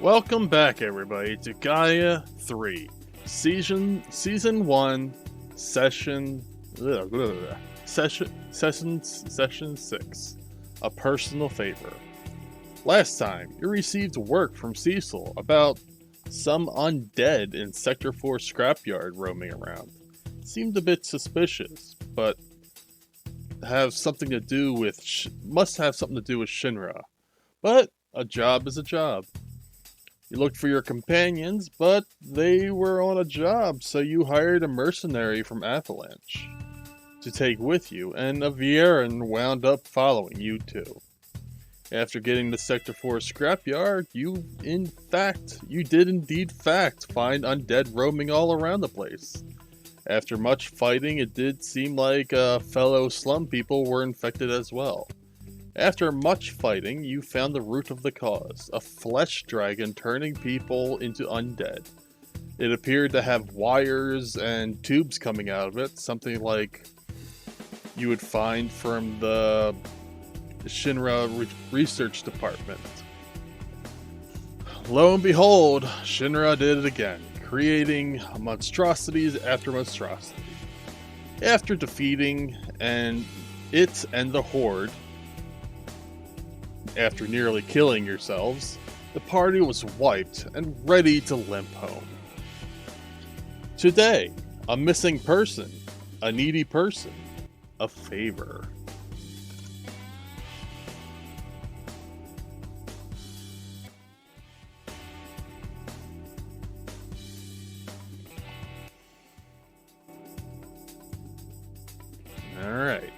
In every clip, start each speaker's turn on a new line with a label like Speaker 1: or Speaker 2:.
Speaker 1: Welcome back, everybody, to Gaia 3, Season 1, Session... Session 6. A personal favor. Last time, you received work from Cecil about some undead in Sector 4 scrapyard roaming around. Seemed a bit suspicious, but must have something to do with Shinra. But a job is a job. You looked for your companions, but they were on a job, so you hired a mercenary from AVALANCHE to take with you, and a Vieran wound up following you too. After getting to Sector 4 scrapyard, you did indeed find undead roaming all around the place. After much fighting, it did seem like fellow slum people were infected as well. After much fighting, you found the root of the cause, a flesh dragon turning people into undead. It appeared to have wires and tubes coming out of it, something like you would find from the Shinra research department. Lo and behold, Shinra did it again, creating monstrosities after monstrosity. After defeating it and the horde, after nearly killing yourselves, the party was wiped and ready to limp home. Today, a missing person, a needy person, a favor. Alright.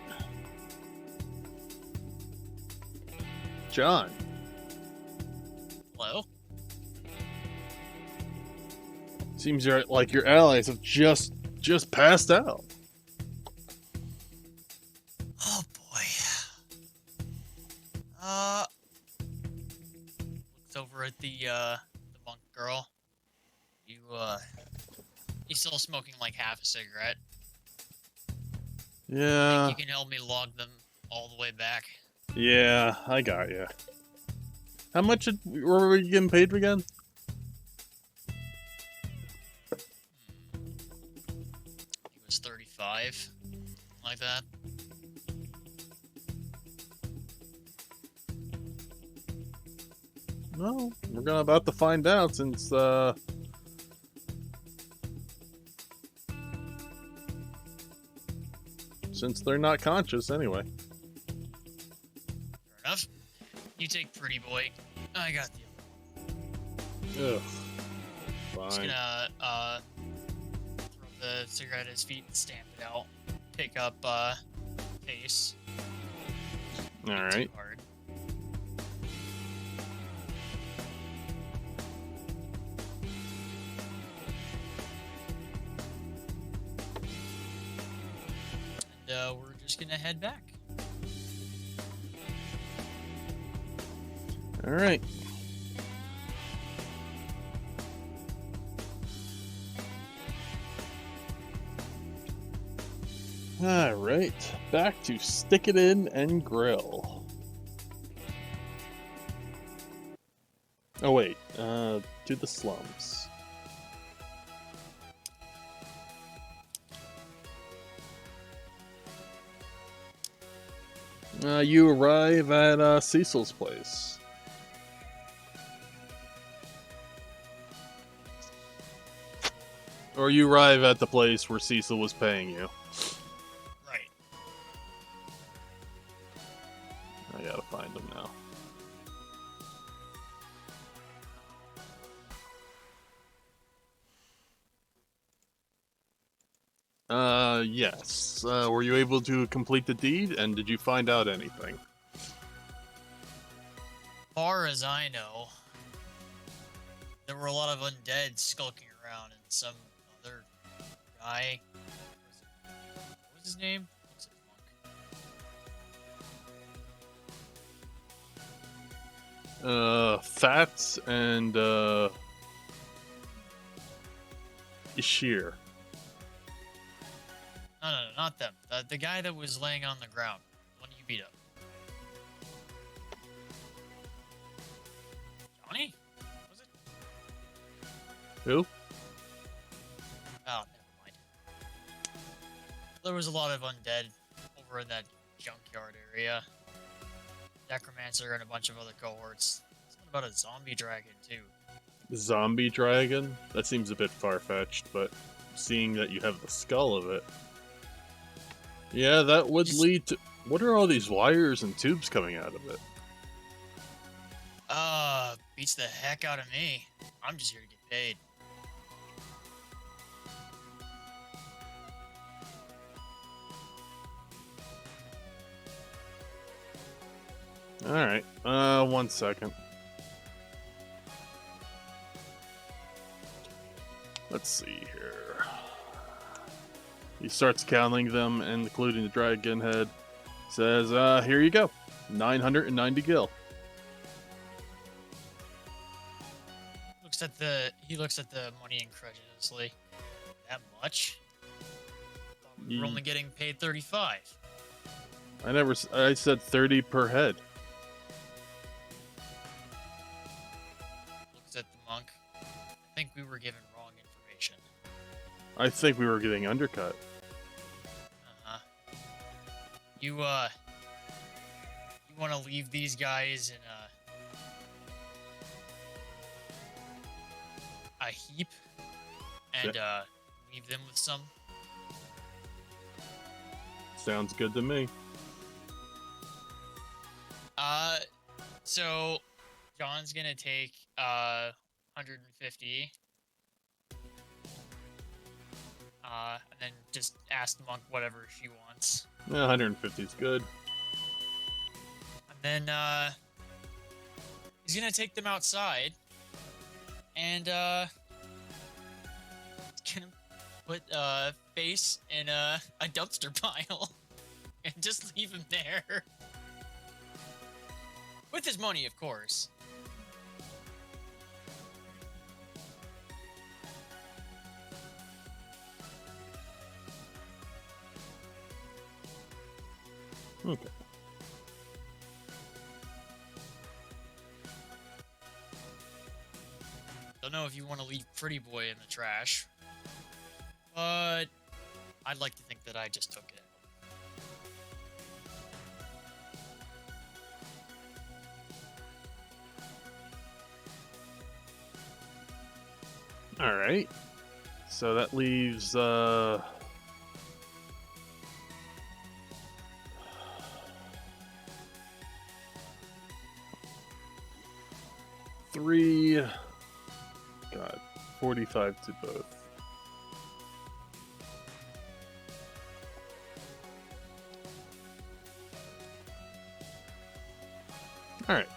Speaker 1: John.
Speaker 2: Hello?
Speaker 1: Seems like your allies have just passed out.
Speaker 2: Oh boy. Looks over at the monk girl. You still smoking like half a cigarette.
Speaker 1: Yeah.
Speaker 2: Think you can help me log them all the way back?
Speaker 1: Yeah, I got you. How much were we getting paid again?
Speaker 2: It was 35, like that.
Speaker 1: No, we're about to find out since they're not conscious anyway.
Speaker 2: Fair enough. You take pretty boy. I got the
Speaker 1: Ugh.
Speaker 2: I'm just
Speaker 1: Fine.
Speaker 2: gonna throw the cigarette at his feet and stamp it out. Pick up pace.
Speaker 1: Alright.
Speaker 2: Too hard. And we're just gonna head back.
Speaker 1: Alright. Alright. Back to stick it in and grill. Oh wait, to the slums. You arrive at Cecil's place. Or you arrive at the place where Cecil was paying you.
Speaker 2: Right.
Speaker 1: I gotta find him now. Yes. Were you able to complete the deed, and did you find out anything?
Speaker 2: Far as I know, there were a lot of undead skulking around, and some other guy. What was his name? What's his monk?
Speaker 1: Fats and, Ishir.
Speaker 2: No, not them. The guy that was laying on the ground. The one you beat up. Johnny? Was it?
Speaker 1: Who?
Speaker 2: Oh, never mind. There was a lot of undead over in that junkyard area. Necromancer and a bunch of other cohorts. Something about a zombie dragon, too.
Speaker 1: Zombie dragon? That seems a bit far-fetched, but seeing that you have the skull of it. Yeah, that would lead to... What are all these wires and tubes coming out of it?
Speaker 2: Beats the heck out of me. I'm just here to get paid.
Speaker 1: Alright, 1 second. Let's see here. He starts counting them, including the dragon head. Says, here you go. 990 gil.
Speaker 2: He looks at the money incredulously. That much? We were only getting paid 35.
Speaker 1: I said 30 per head.
Speaker 2: Looks at the monk. I think we were given wrong information.
Speaker 1: I think we were getting undercut.
Speaker 2: You want to leave these guys in a heap and leave them with some?
Speaker 1: Sounds good to me.
Speaker 2: So John's gonna take 150. And then just ask the monk whatever she wants.
Speaker 1: Yeah, 150 is good.
Speaker 2: And then he's gonna take them outside and he's gonna put face in a dumpster pile and just leave him there. With his money, of course.
Speaker 1: Okay.
Speaker 2: Don't know if you want to leave Pretty Boy in the trash, but I'd like to think that I just took it.
Speaker 1: All right. So that leaves three. God, 45 to both. All right.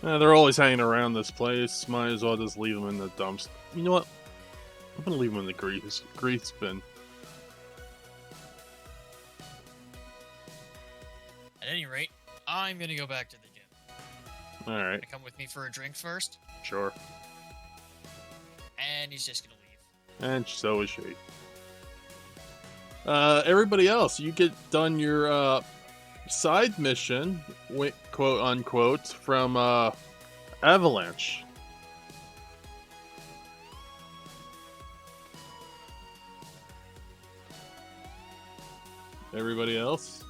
Speaker 1: They're always hanging around this place. Might as well just leave them in the dumps. You know what? I'm gonna leave them in the grease bin.
Speaker 2: At any rate, I'm gonna go back to the gym.
Speaker 1: All right.
Speaker 2: Gonna come with me for a drink first?
Speaker 1: Sure.
Speaker 2: And he's just gonna leave.
Speaker 1: And so is she. Everybody else, you get done your side mission, quote unquote, from Avalanche. Everybody else?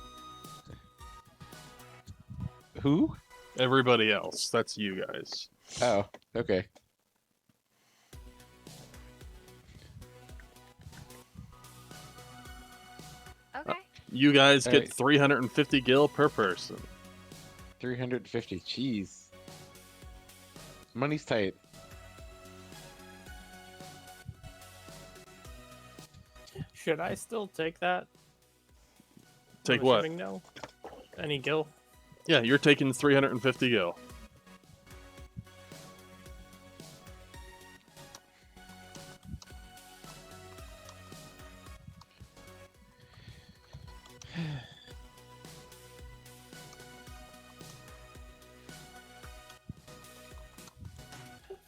Speaker 3: Who?
Speaker 1: Everybody else. That's you guys.
Speaker 3: Oh, okay.
Speaker 4: Okay.
Speaker 1: You guys get
Speaker 3: Alright.
Speaker 1: 350 gil per person.
Speaker 3: 350. Jeez. Money's tight.
Speaker 5: Should I still take that?
Speaker 1: Take
Speaker 5: I'm
Speaker 1: what?
Speaker 5: assuming no. Any gil?
Speaker 1: Yeah, you're taking 350 gil.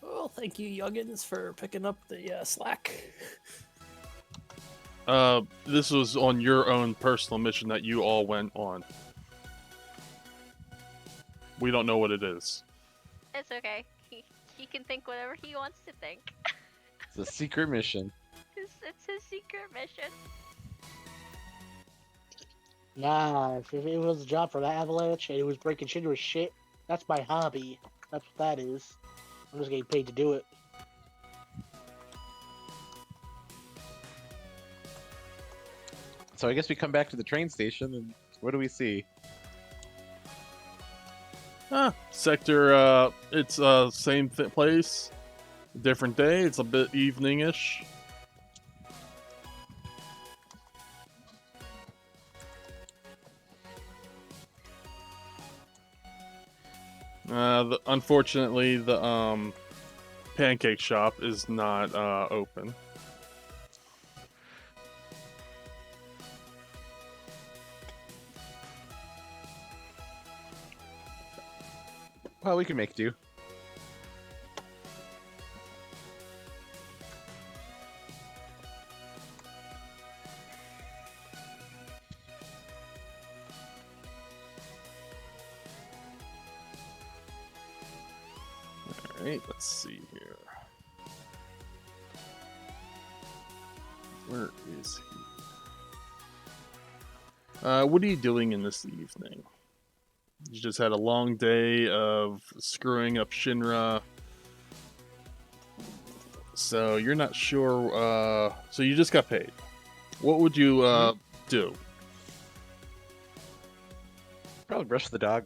Speaker 5: Well, thank you, youngins, for picking up the slack.
Speaker 1: This was on your own personal mission that you all went on. We don't know what it is.
Speaker 4: It's okay. He can think whatever he wants to think.
Speaker 3: It's a secret mission.
Speaker 4: It's his secret mission.
Speaker 6: Nah, if it was a job for that Avalanche and it was breaking Shinra's shit, that's my hobby. That's what that is. I'm just getting paid to do it.
Speaker 3: So I guess we come back to the train station, and what do we see?
Speaker 1: Sector, it's same place, different day. It's a bit evening-ish. Unfortunately, the pancake shop is not open.
Speaker 3: Well, we can make do.
Speaker 1: Alright, let's see here. Where is he? What are you doing in this evening? You just had a long day of screwing up Shinra. So you're not sure, so you just got paid. What would you, do?
Speaker 3: Probably brush the dog.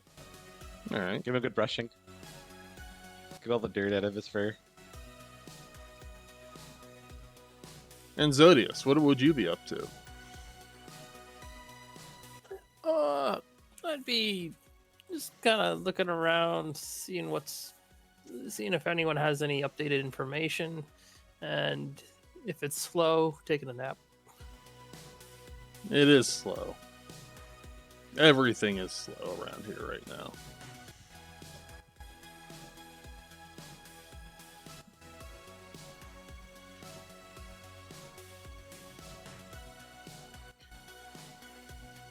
Speaker 1: Alright.
Speaker 3: Give him a good brushing. Get all the dirt out of his fur.
Speaker 1: And Zodius, what would you be up to?
Speaker 5: I'd be just kind of looking around, seeing if anyone has any updated information, and if it's slow, taking a nap.
Speaker 1: It is slow. Everything is slow around here right now.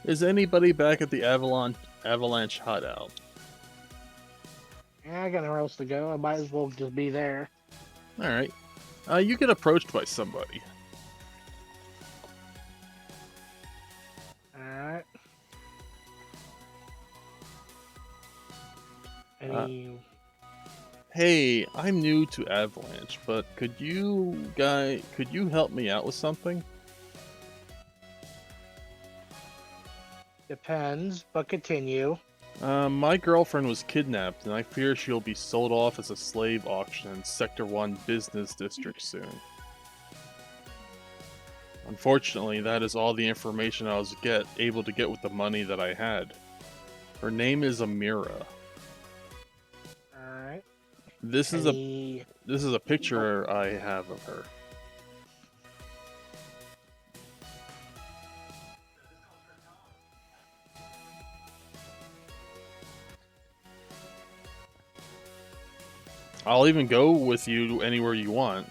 Speaker 1: Is anybody back at the Avalanche hideout?
Speaker 6: Yeah, I got nowhere else to go. I might as well just be there.
Speaker 1: Alright. You get approached by somebody.
Speaker 6: Alright. Any...
Speaker 1: Hey, I'm new to Avalanche, but could you help me out with something?
Speaker 6: Depends, but continue.
Speaker 1: My girlfriend was kidnapped, and I fear she'll be sold off as a slave auction in Sector 1 Business District soon. Unfortunately, that is all the information I was able to get with the money that I had. Her name is Amira.
Speaker 6: Alright.
Speaker 1: This is a picture I have of her. I'll even go with you anywhere you want.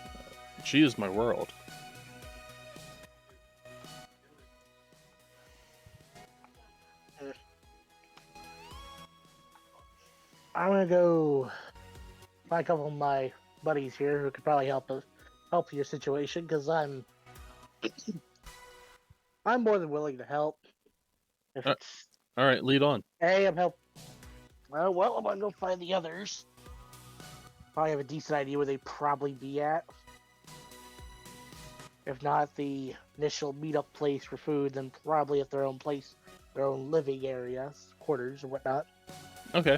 Speaker 1: She is my world.
Speaker 6: I'm gonna go find a couple of my buddies here who could probably help your situation, because I'm more than willing to help. If it's
Speaker 1: Alright, lead on.
Speaker 6: hey, I'm help. Well, I'm gonna go find the others. Probably have a decent idea where they'd probably be at. If not the initial meetup place for food, then probably at their own place, their own living areas, quarters, or whatnot.
Speaker 1: Okay.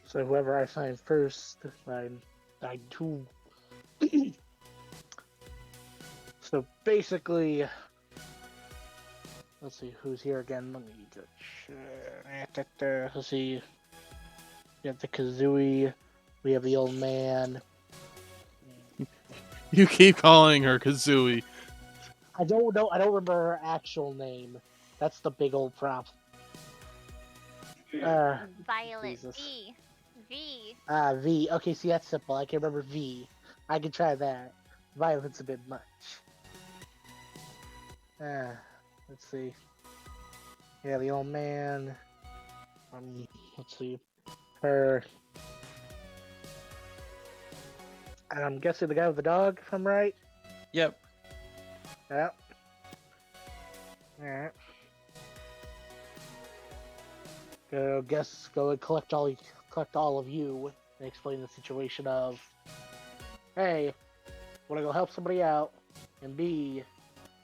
Speaker 6: So whoever I find first, I too. So basically, let's see who's here again. Let me just let's see. We have the Kazooie. We have the old man.
Speaker 1: You keep calling her Kazooie.
Speaker 6: I don't know. I don't remember her actual name. That's the big old problem.
Speaker 4: Violet
Speaker 6: Jesus.
Speaker 4: V. V.
Speaker 6: V. Okay, see, that's simple. I can remember V. I can try that. Violet's a bit much. Let's see. Yeah, the old man. Let's see. Her. And I'm guessing the guy with the dog, if I'm right.
Speaker 3: Yep.
Speaker 6: Yeah. Alright. Go and collect all of you and explain the situation of, hey, wanna go help somebody out, and B,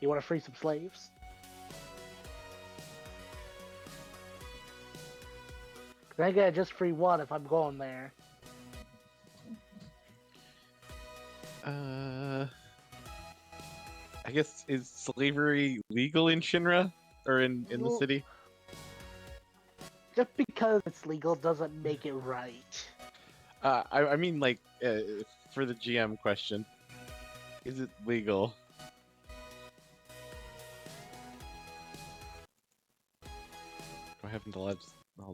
Speaker 6: you wanna free some slaves. I gotta just free one if I'm going there.
Speaker 3: I guess, is slavery legal in Shinra or in the
Speaker 6: Well,
Speaker 3: city?
Speaker 6: just because it's legal doesn't make it right.
Speaker 3: I mean, like, for the GM question, is it legal? Do I have knowledge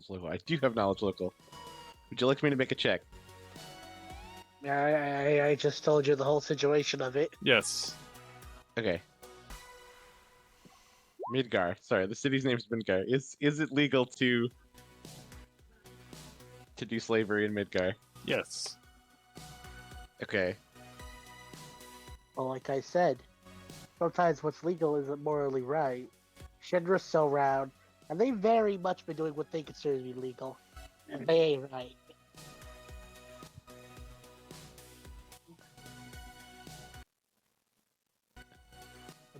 Speaker 3: local? I do have knowledge local. Would you like me to make a check?
Speaker 6: I just told you the whole situation of it.
Speaker 1: Yes.
Speaker 3: Okay. Midgar. Sorry, the city's name is Midgar. Is it legal to do slavery in Midgar?
Speaker 1: Yes.
Speaker 3: Okay.
Speaker 6: Well, like I said, sometimes what's legal isn't morally right. Shinra's so round, and they very much been doing what they consider to be legal. And they ain't right.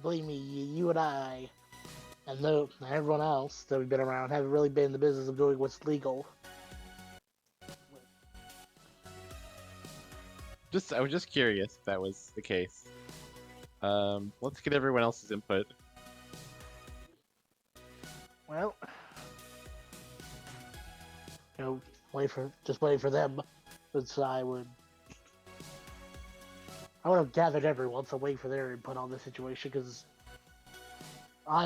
Speaker 6: Believe me, you and I, and everyone else that we've been around, haven't really been in the business of doing what's legal.
Speaker 3: I was just curious if that was the case. Let's get everyone else's input.
Speaker 6: Well, wait for them. Since I would have gathered everyone to wait for their input on the situation because I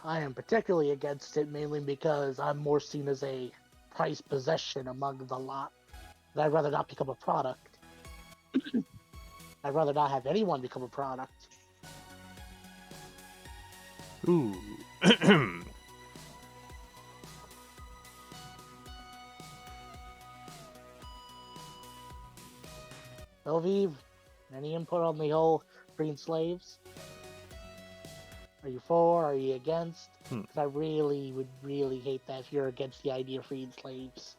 Speaker 6: am particularly against it mainly because I'm more seen as a prized possession among the lot. And I'd rather not become a product. I'd rather not have anyone become a product.
Speaker 1: Ooh.
Speaker 6: Elvive, any input on the whole freeing slaves? Are you for? Are you against? 'Cause I really would hate that if you're against the idea of freeing slaves.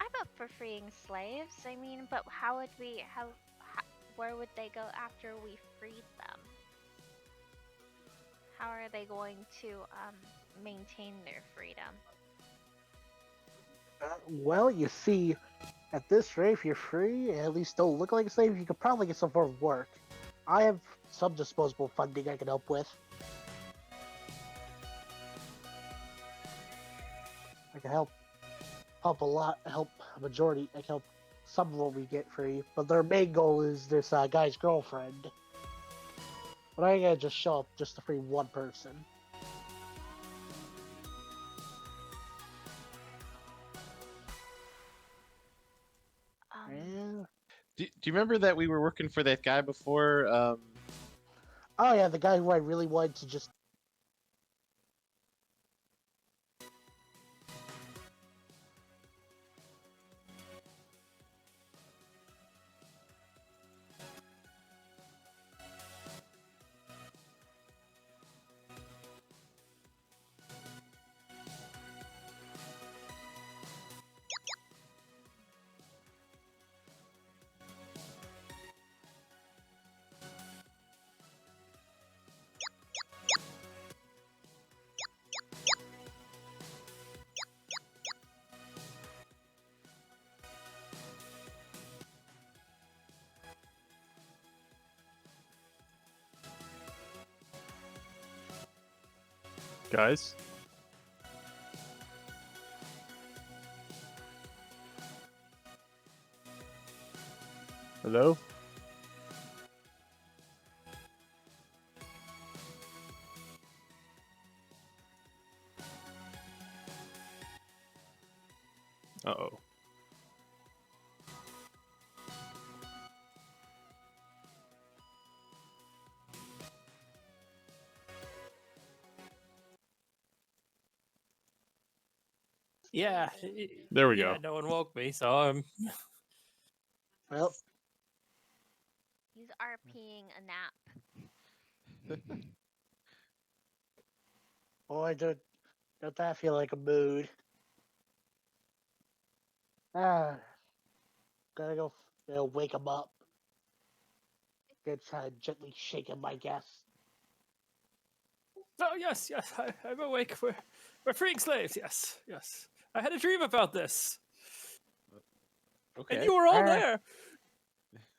Speaker 4: I'm up for freeing slaves. I mean, but how where would they go after we freed them? How are they going to maintain their freedom?
Speaker 6: Well, you see, at this rate, if you're free and at least don't look like a slave, you could probably get some form of work. I have some disposable funding I can help with. I can help a lot, help a majority. I can help some of what we get free, but their main goal is this guy's girlfriend. But I gotta just show up just to free one person. Yeah.
Speaker 3: Do you remember that we were working for that guy before?
Speaker 6: Oh yeah, the guy who I really wanted to just.
Speaker 1: Guys? Hello? Uh-oh.
Speaker 5: Yeah.
Speaker 1: There we
Speaker 5: yeah,
Speaker 1: go.
Speaker 5: no one woke me, so
Speaker 6: Well,
Speaker 4: He's RPing a nap.
Speaker 6: boy, don't that feel like a mood? Ah, gotta go, wake him up. Gonna try to gently shake him, I guess.
Speaker 5: Oh yes, yes, I'm awake. We're freeing slaves. Yes, yes. I had a dream about this,
Speaker 3: Okay.
Speaker 5: and you were all
Speaker 6: Alright.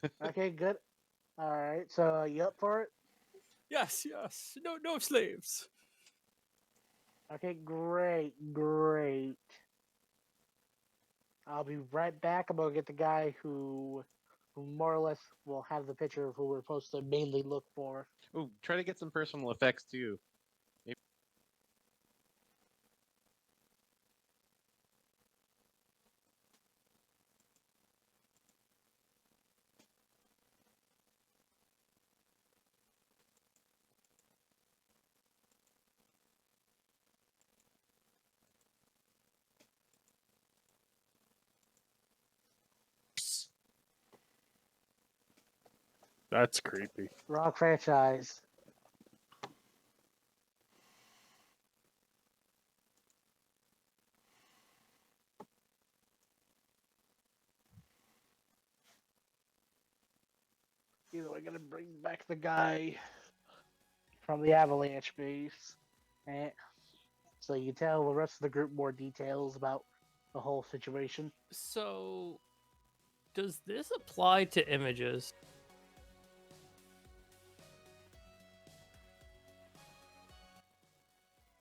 Speaker 5: there.
Speaker 6: Okay, good. All right, so you up for it?
Speaker 5: Yes, yes. No, no slaves.
Speaker 6: Okay, great, great. I'll be right back. I'm gonna get the guy who more or less will have the picture of who we're supposed to mainly look for.
Speaker 3: Ooh, try to get some personal effects too.
Speaker 1: That's creepy.
Speaker 6: Rock franchise. Either we're gonna bring back the guy from the Avalanche base, and so you tell the rest of the group more details about the whole situation.
Speaker 5: So, does this apply to images?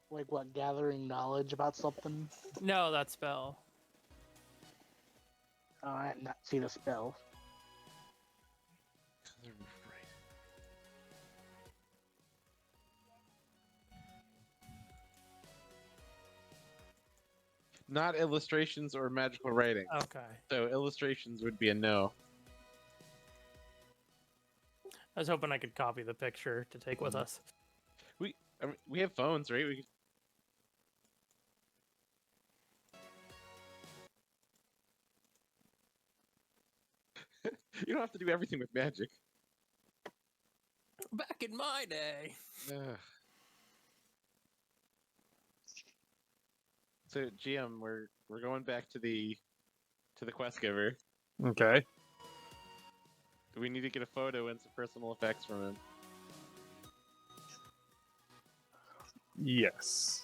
Speaker 6: Like what, gathering knowledge about something?
Speaker 5: No, that spell.
Speaker 6: I have not seen a spell.
Speaker 3: Not illustrations or magical writing.
Speaker 5: Okay.
Speaker 3: So illustrations would be a no.
Speaker 5: I was hoping I could copy the picture to take with us.
Speaker 3: I mean, we have phones, right? You don't have to do everything with magic.
Speaker 5: Back in my day.
Speaker 3: Ugh. So GM, we're going back to the quest giver.
Speaker 1: Okay.
Speaker 3: We need to get a photo and some personal effects from him.
Speaker 1: Yes.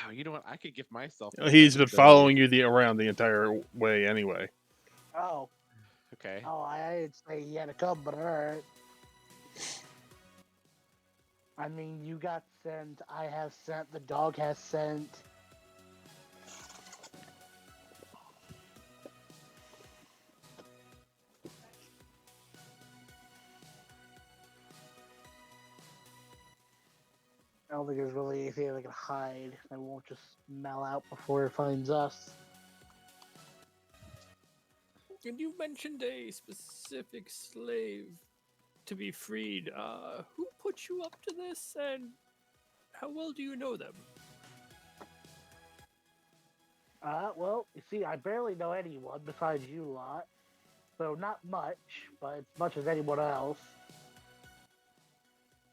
Speaker 3: Oh, you know what? I could give myself.
Speaker 1: He's been
Speaker 3: invisibility.
Speaker 1: following you around the entire way anyway.
Speaker 6: Oh,
Speaker 3: Okay.
Speaker 6: I didn't say he had to come, but alright. I mean, you got sent, I have sent, the dog has sent. I don't think there's really anything they can hide. They won't just smell out before it finds us.
Speaker 5: And you mentioned a specific slave to be freed. Who put you up to this, and how well do you know them?
Speaker 6: Well, you see, I barely know anyone besides you lot. So not much, but as much as anyone else.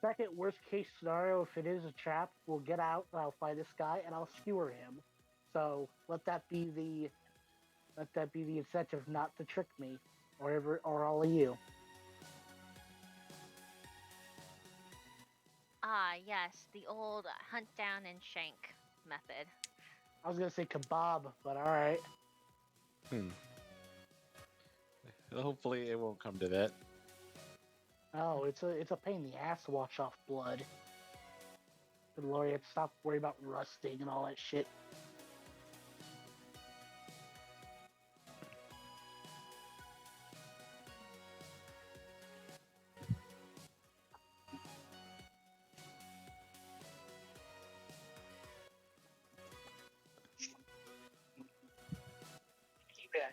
Speaker 6: Second worst case scenario, if it is a trap, we'll get out and I'll find this guy and I'll skewer him. So let that be the incentive not to trick me or all of you.
Speaker 4: Ah, yes, the old hunt down and shank method.
Speaker 6: I was gonna say kebab, but all right.
Speaker 3: Hopefully, it won't come to that.
Speaker 6: Oh, it's a pain in the ass to wash off blood. Good lord, you have to stop worrying about rusting and all that shit.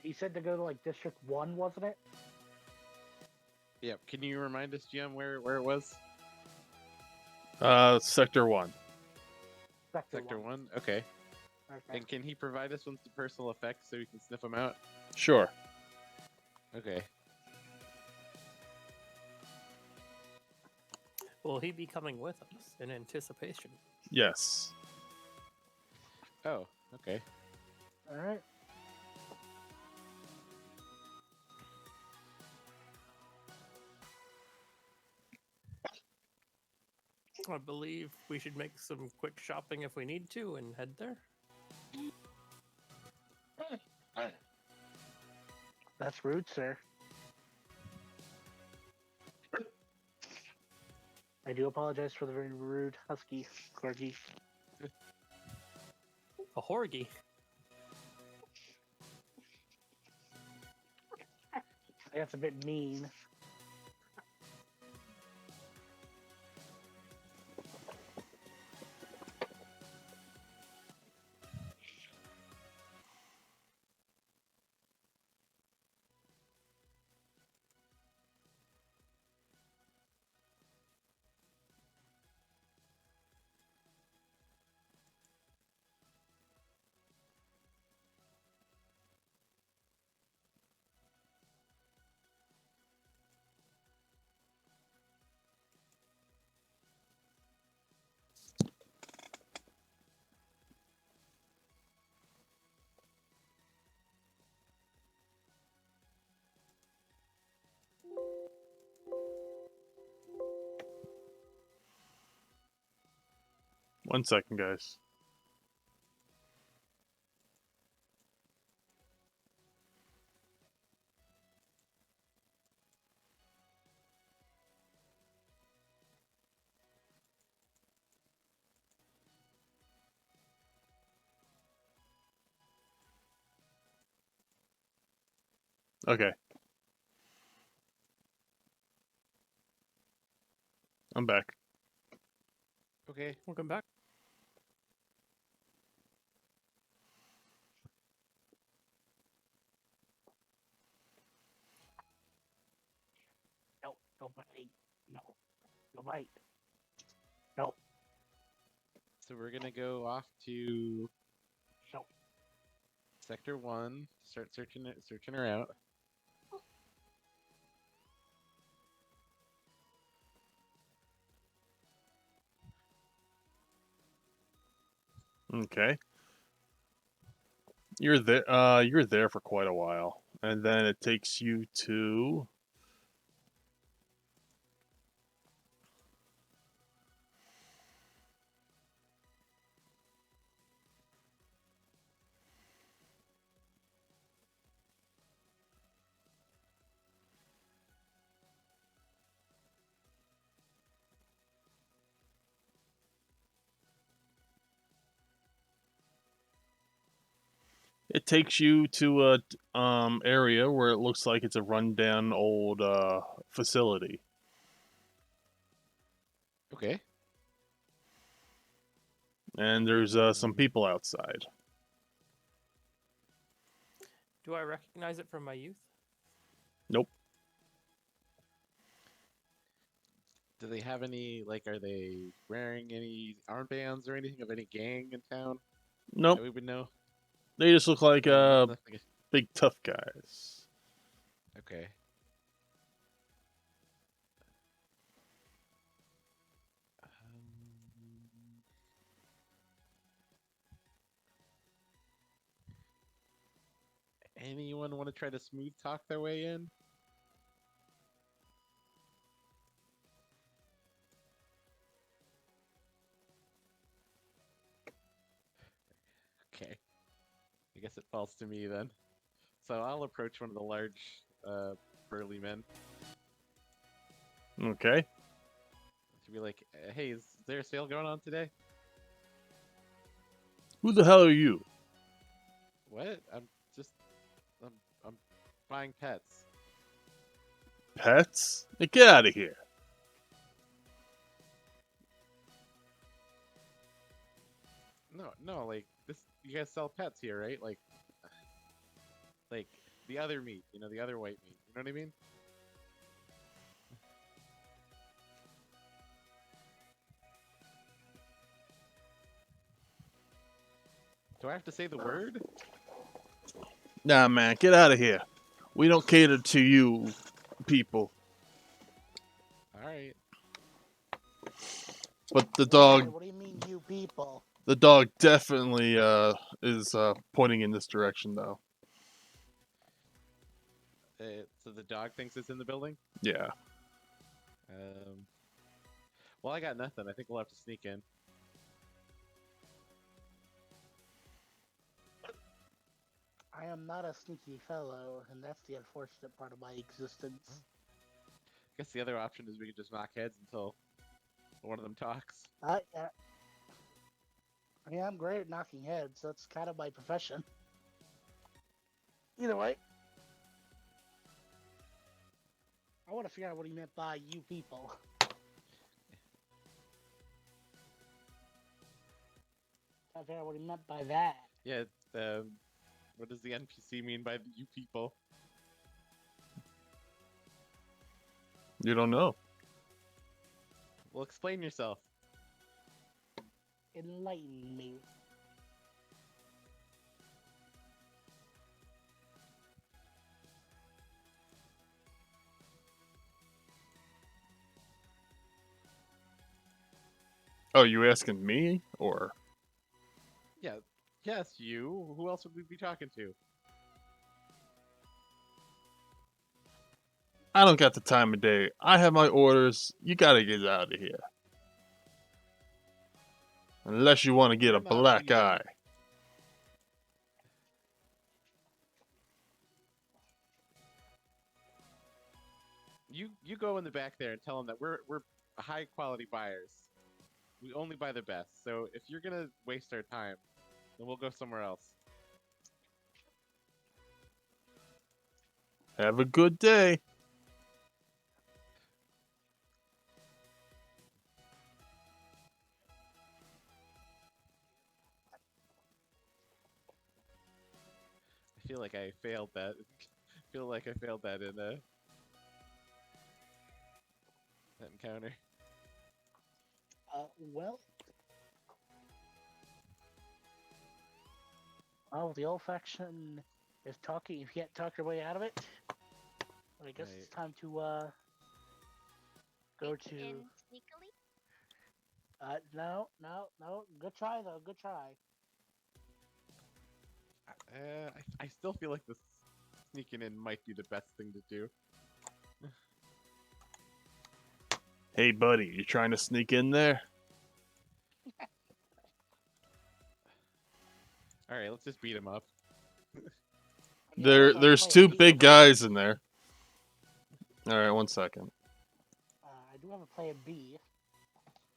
Speaker 6: You said to go to like District 1, wasn't it?
Speaker 3: Yeah. Can you remind us, GM, where it was?
Speaker 1: Sector 1.
Speaker 3: Sector 1? Okay.
Speaker 6: Okay.
Speaker 3: And can he provide us with some personal effects so we can sniff them out?
Speaker 1: Sure.
Speaker 3: Okay.
Speaker 5: Will he be coming with us in anticipation?
Speaker 1: Yes.
Speaker 3: Oh, okay.
Speaker 6: Alright.
Speaker 5: I believe we should make some quick shopping if we need to and head there.
Speaker 6: That's rude, sir. I do apologize for the very rude husky corgi.
Speaker 5: A horgy.
Speaker 6: That's a bit mean.
Speaker 1: One second, guys. Okay. I'm back.
Speaker 3: Okay.
Speaker 5: Welcome back.
Speaker 6: No, no bite. No. No bite. No.
Speaker 3: So we're gonna go off to
Speaker 6: No.
Speaker 3: Sector 1. Start searching her out.
Speaker 1: Okay. You're there. You're there for quite a while, and then it takes you to. It takes you to a area where it looks like it's a rundown old facility.
Speaker 3: Okay.
Speaker 1: And there's some people outside.
Speaker 5: Do I recognize it from my youth?
Speaker 1: Nope.
Speaker 3: Do they have any, like, are they wearing any armbands or anything of any gang in town
Speaker 1: Nope.
Speaker 3: that we would know?
Speaker 1: They just look like
Speaker 3: Nothing.
Speaker 1: big tough guys.
Speaker 3: Okay. Anyone want to try to smooth talk their way in? Okay. I guess it falls to me then. So I'll approach one of the large, burly men
Speaker 1: Okay.
Speaker 3: to be like, "Hey, is there a sale going on today?"
Speaker 1: Who the hell are you?
Speaker 3: What? I'm buying pets.
Speaker 1: Pets? Hey, get out of here.
Speaker 3: No, like this. You guys sell pets here, right? Like the other meat. You know, the other white meat. You know what I mean? Do I have to say the word?
Speaker 1: Nah, man, get out of here. We don't cater to you people.
Speaker 3: All right.
Speaker 1: But the
Speaker 6: Why?
Speaker 1: dog,
Speaker 6: What do you mean, you people?
Speaker 1: the dog definitely is pointing in this direction, though.
Speaker 3: So the dog thinks it's in the building.
Speaker 1: Yeah.
Speaker 3: Well, I got nothing. I think we'll have to sneak in.
Speaker 6: I am not a sneaky fellow, and that's the unfortunate part of my existence.
Speaker 3: I guess the other option is we can just knock heads until one of them talks.
Speaker 6: Yeah, I'm great at knocking heads. That's kind of my profession. Either way, I want to figure out what he meant by you people. I figure out what he meant by that.
Speaker 3: Yeah. What does the NPC mean by you people?
Speaker 1: You don't know.
Speaker 3: Well, explain yourself.
Speaker 6: Enlighten me.
Speaker 1: Oh, you asking me or?
Speaker 3: Yeah. Yes, you. Who else would we be talking to?
Speaker 1: I don't got the time of day. I have my orders. You gotta get out of here. Unless you want to get
Speaker 3: We're
Speaker 1: a
Speaker 3: not
Speaker 1: black
Speaker 3: leaving.
Speaker 1: eye.
Speaker 3: You go in the back there and tell them that we're high quality buyers. We only buy the best. So if you're gonna waste our time, then we'll go somewhere else.
Speaker 1: Have a good day.
Speaker 3: I feel like I failed that. feel like I failed that in that encounter.
Speaker 6: Well, the old faction is talking. If you can't talk your way out of it, I guess it's time to go
Speaker 4: Sneak
Speaker 6: to.
Speaker 4: in sneakily?
Speaker 6: No. Good try though. Good try.
Speaker 3: I still feel like this sneaking in might be the best thing to do.
Speaker 1: Hey, buddy, you trying to sneak in there?
Speaker 3: All right, let's just beat him up.
Speaker 1: There's two big guys in there. All right, 1 second.
Speaker 6: I do have a plan B.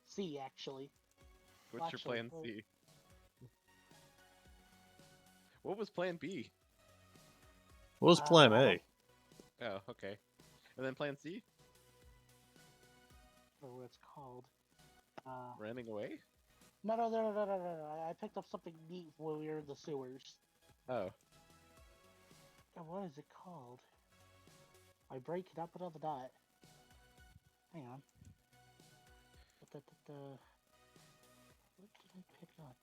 Speaker 6: C actually.
Speaker 3: What's your plan C? What was plan B?
Speaker 1: What was plan A?
Speaker 3: Oh, okay. And then plan C?
Speaker 6: Or what it's called.
Speaker 3: Running away?
Speaker 6: No. I picked up something neat when we were in the sewers.
Speaker 3: Oh.
Speaker 6: God, what is it called? I break it up another dot. Hang on. What did I pick up?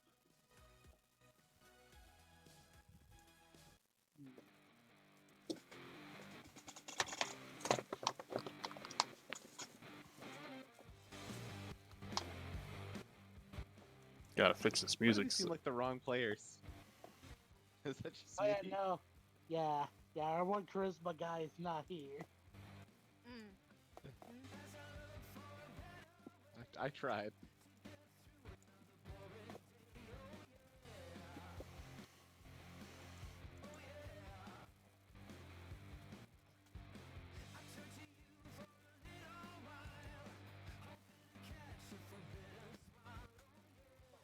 Speaker 1: Gotta fix this
Speaker 3: Why do we
Speaker 1: music.
Speaker 3: seem like the wrong players? Is that just
Speaker 6: Oh yeah,
Speaker 3: me?
Speaker 6: no. Yeah, our one charisma guy is not here.
Speaker 3: I tried.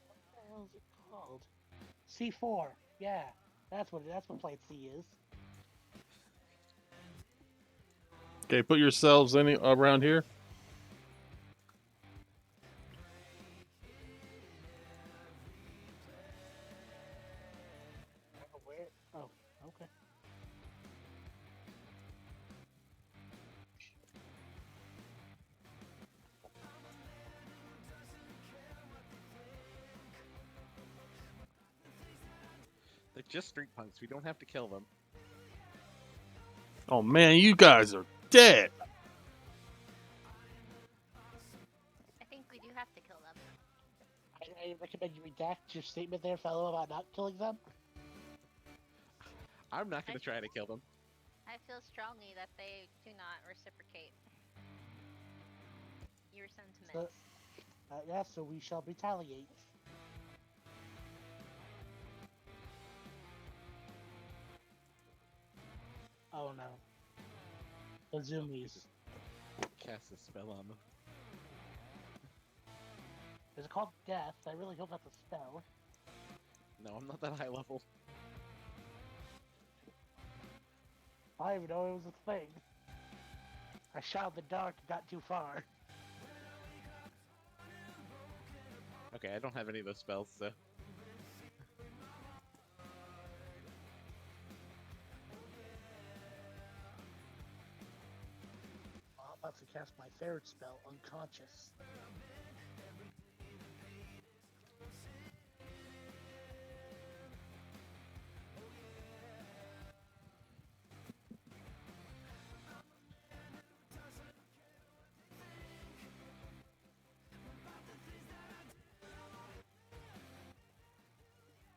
Speaker 6: What the hell is it called? C4. Yeah, that's what plate C is.
Speaker 1: Okay, put yourselves around here.
Speaker 6: Where? Oh, okay.
Speaker 3: just street punks. We don't have to kill them.
Speaker 1: Oh man, you guys are dead.
Speaker 4: I think we do have to kill them.
Speaker 6: I recommend you redact your statement there, fellow, about not killing them.
Speaker 3: I'm not gonna try to kill them.
Speaker 4: I feel strongly that they do not reciprocate your sentiments.
Speaker 6: Yeah, so we shall retaliate. Oh no. The zoomies.
Speaker 3: Cast a spell on them.
Speaker 6: Is it called death? I really hope that's a spell.
Speaker 3: No, I'm not that high level.
Speaker 6: I didn't even know it was a thing. I shot in the dark and got too far.
Speaker 3: Okay, I don't have any of those spells, so.
Speaker 6: I'm about to cast my third spell, unconscious.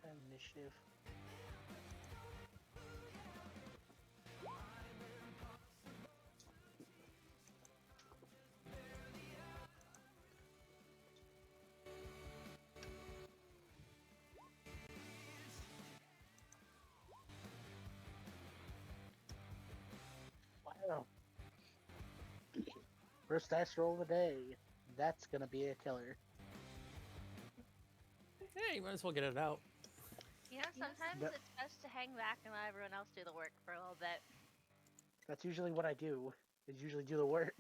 Speaker 6: Initiative. Wow. First dice roll of the day. That's gonna be a killer.
Speaker 5: Hey, you might as well get it out.
Speaker 4: You know, sometimes
Speaker 6: Yep.
Speaker 4: it's best to hang back and let everyone else do the work for a little bit.
Speaker 6: That's usually what I do. Is usually do the work.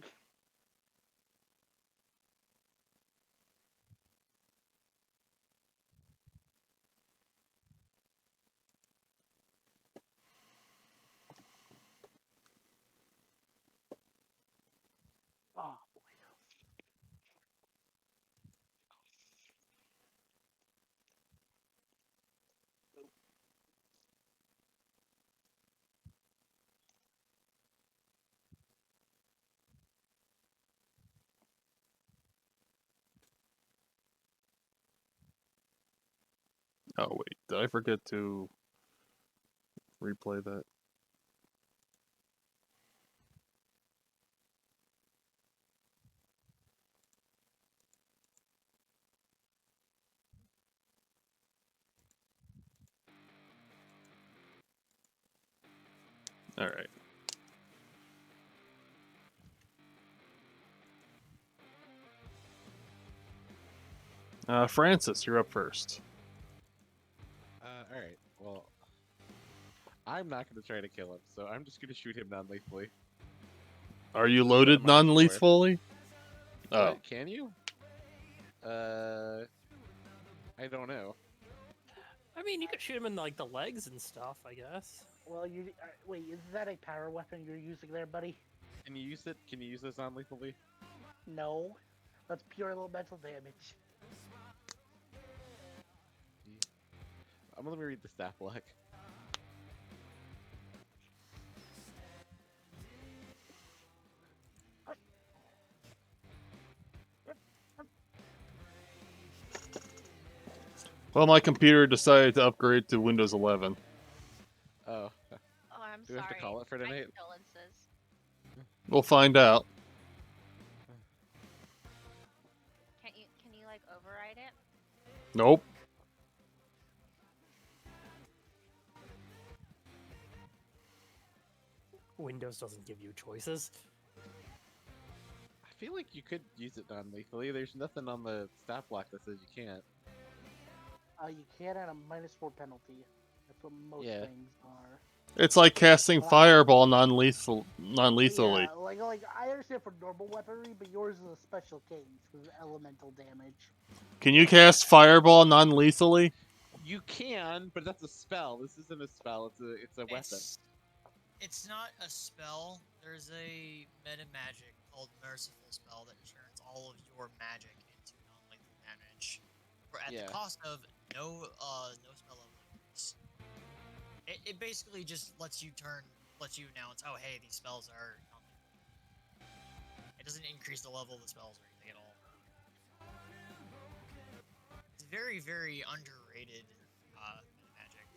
Speaker 6: Oh boy.
Speaker 1: Oh wait, did I forget to replay that? All right. Francis, you're up first.
Speaker 3: Alright, well. I'm not gonna try to kill him, so I'm just gonna shoot him non-lethally.
Speaker 1: Are you
Speaker 3: Put
Speaker 1: loaded
Speaker 3: him on the board.
Speaker 1: non-lethally? Oh,
Speaker 3: What? Can you? I don't know.
Speaker 5: I mean, you could shoot him in like the legs and stuff, I guess.
Speaker 6: Well, you wait. Is that a power weapon you're using there, buddy?
Speaker 3: Can you use it? Can you use this non-lethally?
Speaker 6: No, that's pure elemental damage.
Speaker 3: I'm gonna read the stat block.
Speaker 1: well, my computer decided to upgrade to Windows 11.
Speaker 3: Oh,
Speaker 4: Oh, I'm
Speaker 3: do we
Speaker 4: sorry.
Speaker 3: have to call it for
Speaker 4: My
Speaker 3: tonight?
Speaker 4: condolences.
Speaker 1: We'll find out.
Speaker 4: Can you like override it?
Speaker 1: Nope.
Speaker 5: Windows doesn't give you choices.
Speaker 3: I feel like you could use it non-lethally. There's nothing on the stat block that says you can't.
Speaker 6: You can at a -4 penalty. That's what most
Speaker 3: Yeah.
Speaker 6: things are.
Speaker 1: It's like casting fireball non-lethally.
Speaker 6: Yeah, like I understand for normal weaponry, but yours is a special case with elemental damage.
Speaker 1: Can you cast fireball non-lethally?
Speaker 3: You can, but that's a spell. This isn't a spell. It's a weapon.
Speaker 2: It's not a spell. There's a meta magic called Merciful Spell that turns all of your magic into non-lethal damage, at
Speaker 3: Yeah.
Speaker 2: the cost of no spell level increase. It basically just lets you announce, oh hey, these spells are coming. It doesn't increase the level of the spells or anything at all. It's very, very underrated magic.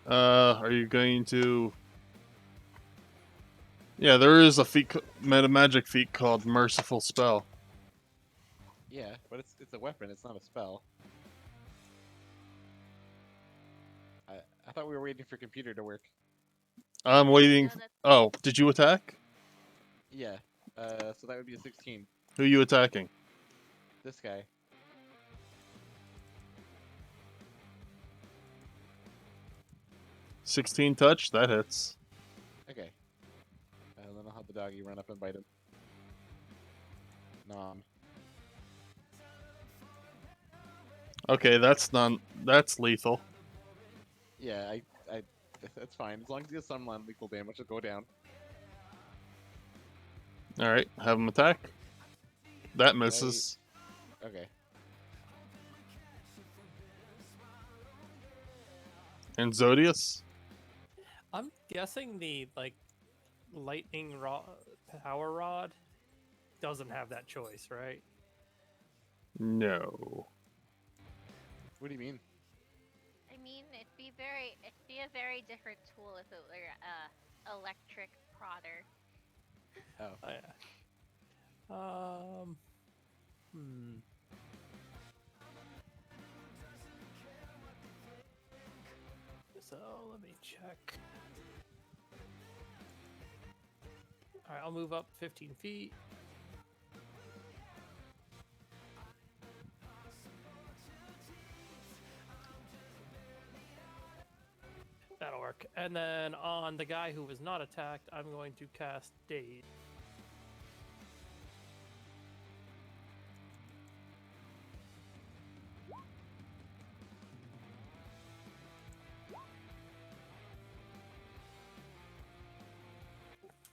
Speaker 1: Are you going to? Yeah, there is a meta magic feat called Merciful Spell.
Speaker 3: Yeah, but it's a weapon. It's not a spell. I thought we were waiting for computer to work.
Speaker 1: I'm waiting.
Speaker 4: No, that's
Speaker 1: Oh, did you attack?
Speaker 3: Yeah. So that would be a 16.
Speaker 1: Who are you attacking?
Speaker 3: This guy.
Speaker 1: $16 touch. That hits.
Speaker 3: Okay. And then I'll have the doggy run up and bite him. Nom.
Speaker 1: Okay, that's lethal.
Speaker 3: Yeah, that's fine. As long as he has some non-lethal damage, it'll go down.
Speaker 1: All right, have him attack. That misses.
Speaker 3: Okay.
Speaker 1: And Zodius?
Speaker 5: I'm guessing the lightning power rod doesn't have that choice, right?
Speaker 1: No.
Speaker 3: What do you mean?
Speaker 4: I mean, it'd be a very different tool if it were a electric prodder.
Speaker 3: Oh.
Speaker 5: Oh, yeah. So let me check. All right, I'll move up 15 feet. That'll work. And then on the guy who was not attacked, I'm going to cast Daze.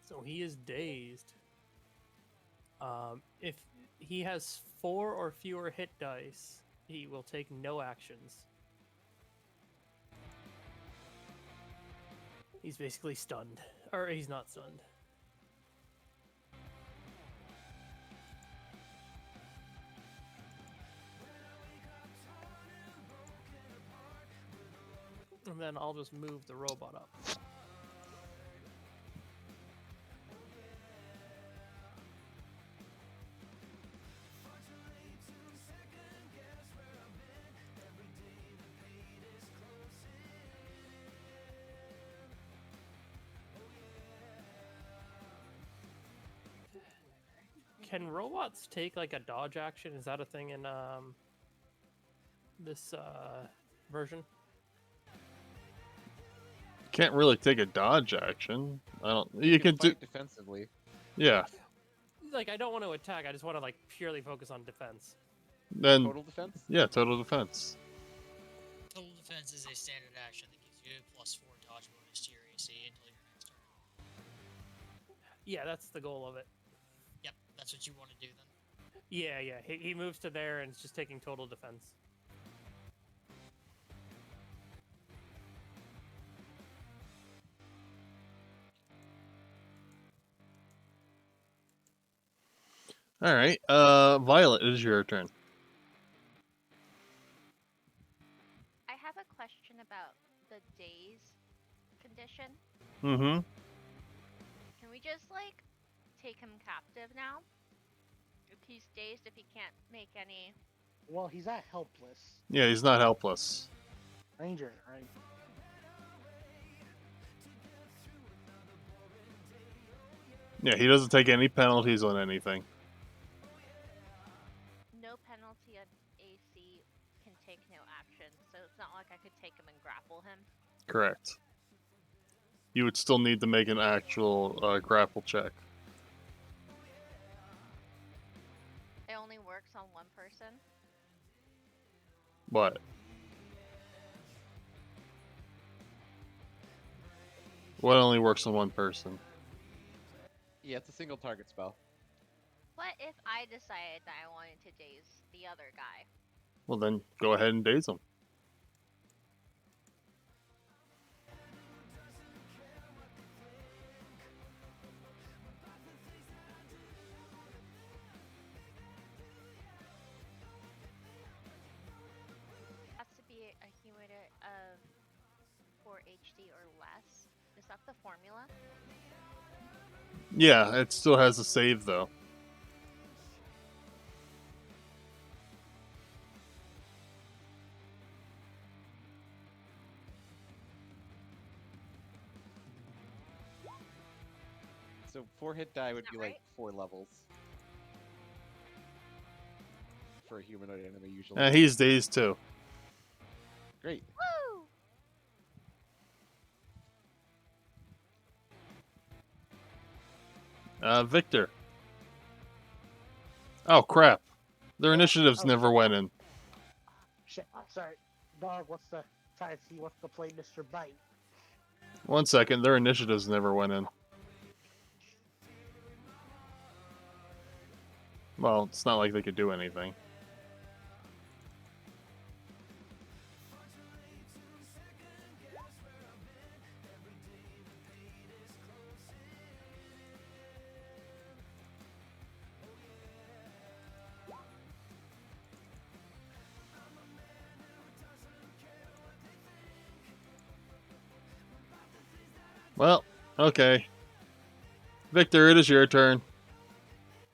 Speaker 5: So he is dazed. If he has 4 or fewer hit dice, he will take no actions. He's basically stunned. Or he's not stunned. And then I'll just move the robot up. Can robots take like a dodge action? Is that a thing in this version?
Speaker 1: Can't really take a dodge action. I don't.
Speaker 3: You
Speaker 1: can do.
Speaker 3: fight defensively.
Speaker 1: Yeah.
Speaker 5: Like, I don't want to attack. I just want to like purely focus on defense.
Speaker 1: Then.
Speaker 3: Total defense?
Speaker 1: Yeah, total defense.
Speaker 2: Total defense is a standard action that gives you a +4 dodge bonus to your AC until your next turn.
Speaker 5: Yeah, that's the goal of it.
Speaker 2: Yep, that's what you want to do then.
Speaker 5: Yeah. He moves to there and it's just taking total defense.
Speaker 1: All right. Violet, it is your turn.
Speaker 4: I have a question about the daze condition.
Speaker 1: Mm-hmm.
Speaker 4: Can we just like take him captive now? If he's dazed, if he can't make any.
Speaker 6: Well, he's not helpless.
Speaker 1: Yeah, he's not helpless.
Speaker 6: Ranger, right?
Speaker 1: Yeah, he doesn't take any penalties on anything.
Speaker 4: No penalty on AC, can take no action, so it's not like I could take him and grapple him.
Speaker 1: Correct. You would still need to make an actual grapple check.
Speaker 4: It only works on one person.
Speaker 1: What? What only works on one person?
Speaker 3: Yeah, it's a single target spell.
Speaker 4: What if I decided that I wanted to daze the other guy?
Speaker 1: Well, then go ahead and daze him.
Speaker 4: Has to be a human of 4 HD or less. Is that the formula?
Speaker 1: Yeah, it still has a save though.
Speaker 3: So 4 hit die would
Speaker 4: that
Speaker 3: be
Speaker 4: right?
Speaker 3: like 4 levels. For a humanoid enemy, usually.
Speaker 1: He's dazed too.
Speaker 3: Great.
Speaker 4: Woo!
Speaker 1: Victor. Oh crap! Their initiatives
Speaker 6: Oh.
Speaker 1: never went in.
Speaker 6: Shit, I'm sorry. Dog, try to see what's the play, Mr. Bite.
Speaker 1: 1 second, their initiatives never went in. Well, it's not like they could do anything. Well, okay. Victor, it is your turn.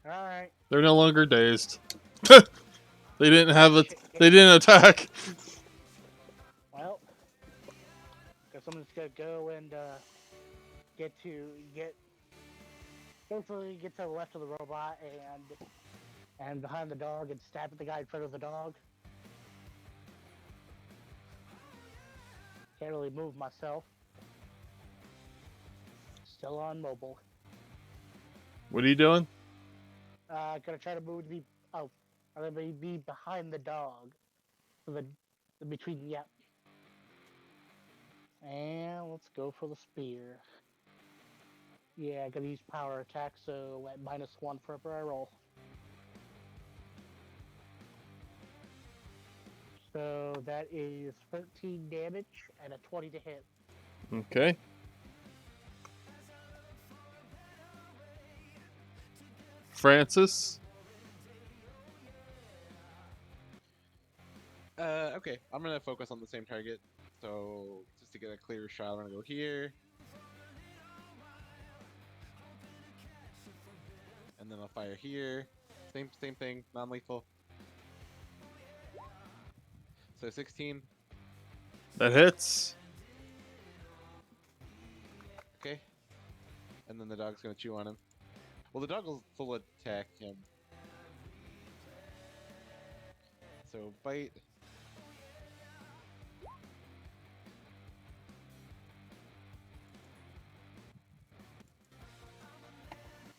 Speaker 6: Alright.
Speaker 1: They're no longer dazed. They didn't have a. They didn't attack.
Speaker 6: Well, guess I'm just gonna go and hopefully get to the left of the robot and behind the dog and stab at the guy in front of the dog. Can't really move myself. Still on mobile.
Speaker 1: What are you doing?
Speaker 6: Gonna try to move to be. Oh, I'm gonna be behind the dog. So the between. Yep. And let's go for the spear. Yeah, I gotta use power attack, so at -1 for every I roll. So that is 13 damage and a 20 to hit.
Speaker 1: Okay. Francis.
Speaker 3: Okay, I'm gonna focus on the same target. So just to get a clear shot, I'm gonna go here. And then I'll fire here. Same thing, non-lethal. So 16.
Speaker 1: That hits.
Speaker 3: Okay. And then the dog's gonna chew on him. Well, the dog will full attack him. So bite.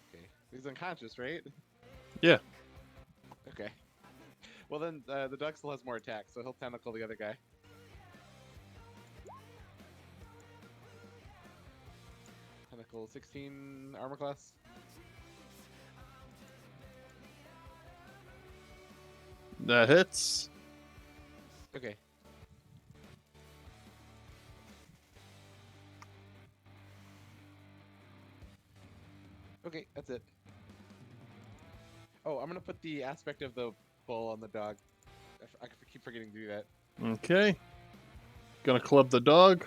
Speaker 3: Okay. He's unconscious, right?
Speaker 1: Yeah.
Speaker 3: Okay. Well then, the dog still has more attack, so he'll tentacle the other guy. Tentacle 16 armor class.
Speaker 1: That hits.
Speaker 3: Okay. Okay, that's it. Oh, I'm gonna put the aspect of the bull on the dog. I keep forgetting to do that.
Speaker 1: Okay. Gonna club the dog.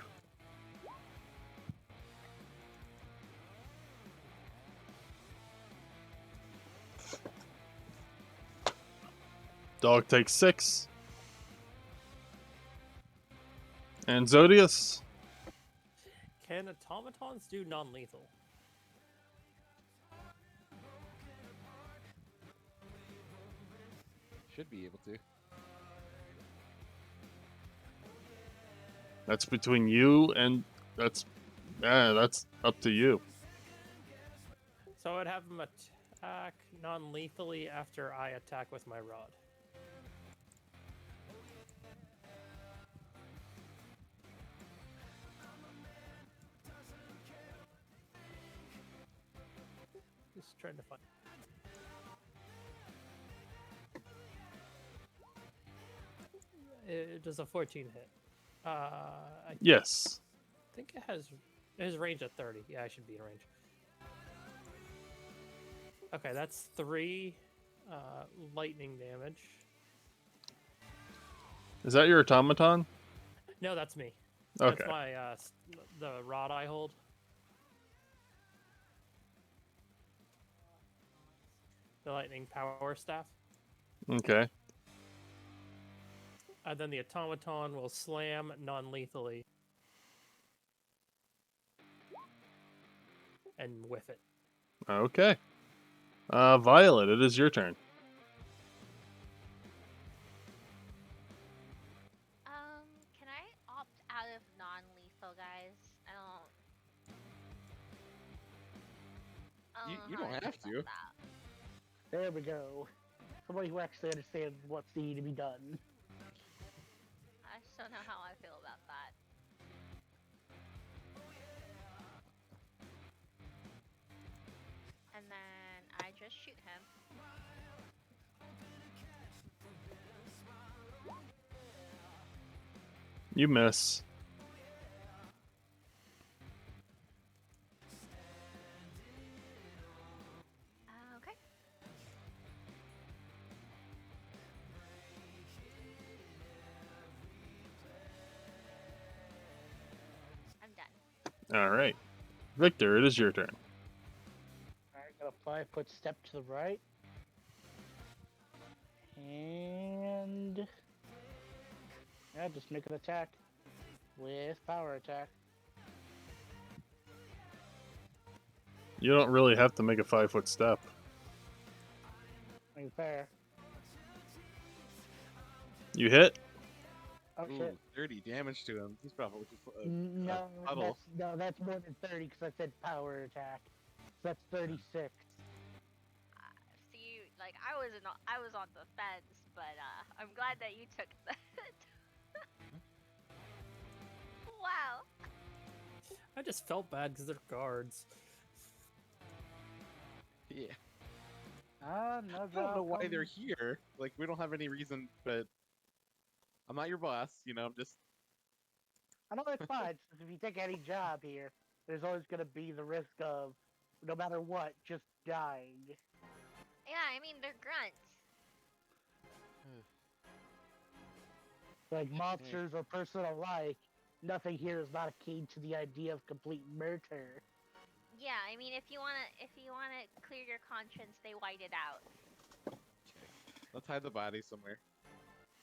Speaker 1: Dog takes 6. And Zodius?
Speaker 5: Can automatons do non-lethal?
Speaker 3: Should be able to.
Speaker 1: That's between you and that's up to you.
Speaker 5: So I'd have him attack non-lethally after I attack with my rod. Just trying to find. It does a 14 hit. I
Speaker 1: Yes.
Speaker 5: think it has range at 30. Yeah, I should be in range. Okay, that's 3 lightning damage.
Speaker 1: Is that your automaton?
Speaker 5: No, that's me.
Speaker 1: Okay.
Speaker 5: That's my the rod I hold. The lightning power staff.
Speaker 1: Okay.
Speaker 5: And then the automaton will slam non-lethally. And whiff it.
Speaker 1: Okay. Violet, it is your turn.
Speaker 4: Can I opt out of non-lethal, guys? I
Speaker 3: You
Speaker 4: know how
Speaker 3: don't
Speaker 4: I
Speaker 3: have
Speaker 4: feel about
Speaker 3: to.
Speaker 4: that.
Speaker 6: There we go. Somebody who actually understands what's needed to be done.
Speaker 4: I just don't know how I feel about that. And then I just shoot him.
Speaker 1: You miss.
Speaker 4: Okay. I'm done.
Speaker 1: All right. Victor, it is your turn.
Speaker 6: Alright, got a 5-foot step to the right. And yeah, just make an attack with power attack.
Speaker 1: You don't really have to make a 5-foot step.
Speaker 6: I mean, fair.
Speaker 1: You hit?
Speaker 6: Oh
Speaker 3: Ooh,
Speaker 6: shit.
Speaker 3: 30 damage to him. He's probably just
Speaker 6: No,
Speaker 3: puddle.
Speaker 6: that's more than 30 because I said power attack. So that's 36.
Speaker 4: See, like I was on the fence, but I'm glad that you took that. Wow.
Speaker 5: I just felt bad because they're guards.
Speaker 3: Yeah.
Speaker 6: No
Speaker 3: I don't know why they're here. Like, we don't have any reason, but I'm not your boss, you know, I'm just...
Speaker 6: I know that's fine. Since if you take any job here, there's always going to be the risk of, no matter what, just dying.
Speaker 4: Yeah, I mean they're grunts.
Speaker 6: Like monsters or person alike, nothing here is not keen to the idea of complete murder.
Speaker 4: Yeah, I mean if you wanna clear your conscience, they white it out.
Speaker 3: Let's hide the body somewhere.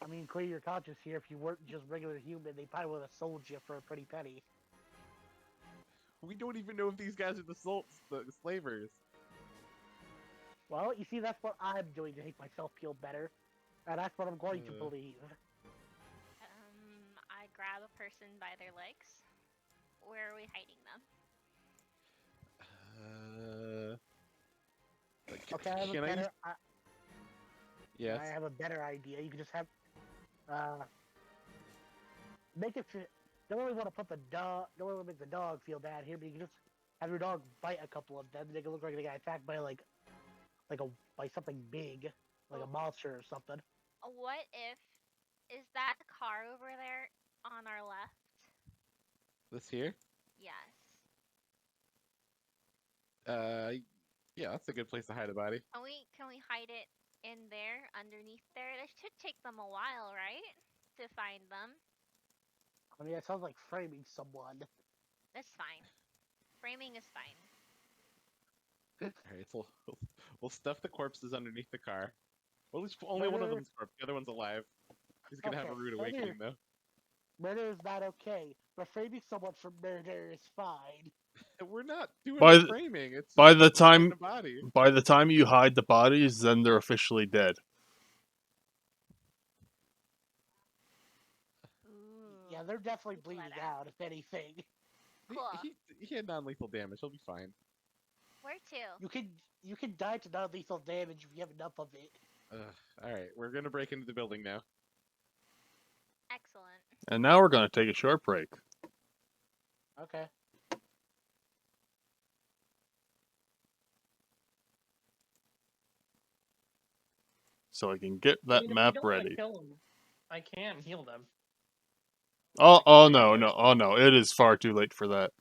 Speaker 6: I mean, clear your conscience here. If you weren't just regular human, they probably would have sold you for a pretty penny.
Speaker 3: We don't even know if these guys are the slavers.
Speaker 6: Well, you see, that's what I'm doing to make myself feel better. And that's what I'm going to believe.
Speaker 4: I grab a person by their legs. Where are we hiding them?
Speaker 6: Okay, I have
Speaker 3: can
Speaker 6: a
Speaker 3: I
Speaker 6: better...
Speaker 3: use... Yes.
Speaker 6: I have a better idea. You can just have... make it... Don't really want to put the dog... Don't really make the dog feel bad here, but you can just have your dog bite a couple of them. They can look like they got attacked by, by something big. Like a monster or something.
Speaker 4: What if... Is that car over there on our left?
Speaker 3: This here?
Speaker 4: Yes.
Speaker 3: Yeah, that's a good place to hide a body.
Speaker 4: Can we hide it in there, underneath there? It should take them a while, right? To find them.
Speaker 6: I mean, that sounds like framing someone.
Speaker 4: That's fine. Framing is fine.
Speaker 3: Alright, so we'll stuff the corpses underneath the car. Well, at least only one of them's corpse. The other one's alive. He's gonna have a rude awakening, though.
Speaker 6: Murder is not okay, but framing someone for murder is fine.
Speaker 3: We're not doing
Speaker 1: By
Speaker 3: the
Speaker 1: the-
Speaker 3: framing. It's
Speaker 1: by
Speaker 3: just
Speaker 1: the
Speaker 3: hiding
Speaker 1: time-
Speaker 3: a body.
Speaker 1: By the time you hide the bodies, then they're officially dead.
Speaker 6: Yeah, they're definitely
Speaker 4: Keep
Speaker 6: bleeding
Speaker 4: letter.
Speaker 6: out, if anything.
Speaker 4: Cool.
Speaker 3: He had non-lethal damage. He'll be fine.
Speaker 4: Where to?
Speaker 6: You can die to non-lethal damage if you have enough of it.
Speaker 3: All right, we're gonna break into the building now.
Speaker 4: Excellent.
Speaker 1: And now we're going to take a short break.
Speaker 6: Okay.
Speaker 1: So I can get
Speaker 5: I
Speaker 1: that
Speaker 5: mean, if
Speaker 1: map
Speaker 5: we don't wanna
Speaker 1: ready.
Speaker 5: kill 'em, I can heal them.
Speaker 1: Oh no, it is far too late for that.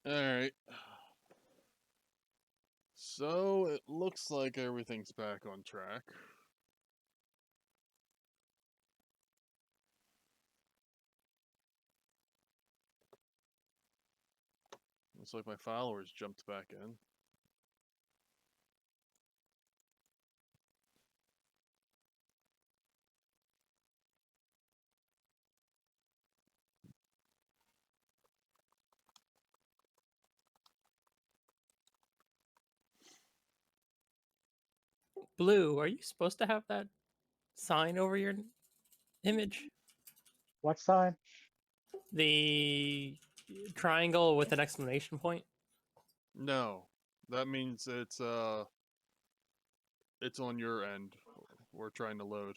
Speaker 1: Alright. So, it looks like everything's back on track. Looks like my followers jumped back in.
Speaker 5: Blue, are you supposed to have that sign over your image?
Speaker 6: What sign?
Speaker 5: The triangle with an exclamation point?
Speaker 1: No. That means it's on your end. We're trying to load.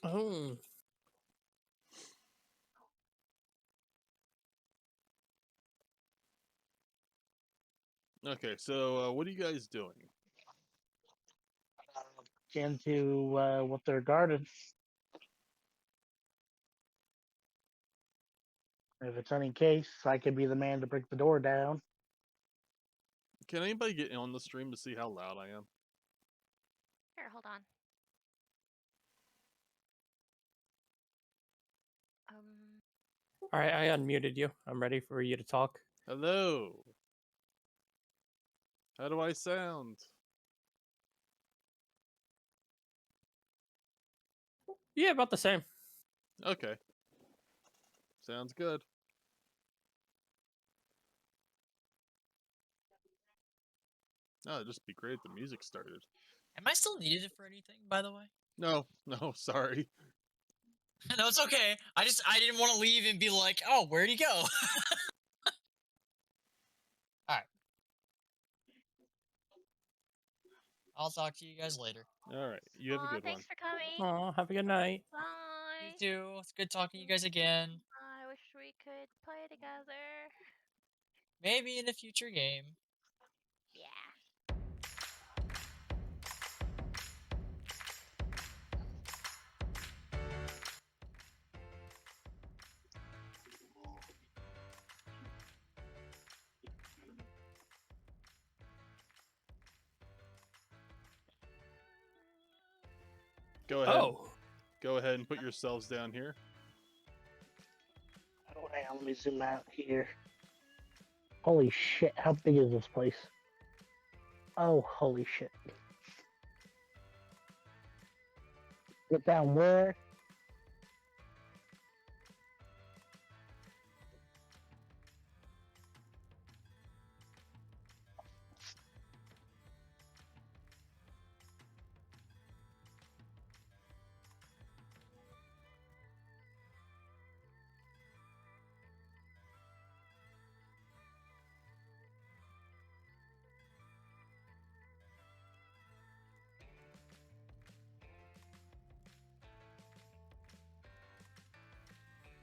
Speaker 5: Oh.
Speaker 1: Okay, so what are you guys doing?
Speaker 6: Into what they're guarding. If it's any case, I could be the man to break the door down.
Speaker 1: Can anybody get on the stream to see how loud I am?
Speaker 4: Here, hold on.
Speaker 5: All right, I unmuted you. I'm ready for you to talk.
Speaker 1: Hello. How do I sound?
Speaker 5: Yeah, about the same.
Speaker 1: Okay. Sounds good. Oh, it'd just be great if the music started.
Speaker 2: Am I still needed for anything, by the way?
Speaker 1: No, no, sorry.
Speaker 2: No, it's okay. I didn't want to leave and be like, oh, where'd he go? Alright. I'll talk to you guys later.
Speaker 1: Alright, you have a
Speaker 4: Aw,
Speaker 1: good one.
Speaker 4: thanks for coming.
Speaker 5: Oh, have a good night.
Speaker 2: You
Speaker 4: Bye.
Speaker 2: too. It's good talking to you guys again.
Speaker 4: I wish we could play together.
Speaker 2: Maybe in a future game.
Speaker 4: Yeah.
Speaker 1: Go ahead.
Speaker 5: Oh.
Speaker 1: Go ahead and put yourselves down here.
Speaker 6: Oh, hang on, let me zoom out here. Holy shit, how big is this place? Oh, holy shit. Get down where?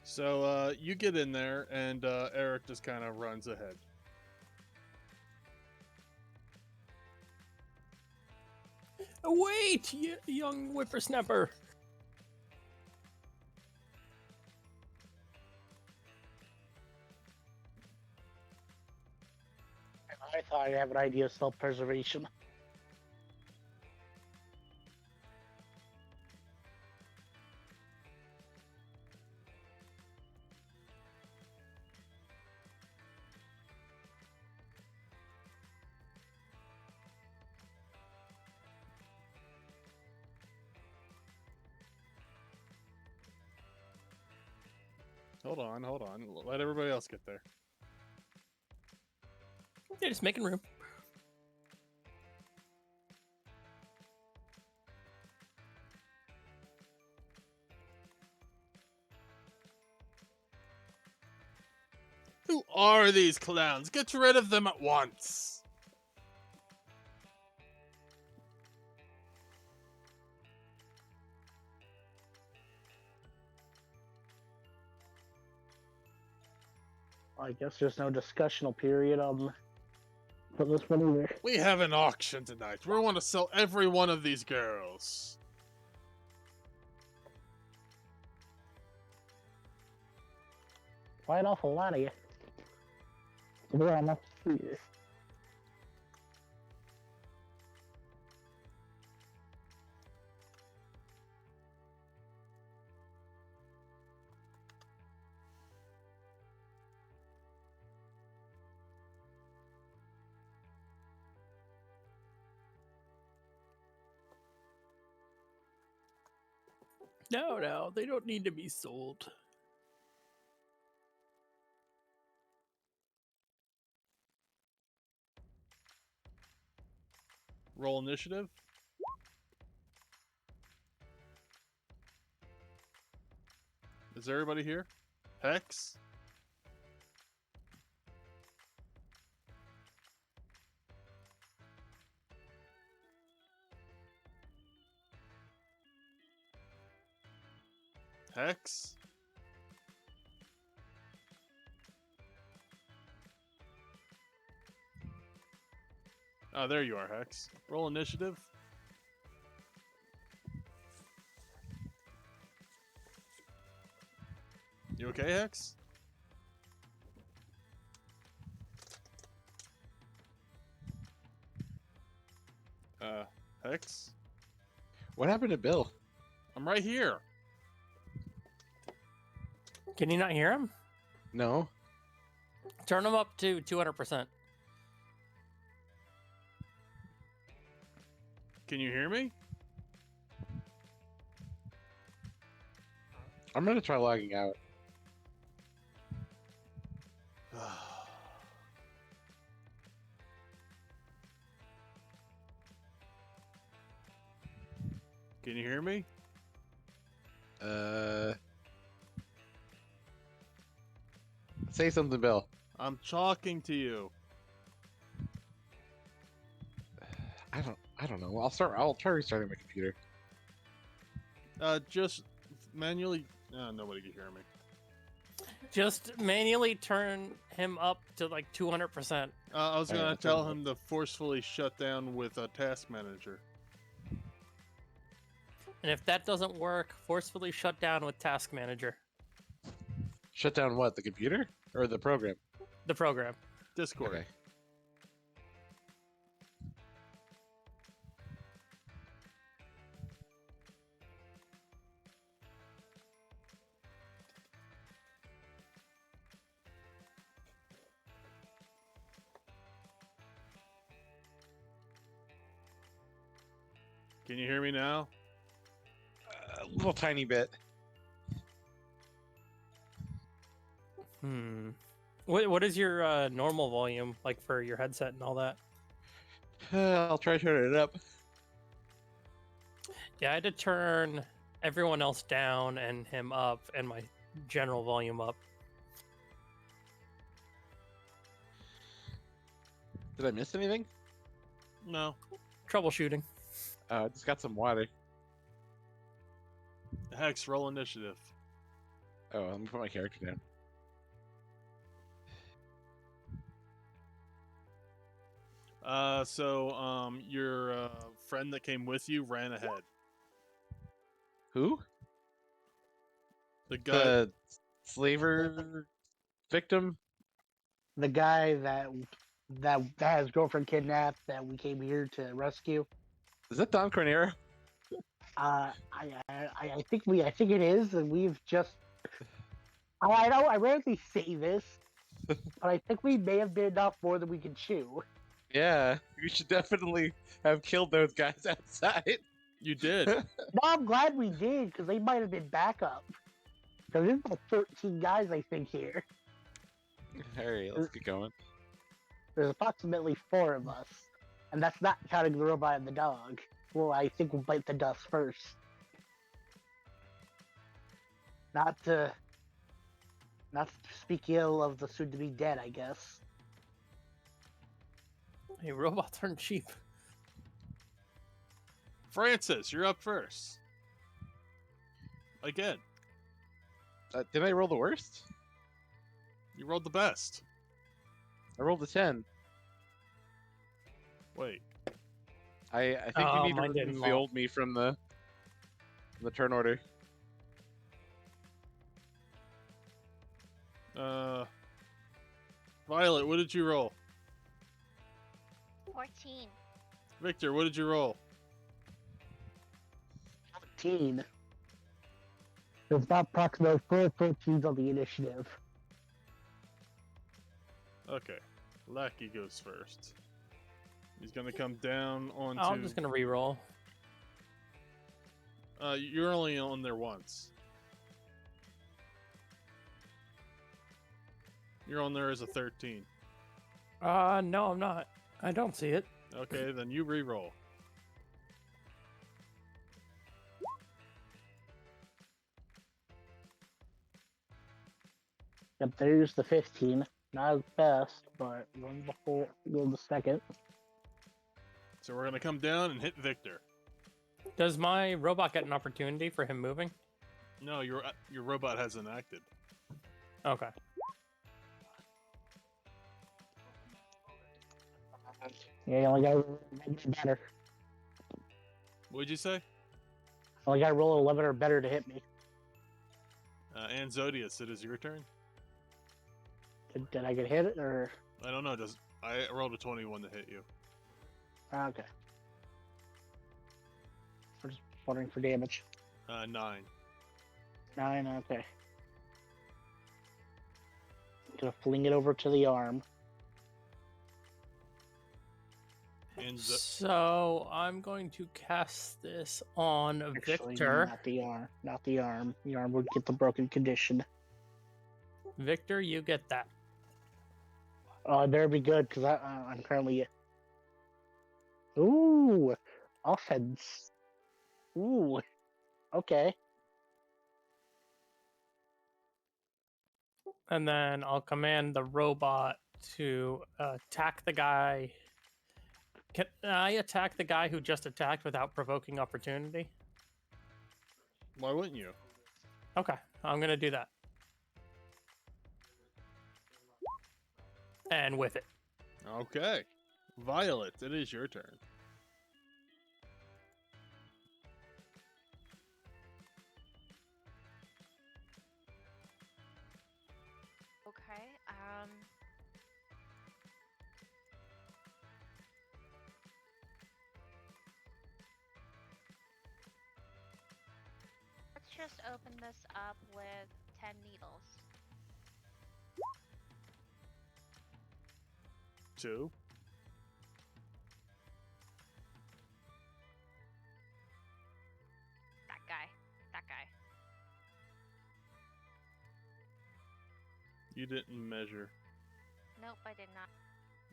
Speaker 1: So, you get in there, and Eric just kind of runs ahead.
Speaker 5: Wait, young whippersnapper.
Speaker 6: I thought I have an idea of self-preservation.
Speaker 1: Hold on, hold on. Let everybody else get there.
Speaker 5: Yeah, just making room.
Speaker 1: Who are these clowns? Get rid of them at once!
Speaker 6: I guess there's no discussional period for this one either.
Speaker 1: We have an auction tonight. We want to sell every one of these girls.
Speaker 6: Quite an awful lot of you. Yeah, let's see.
Speaker 5: No, they don't need to be sold.
Speaker 1: Roll initiative. Is everybody here? Hex? Hex? Oh, there you are, Hex. Roll initiative. You okay, Hex? Hex?
Speaker 3: What happened to Bill?
Speaker 1: I'm right here.
Speaker 5: Can you not hear him?
Speaker 3: No.
Speaker 5: Turn him up to 200%.
Speaker 1: Can you hear me?
Speaker 3: I'm gonna try logging out.
Speaker 1: Can you hear me?
Speaker 3: Say something, Bill.
Speaker 1: I'm talking to you.
Speaker 3: I don't know. I'll try restarting my computer.
Speaker 1: Just manually. Nobody can hear me.
Speaker 5: Just manually turn him up to like 200%.
Speaker 1: I was
Speaker 3: Alright,
Speaker 1: gonna
Speaker 3: I'll
Speaker 1: tell
Speaker 3: turn it
Speaker 1: him to forcefully shut down with a task manager.
Speaker 5: And if that doesn't work, forcefully shut down with Task Manager,
Speaker 3: Shut down what? The computer or the program?
Speaker 5: the program.
Speaker 1: Discord.
Speaker 3: Okay.
Speaker 1: Can you hear me now?
Speaker 3: A little tiny bit.
Speaker 5: What is your normal volume like for your headset and all that?
Speaker 3: I'll try turning it up.
Speaker 5: Yeah, I had to turn everyone else down and him up and my general volume up.
Speaker 3: Did I miss anything?
Speaker 1: No.
Speaker 5: Troubleshooting.
Speaker 3: I just got some water.
Speaker 1: Hex, roll initiative.
Speaker 3: Oh, let me put my character down.
Speaker 1: Your friend that came with you ran ahead.
Speaker 3: Who?
Speaker 1: The guy.
Speaker 3: The slaver victim?
Speaker 6: The guy that has his girlfriend kidnapped that we came here to rescue.
Speaker 3: Is that Don Cornero?
Speaker 6: I think it is, and we've just. I know I rarely say this, but I think we may have been off more than we can chew.
Speaker 3: Yeah, we should definitely have killed those guys outside.
Speaker 1: You did.
Speaker 6: No, I'm glad we did because they might have been backup. Because there's about 13 guys I think here.
Speaker 3: Alright, let's get going.
Speaker 6: There's approximately 4 of us, and that's not counting the robot and the dog. Well, I think we'll bite the dust first. Not to speak ill of the soon-to-be dead, I guess.
Speaker 5: Hey, robots aren't cheap.
Speaker 1: Francis, you're up first. Again,
Speaker 3: Did I roll the worst?
Speaker 1: you rolled the best.
Speaker 3: I rolled a 10.
Speaker 1: Wait.
Speaker 3: I think
Speaker 5: Oh,
Speaker 3: you need to
Speaker 5: mine didn't
Speaker 3: remove the
Speaker 5: fall.
Speaker 3: old me from the turn order.
Speaker 1: Violet, what did you roll?
Speaker 4: 14.
Speaker 1: Victor, what did you roll?
Speaker 6: 14. There's about approximately 4 on the initiative.
Speaker 1: Okay. Lackey goes first. He's gonna come down onto...
Speaker 5: I'm just gonna re-roll.
Speaker 1: You're only on there once. You're on there as a 13.
Speaker 5: No, I'm not. I don't see it.
Speaker 1: Okay, then you re-roll.
Speaker 6: Yep, there's the 15. Not as best, but going before, going the second.
Speaker 1: So we're gonna come down and hit Victor.
Speaker 5: Does my robot get an opportunity for him moving?
Speaker 1: No, your robot hasn't acted.
Speaker 5: Okay.
Speaker 6: Yeah, you only got better.
Speaker 1: What'd you say?
Speaker 6: Only got to roll 11 or better to hit me.
Speaker 1: And Zodius, it is your turn.
Speaker 6: Did I get hit or?
Speaker 1: I don't know. I rolled a 21 to hit you.
Speaker 6: Okay. I'm just wondering for damage.
Speaker 1: 9.
Speaker 6: 9. Okay. Gonna fling it over to the arm.
Speaker 1: And
Speaker 5: So I'm going to cast this on
Speaker 6: Actually,
Speaker 5: Victor.
Speaker 6: not the arm. Not the arm. The arm would get the broken condition.
Speaker 5: Victor, you get that.
Speaker 6: Better be good because I'm currently. Ooh, offense. Ooh, okay.
Speaker 5: And then I'll command the robot to attack the guy. Can I attack the guy who just attacked without provoking opportunity?
Speaker 1: why wouldn't you?
Speaker 5: Okay, I'm going to do that. And with it.
Speaker 1: Okay. Violet, it is your turn.
Speaker 4: Okay. Let's just open this up with 10 needles.
Speaker 1: 2.
Speaker 4: That guy. That guy.
Speaker 1: You didn't measure.
Speaker 4: Nope, I did not.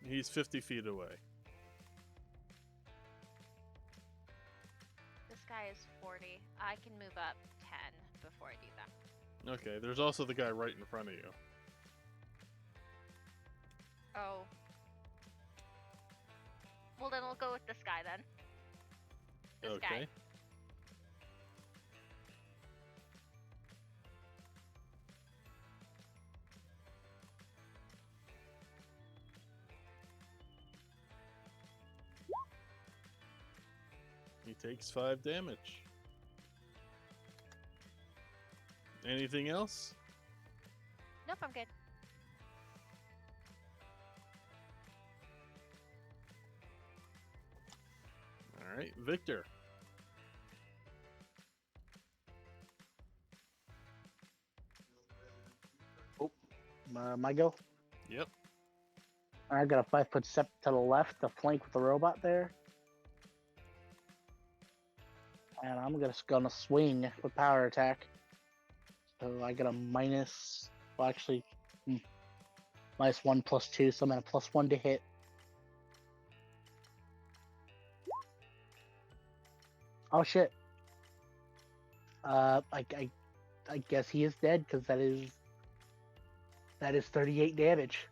Speaker 1: He's 50 feet away.
Speaker 4: This guy is 40. I can move up 10 before I do that.
Speaker 1: Okay, there's also the guy right in front of you.
Speaker 4: Oh. Well, then we'll go with this guy then. This
Speaker 1: Okay.
Speaker 4: guy.
Speaker 1: He takes 5 damage. Anything else?
Speaker 4: Nope, I'm good.
Speaker 1: Alright, Victor.
Speaker 6: My go.
Speaker 1: Yep.
Speaker 6: I got a 5-foot step to the left to flank with the robot there. And I'm gonna swing with power attack. So I got a minus, well actually, -1 +2, so I'm at a +1 to hit. Oh shit. I guess he is dead because that is 38 damage.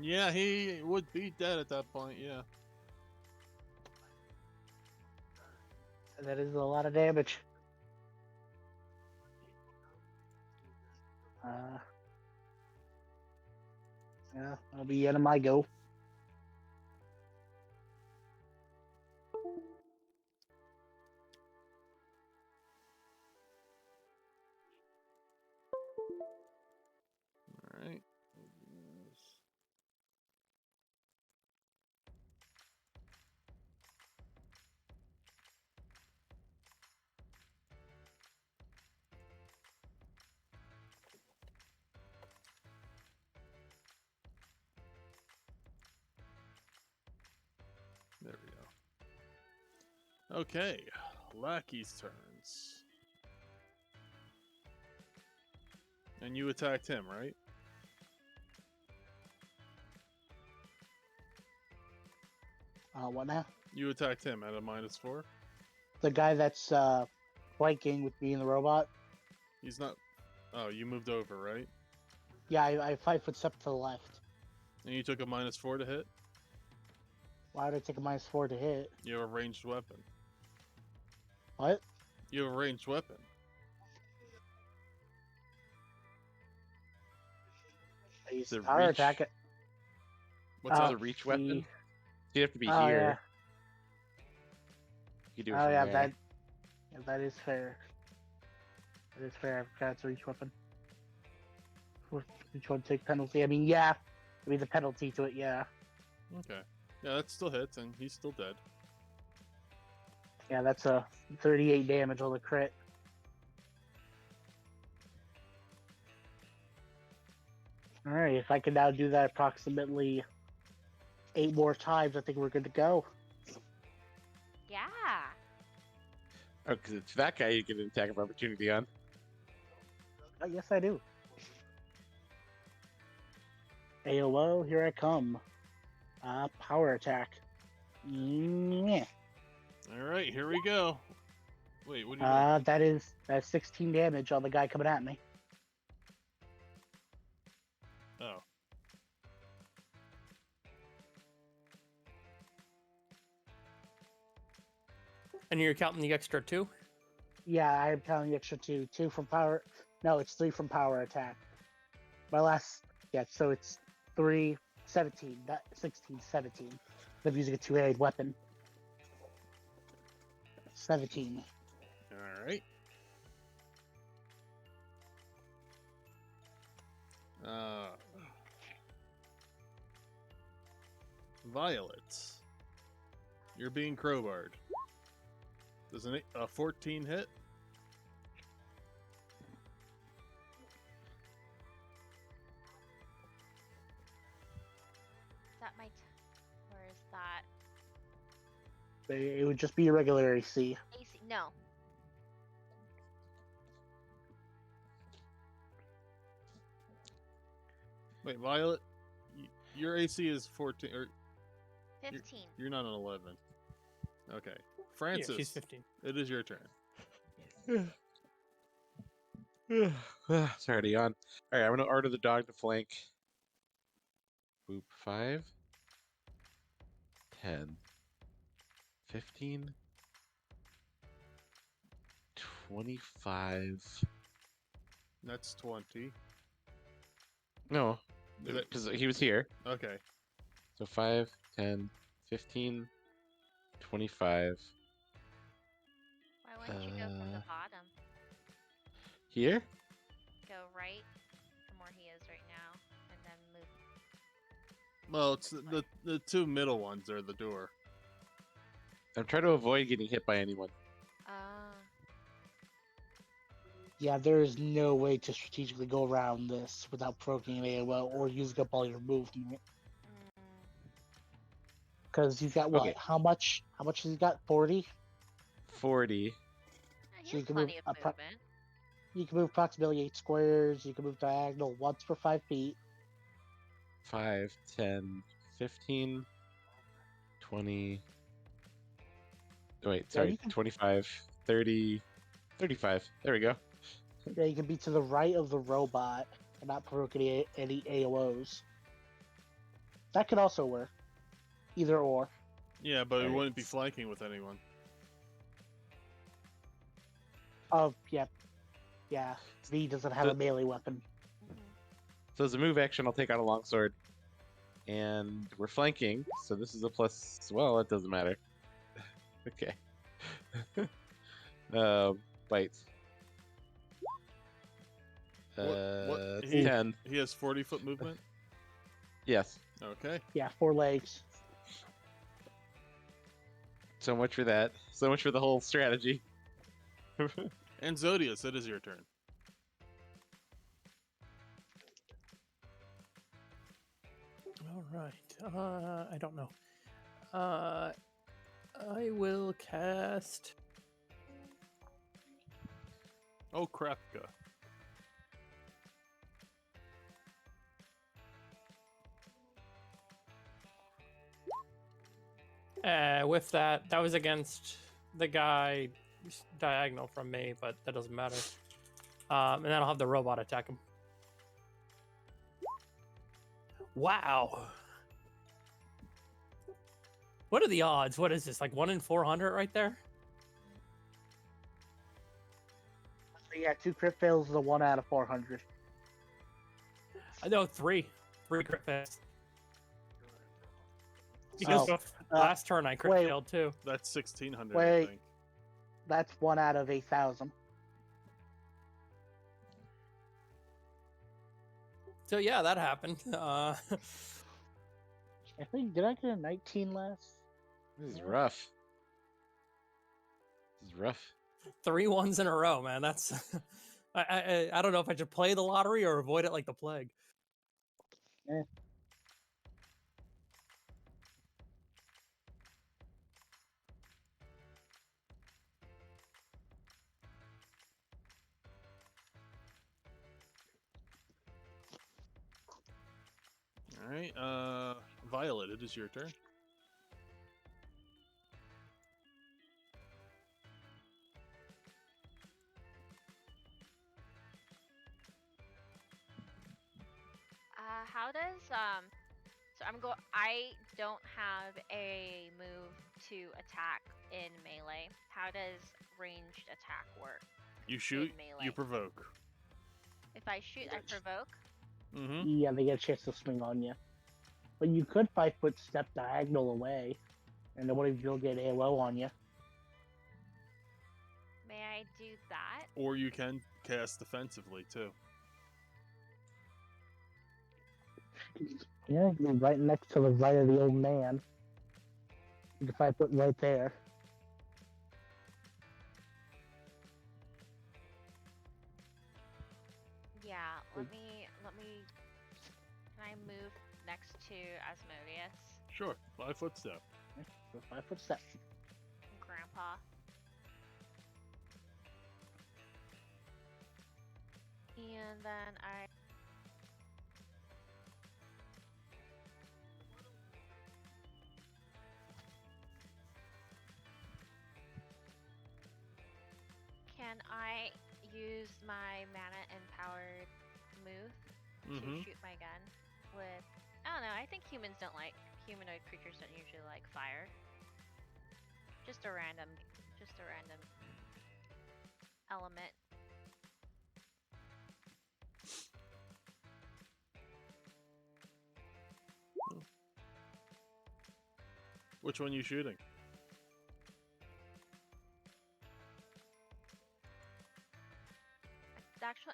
Speaker 1: Yeah, he would be dead at that point, yeah.
Speaker 6: That is a lot of damage. Yeah, that'll be end of my go.
Speaker 1: Okay, Lackey's turns. And you attacked him, right?
Speaker 6: What now?
Speaker 1: You attacked him at a -4.
Speaker 6: The guy that's flanking with me and the robot.
Speaker 1: He's not. Oh, you moved over, right?
Speaker 6: Yeah, I 5 foot step to the left.
Speaker 1: And you took a -4 to hit.
Speaker 6: Why would I take a -4 to hit?
Speaker 1: You have a ranged weapon.
Speaker 6: What?
Speaker 1: You have a ranged weapon.
Speaker 6: I used
Speaker 3: The
Speaker 6: power
Speaker 3: reach.
Speaker 6: attack it.
Speaker 1: What's
Speaker 6: Oh,
Speaker 1: that?
Speaker 3: The reach weapon?
Speaker 6: the-
Speaker 3: You'd have to be
Speaker 6: Oh,
Speaker 3: here.
Speaker 6: yeah.
Speaker 3: You do it
Speaker 6: Oh
Speaker 3: from
Speaker 6: yeah,
Speaker 3: there.
Speaker 6: that is fair. That is fair. I've got to reach weapon. Which one take penalty? I mean, yeah. I mean the penalty to it, yeah.
Speaker 1: Okay. Yeah, that still hits, and he's still dead.
Speaker 6: Yeah, that's a 38 damage on the crit. Alright, if I can now do that approximately 8 more times, I think we're good to go.
Speaker 4: Yeah.
Speaker 3: Oh, because it's that guy you get an attack of opportunity on.
Speaker 6: Yes, I do. AOO, here I come. Power attack. Yeah.
Speaker 1: All right, here we go. Wait, what do you mean?
Speaker 6: That's 16 damage on the guy coming at me.
Speaker 1: Oh.
Speaker 5: And you're counting the extra 2?
Speaker 6: Yeah, I'm counting the extra 2. 2 from power. No, it's 3 from power attack. My last. Yeah, so it's 3, 17, not 16, 17. I'm using a two-handed weapon. 17.
Speaker 1: All right. Violet. You're being crowbarred. Does a 14 hit?
Speaker 4: Is that my or is that
Speaker 6: It would just be a regular AC.
Speaker 4: AC? No.
Speaker 1: Wait, Violet, your AC is 14, or
Speaker 4: 15.
Speaker 1: you're not an 11. Okay.
Speaker 5: Yeah,
Speaker 1: Francis,
Speaker 5: she's 15.
Speaker 1: it is your turn.
Speaker 3: Sorry to yawn. All right, I'm gonna order the dog to flank. Boop 5, 10, 15, 25.
Speaker 1: That's 20.
Speaker 3: No,
Speaker 1: Is it-
Speaker 3: because he was here.
Speaker 1: Okay.
Speaker 3: So 5, 10, 15, 25.
Speaker 4: Why wouldn't you go from the bottom?
Speaker 3: Here?
Speaker 4: Go right from where he is right now, and then move.
Speaker 1: Well, it's the two middle ones are the door.
Speaker 3: I'm trying to avoid getting hit by anyone.
Speaker 6: Yeah, there is no way to strategically go around this without provoking an AOL or using up all your movement. Because you've got what?
Speaker 3: Okay.
Speaker 6: How much has he got? 40?
Speaker 3: 40.
Speaker 4: He
Speaker 6: So you
Speaker 4: has
Speaker 6: can move
Speaker 4: plenty of movement.
Speaker 6: You can move approximately 8 squares. You can move diagonal once per 5 feet.
Speaker 3: 5, 10, 15, 20. Oh, wait,
Speaker 6: Yeah,
Speaker 3: sorry.
Speaker 6: you can-
Speaker 3: 25, 30, 35. There we go.
Speaker 6: Yeah, you can be to the right of the robot and not provoke any AOs. That could also work. Either or.
Speaker 1: Yeah, but it
Speaker 3: Alright.
Speaker 1: wouldn't be flanking with anyone.
Speaker 6: Oh, yeah. Yeah. V doesn't have
Speaker 3: So-
Speaker 6: a melee weapon.
Speaker 3: So as a move action, I'll take out a longsword. And we're flanking, so this is a plus. Well, it doesn't matter. Okay. Bite.
Speaker 1: What-
Speaker 3: It's
Speaker 1: he-
Speaker 3: 10.
Speaker 1: He has 40-foot movement?
Speaker 3: Yes.
Speaker 1: Okay.
Speaker 6: Yeah, 4 legs.
Speaker 3: So much for that. So much for the whole strategy.
Speaker 1: And Zodius, it is your turn.
Speaker 5: All right. I don't know. I will cast.
Speaker 1: Oh, Krapka.
Speaker 5: With that was against the guy diagonal from me, but that doesn't matter. And then I'll have the robot attack him. Wow. What are the odds? What is this, like 1 in 400 right there?
Speaker 6: So yeah, 2 crit fails is a 1 out of 400.
Speaker 5: I know 3 crit fails.
Speaker 6: Oh,
Speaker 5: Because last turn I crit
Speaker 6: wait.
Speaker 5: failed too.
Speaker 1: That's 1,600, I
Speaker 6: Wait.
Speaker 1: think.
Speaker 6: That's 1 out of 8,000.
Speaker 5: So yeah, that happened.
Speaker 6: I think, did I get a 19 last?
Speaker 3: This is rough. This is rough.
Speaker 5: 3 ones in a row, man. That's I don't know if I should play the lottery or avoid it like the plague.
Speaker 1: All right, Violet, it is your turn.
Speaker 4: How does so I don't have a move to attack in melee. How does ranged attack work?
Speaker 1: You shoot,
Speaker 4: melee.
Speaker 1: you provoke.
Speaker 4: If I shoot, I provoke.
Speaker 1: Mm-hmm.
Speaker 6: Yeah, they get a chance to swing on you. But you could 5-foot step diagonal away, and nobody will get AOO on you.
Speaker 4: May I do that?
Speaker 1: Or you can cast defensively, too.
Speaker 6: Yeah, you're right next to the right of the old man. You can 5-foot right there.
Speaker 4: Yeah, let me can I move next to Asmodeus?
Speaker 1: Sure, 5-foot step.
Speaker 6: So 5-foot step.
Speaker 4: Grandpa. And then I can I use my mana empowered move to shoot my gun with I don't know, I think humanoid creatures don't usually like fire. Just a random element.
Speaker 1: Which one are you shooting?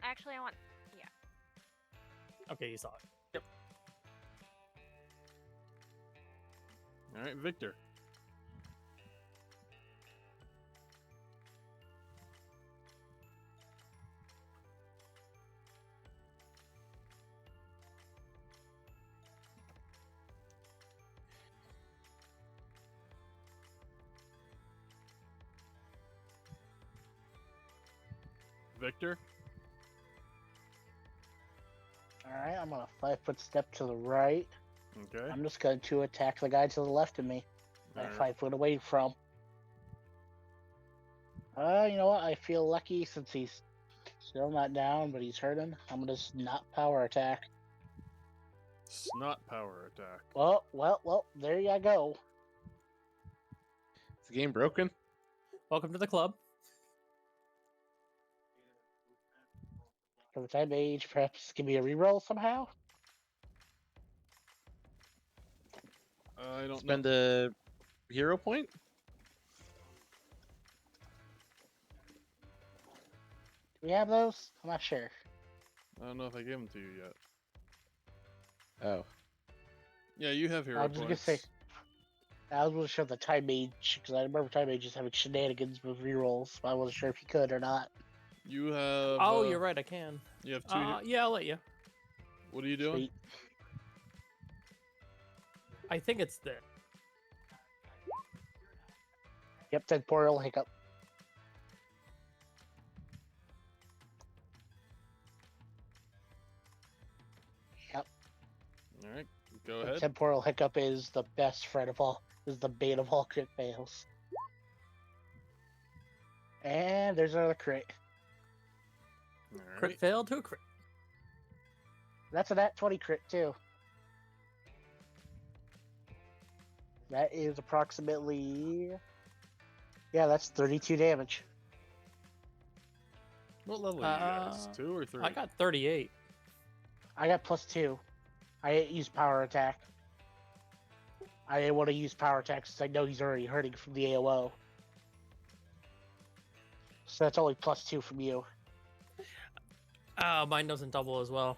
Speaker 4: Actually, I want. Yeah.
Speaker 5: Okay, you saw it. Yep.
Speaker 1: All right, Victor. Victor?
Speaker 6: Alright, I'm gonna 5-foot step to the right.
Speaker 1: Okay.
Speaker 6: I'm just going to attack the guy to the left of me.
Speaker 1: Alright.
Speaker 6: 5 foot away from. You know what? I feel lucky since he's still not down, but he's hurting. I'm gonna snot power attack.
Speaker 1: Snot power attack.
Speaker 6: Well, there you go.
Speaker 3: Is the game broken?
Speaker 5: Welcome to the club.
Speaker 6: For the time age, perhaps give me a reroll somehow?
Speaker 1: I don't
Speaker 3: Spend
Speaker 1: know.
Speaker 3: a hero point?
Speaker 6: Do we have those? I'm not sure.
Speaker 1: I don't know if I gave them to you yet.
Speaker 3: Oh.
Speaker 1: Yeah, you have hero
Speaker 6: I was just
Speaker 1: points.
Speaker 6: gonna say, I was gonna show the time age, because I remember time age just having shenanigans with rerolls, but I wasn't sure if he could or not.
Speaker 1: You have.
Speaker 5: Oh, you're right. I can.
Speaker 1: You have 2.
Speaker 5: Yeah, I'll let you.
Speaker 1: What are you doing?
Speaker 6: Sweet.
Speaker 5: I think it's there.
Speaker 6: Yep, temporal hiccup. Yep.
Speaker 1: All right, go
Speaker 6: The
Speaker 1: ahead.
Speaker 6: temporal hiccup is the best friend of all. Is the bane of all crit fails. And there's another crit.
Speaker 1: All
Speaker 5: Crit
Speaker 1: right.
Speaker 5: failed to a crit.
Speaker 6: That's a nat 20 crit too. That is approximately. Yeah, that's 32 damage.
Speaker 1: What level are you guys? 2 or 3?
Speaker 5: I got 38.
Speaker 6: I got +2. I didn't use power attack. I didn't want to use power attack since I know he's already hurting from the AOO. So that's only +2 from you.
Speaker 5: Mine doesn't double as well.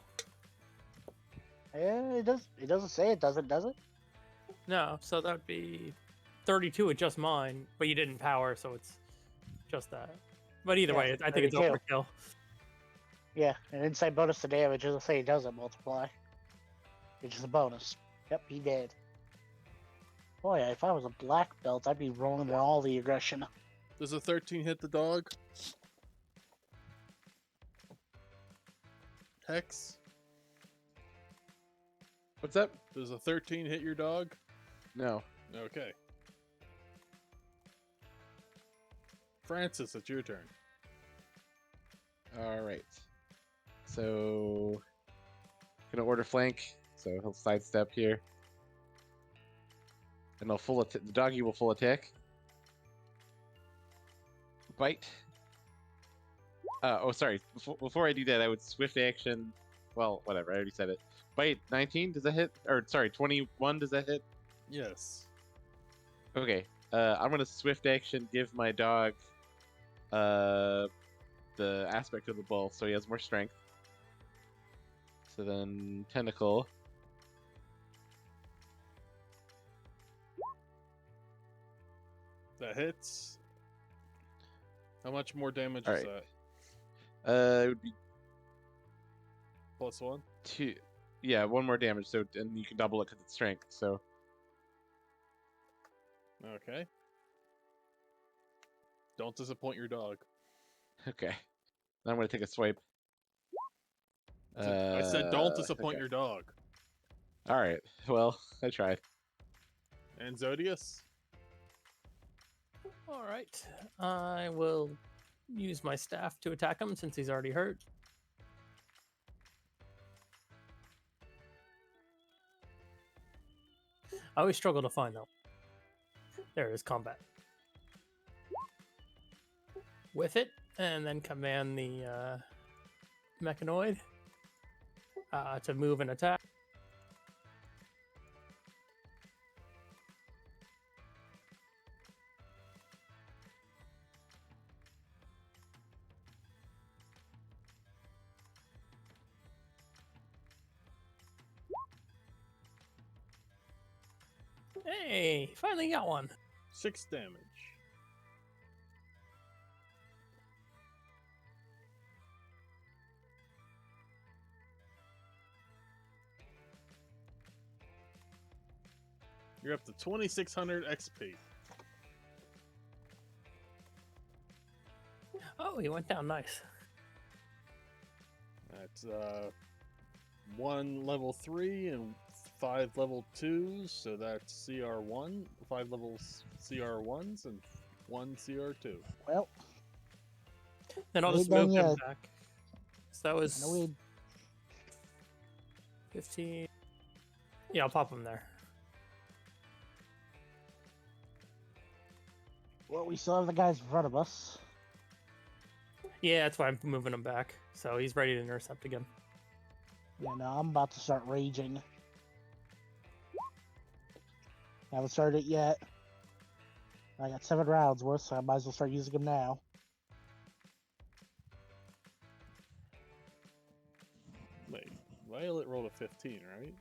Speaker 6: It does. It doesn't say it doesn't, does it?
Speaker 5: No, so that'd be 32 with just mine, but you didn't power, so it's just that. But either
Speaker 6: Yeah,
Speaker 5: way, I think it's
Speaker 6: 32.
Speaker 5: overkill.
Speaker 6: Yeah, and inside bonus to damage doesn't say it doesn't multiply. It's just a bonus. Yep, he did. Boy, if I was a black belt, I'd be rolling with all the aggression.
Speaker 1: Does a 13 hit the dog? Hex?
Speaker 3: What's up?
Speaker 1: Does a 13 hit your dog?
Speaker 3: No.
Speaker 1: Okay. Francis, it's your turn.
Speaker 3: All right. So, gonna order flank. So he'll sidestep here, and he'll the doggy will full attack. Bite. Oh, sorry. Before I do that, I would swift action. Well, whatever. I already said it. Bite 19. Does that hit? Or sorry, 21. Does that hit?
Speaker 1: Yes.
Speaker 3: Okay. I'm gonna swift action give my dog the aspect of the bull, so he has more strength. So then tentacle.
Speaker 1: That hits. How much more damage
Speaker 3: All
Speaker 1: is
Speaker 3: right.
Speaker 1: that?
Speaker 3: It would be
Speaker 1: +1?
Speaker 3: 2. Yeah, 1 more damage. So and you can double it because it's strength. So
Speaker 1: Okay. Don't disappoint your dog.
Speaker 3: okay. Then I'm gonna take a swipe.
Speaker 1: I said don't disappoint
Speaker 3: okay.
Speaker 1: your dog.
Speaker 3: All right. Well, I tried.
Speaker 1: And Zodius?
Speaker 5: All right, I will use my staff to attack him since he's already hurt. I always struggle to find them. There it is, combat. With it, and then command the mechanoid to move and attack. Hey, finally got one.
Speaker 1: 6 damage. You're up to 2600 XP.
Speaker 5: Oh, he went down nice.
Speaker 1: That's 1 level 3 and 5 level 2s, so that's CR1, 5 levels CR1s and 1 CR2.
Speaker 6: Well,
Speaker 5: Then I'll
Speaker 6: Ain't
Speaker 5: just
Speaker 6: done
Speaker 5: move him
Speaker 6: yet.
Speaker 5: back. So that was
Speaker 6: no, we
Speaker 5: 15. Yeah, I'll pop him there.
Speaker 6: still have the guys in front of us.
Speaker 5: Yeah, that's why I'm moving him back. So he's ready to intercept again.
Speaker 6: Yeah, no, I'm about to start raging. Haven't started it yet. I got 7 rounds worth, so I might as well start using them now.
Speaker 1: Wait, Violet rolled a 15, right?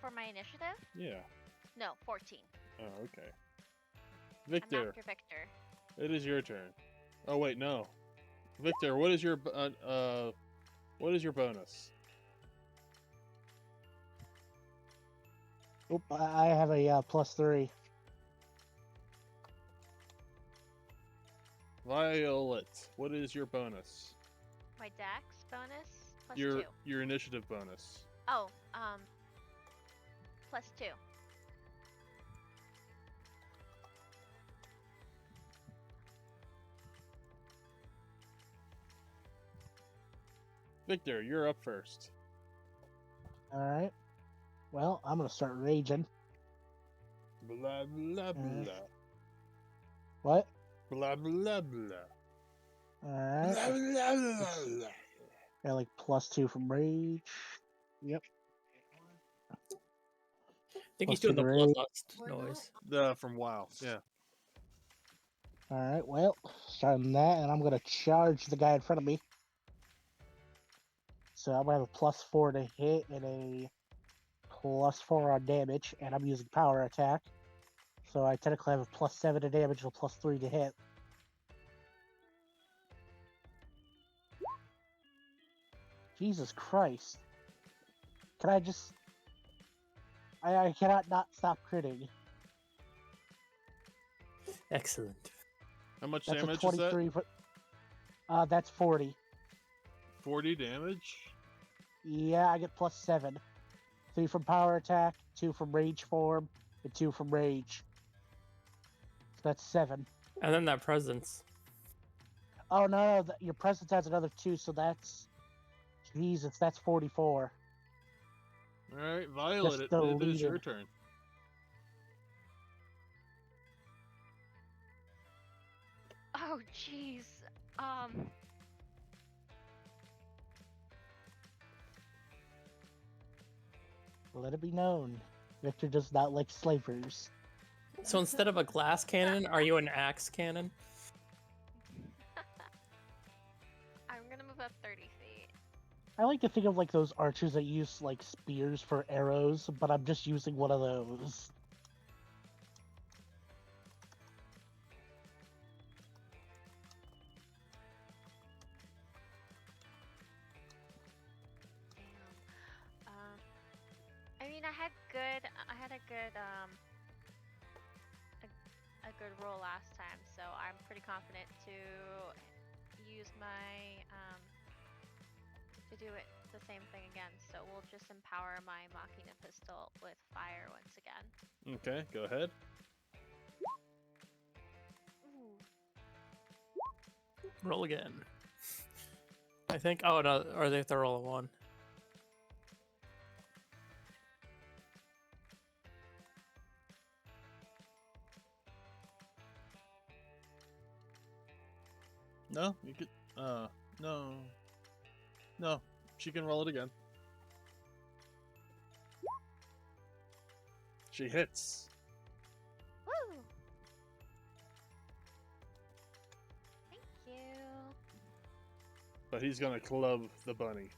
Speaker 4: For my initiative?
Speaker 1: Yeah.
Speaker 4: No, 14.
Speaker 1: Oh, okay.
Speaker 4: I'm
Speaker 1: Victor,
Speaker 4: after Victor.
Speaker 1: it is your turn. Oh wait, no. Victor, what is your bonus?
Speaker 6: Oop, I have a +3.
Speaker 1: Violet, what is your bonus?
Speaker 4: My dex bonus plus
Speaker 1: Your
Speaker 4: 2.
Speaker 1: your initiative bonus.
Speaker 4: Oh, plus 2.
Speaker 1: Victor, you're up first.
Speaker 6: Alright. Well, I'm gonna start raging.
Speaker 1: Blah blah blah.
Speaker 6: What?
Speaker 1: Blah blah blah.
Speaker 6: Alright.
Speaker 1: Blah blah blah blah.
Speaker 6: Got like +2 from rage. Yep.
Speaker 5: I think he's
Speaker 6: Plus
Speaker 5: doing the
Speaker 6: two to rage.
Speaker 5: bloodlust noise.
Speaker 1: From WoW, yeah.
Speaker 6: Alright, well, starting that, and I'm gonna charge the guy in front of me. So I'm gonna have a +4 to hit and a +4 on damage, and I'm using power attack. So I technically have a +7 to damage and a +3 to hit. Jesus Christ. Can I just... I cannot not stop critting.
Speaker 5: Excellent.
Speaker 1: How much
Speaker 6: That's a
Speaker 1: damage is that?
Speaker 6: 23 for... that's 40.
Speaker 1: 40 damage?
Speaker 6: Yeah, I get +7. 3 from power attack, 2 from rage form, and 2 from rage. So that's 7.
Speaker 5: And then that presence.
Speaker 6: Oh no, your presence has another 2, so that's... Jesus, that's 44.
Speaker 1: Alright, Violet, it is
Speaker 6: deleted.
Speaker 1: your turn.
Speaker 4: Oh, jeez.
Speaker 6: Let it be known, Victor does not like slavers.
Speaker 5: So instead of a glass cannon, are you an axe cannon?
Speaker 4: I'm gonna move up 30 feet.
Speaker 6: I like to think of like those archers that use like spears for arrows, but I'm just using one of those.
Speaker 4: Damn. I mean, I had a good roll last time, so I'm pretty confident to use my to do it the same thing again. So we'll just empower my Machina pistol with fire once again.
Speaker 1: Okay, go ahead.
Speaker 4: Ooh.
Speaker 5: Roll again. I think. Oh no, or they have to roll a 1.
Speaker 1: No, you could. No. No, she can roll it again. She hits.
Speaker 4: Woo! Thank you.
Speaker 1: But he's gonna club the bunny.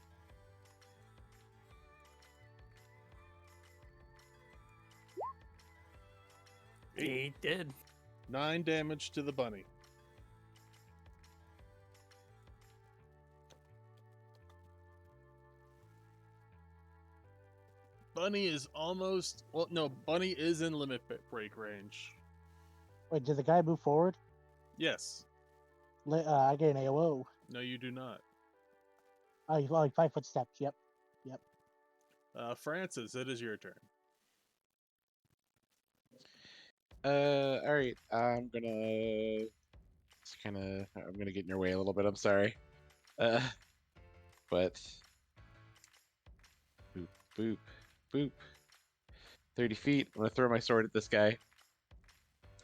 Speaker 5: He did.
Speaker 1: 9 damage to the bunny. Bunny is almost... Well, no, Bunny is in limit break range.
Speaker 6: Wait, did the guy move forward?
Speaker 1: Yes.
Speaker 6: I get an AOO.
Speaker 1: No, you do not.
Speaker 6: Oh, like 5-foot steps. Yep.
Speaker 1: Francis, it is your turn.
Speaker 3: All right. I'm gonna get in your way a little bit. I'm sorry. But boop, boop, boop. 30 feet. I'm gonna throw my sword at this guy.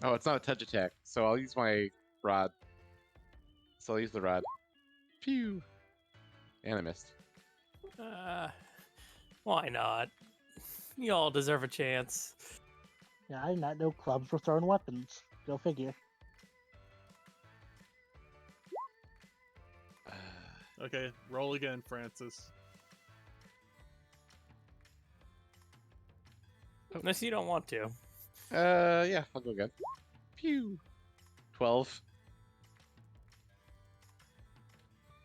Speaker 3: Oh, it's not a touch attack, so I'll use my rod. So I'll use the rod. Pew. And I missed.
Speaker 5: Why not? You all deserve a chance.
Speaker 6: Yeah, I did not know clubs were throwing weapons. Go figure.
Speaker 1: Okay, roll again, Francis.
Speaker 5: Unless you don't want to.
Speaker 3: Yeah, I'll go again. Pew. 12.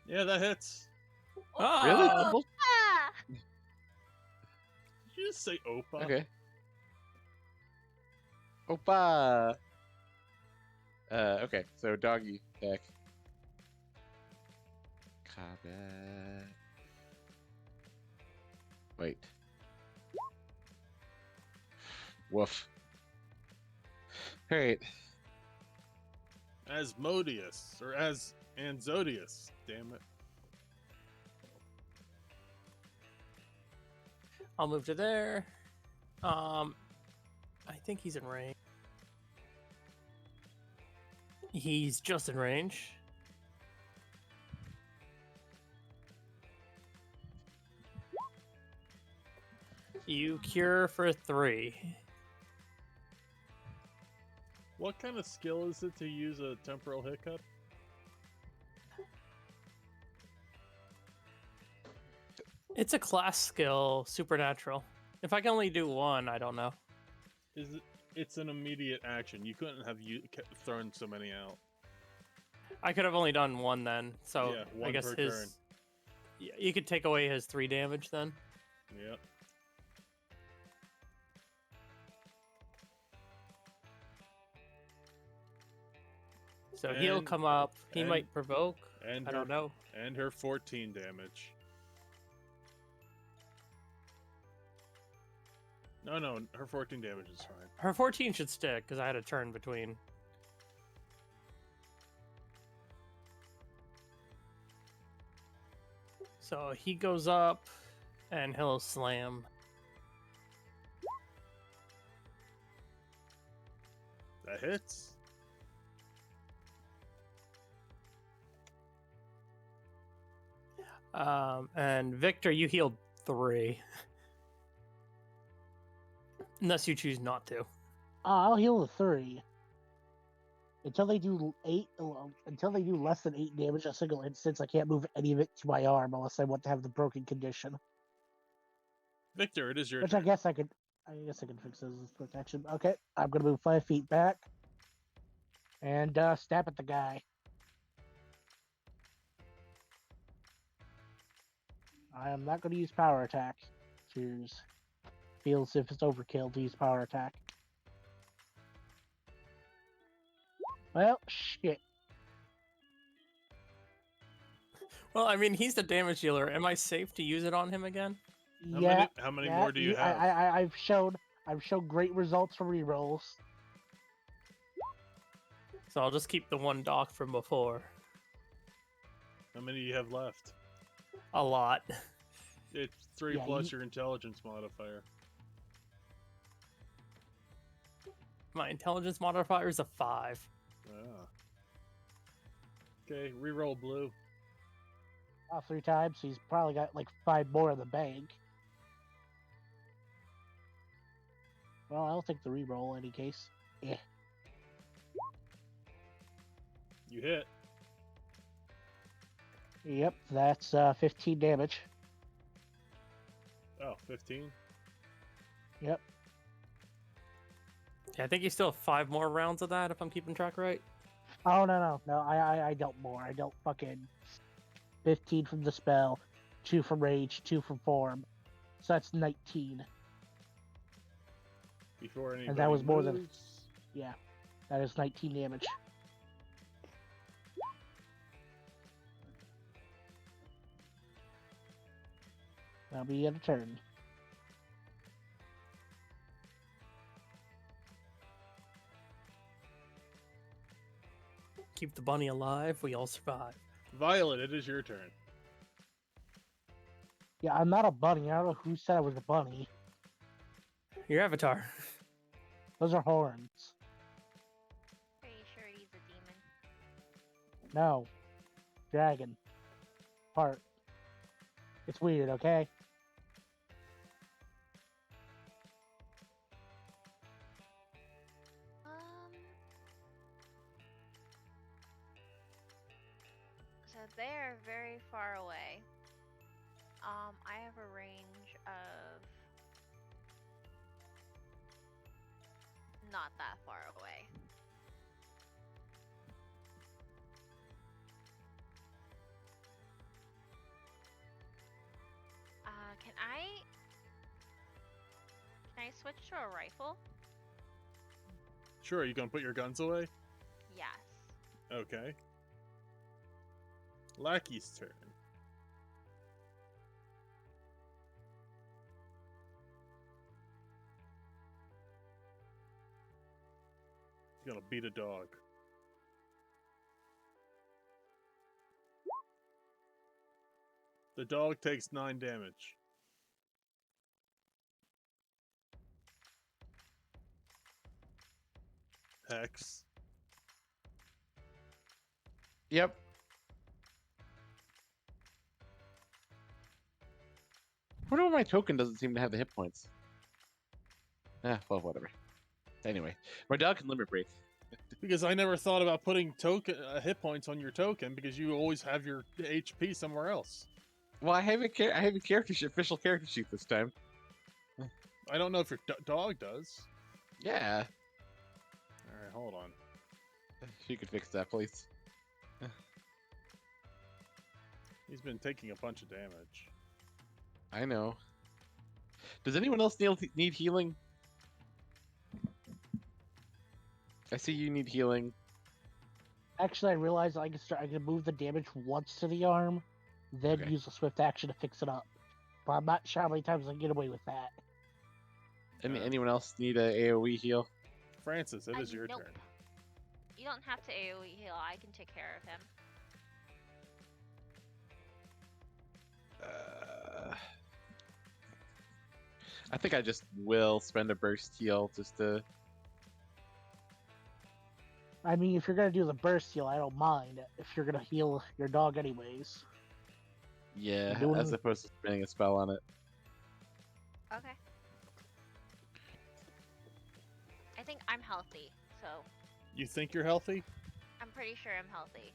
Speaker 1: Yeah, that hits.
Speaker 3: Really?
Speaker 5: Oh,
Speaker 4: Ah!
Speaker 1: Did you just say Opa?
Speaker 3: Okay. Opa! Okay, so doggy attack. Combat. Wait. Woof. Alright.
Speaker 1: Asmodeus, or as Anzodius, damn it.
Speaker 5: I'll move to there. I think he's in range. He's just in range. You cure for 3.
Speaker 1: What kind of skill is it to use a temporal hiccup?
Speaker 5: It's a class skill, supernatural. If I can only do one, I don't know.
Speaker 1: Is it? It's an immediate action. You couldn't have thrown so many out.
Speaker 5: I could have only done one then, so
Speaker 1: Yeah,
Speaker 5: I
Speaker 1: one
Speaker 5: guess
Speaker 1: per
Speaker 5: his.
Speaker 1: turn.
Speaker 5: Yeah, you could take away his 3 damage then.
Speaker 1: Yep.
Speaker 5: So he'll
Speaker 1: And-
Speaker 5: come up. He
Speaker 1: and-
Speaker 5: might provoke.
Speaker 1: And
Speaker 5: I don't know.
Speaker 1: And her 14 damage. No, her 14 damage is fine.
Speaker 5: Her 14 should stick because I had a turn between. So he goes up and he'll slam.
Speaker 1: That hits.
Speaker 5: And Victor, you healed 3. Unless you choose not to.
Speaker 6: I'll heal the 3. Until they do 8, until they do less than 8 damage a single instance, I can't move any of it to my arm unless I want to have the broken condition.
Speaker 1: Victor, it is your
Speaker 6: Which
Speaker 1: turn.
Speaker 6: I guess I can fix as a quick action. Okay, I'm gonna move 5 feet back and stab at the guy. I am not gonna use power attack. Cheers. Feels if it's overkill to use power attack. Well, shit.
Speaker 5: Well, I mean, he's the damage dealer. Am I safe to use it on him again?
Speaker 1: How many more do you have?
Speaker 6: I've shown great results for rerolls.
Speaker 5: So I'll just keep the 1 dock from before.
Speaker 1: How many do you have left?
Speaker 5: A lot.
Speaker 1: It's 3
Speaker 6: Yeah,
Speaker 1: plus your intelligence modifier.
Speaker 5: My intelligence modifier is a 5.
Speaker 1: Ah. Okay, reroll blue.
Speaker 6: 3 times, so he's probably got like 5 more in the bank. Well, I'll take the reroll in any case. Yeah.
Speaker 1: You hit.
Speaker 6: Yep, that's 15 damage.
Speaker 1: Oh, 15?
Speaker 6: Yep.
Speaker 5: Yeah, I think you still have 5 more rounds of that if I'm keeping track right.
Speaker 6: Oh, no. I dealt more. I dealt fucking 15 from the spell, 2 from rage, 2 from form. So that's 19.
Speaker 1: Before anybody
Speaker 6: that was more than-
Speaker 1: moves.
Speaker 6: Yeah, that is 19 damage. That'll be at a turn.
Speaker 5: Keep the bunny alive, we all survive.
Speaker 1: Violet, it is your turn.
Speaker 6: Yeah, I'm not a bunny. I don't know who said I was a bunny.
Speaker 5: Your avatar.
Speaker 6: Those are horns.
Speaker 4: Pretty sure he's a demon.
Speaker 6: No. Dragon. Part. It's weird, okay?
Speaker 4: So they're very far away. I have a range of not that far away. Can I switch to a rifle?
Speaker 1: Sure, you gonna put your guns away?
Speaker 4: Yes.
Speaker 1: Okay. Lackey's turn. He's gonna beat a dog. The dog takes 9 damage. Hex.
Speaker 3: Yep. I wonder why my token doesn't seem to have the hit points. Ah, well, whatever. Anyway, my dog can limit break.
Speaker 1: Because I never thought about putting hit points on your token because you always have your HP somewhere else.
Speaker 3: Well, I have a character sheet, official character sheet this time.
Speaker 1: I don't know if your dog does.
Speaker 3: Yeah.
Speaker 1: All right, hold on.
Speaker 3: If you could fix that, please.
Speaker 1: He's been taking a bunch of damage.
Speaker 3: I know. Does anyone else need healing? I see you need healing.
Speaker 6: Actually, I realized I can move the damage once to the arm, then
Speaker 3: Okay.
Speaker 6: use a swift action to fix it up. But I'm not sure how many times I can get away with that.
Speaker 3: Anyone else need a AOE heal?
Speaker 1: Francis, it is your
Speaker 4: Nope.
Speaker 1: turn.
Speaker 4: You don't have to AoE heal. I can take care of him.
Speaker 3: I think I just will spend a burst heal just to.
Speaker 6: I mean, if you're gonna do the burst heal, I don't mind. If you're gonna heal your dog anyways.
Speaker 3: Yeah,
Speaker 6: Doing-
Speaker 3: as opposed to spending a spell on it.
Speaker 4: Okay. I think I'm healthy, so
Speaker 1: You think you're healthy?
Speaker 4: I'm pretty sure I'm healthy.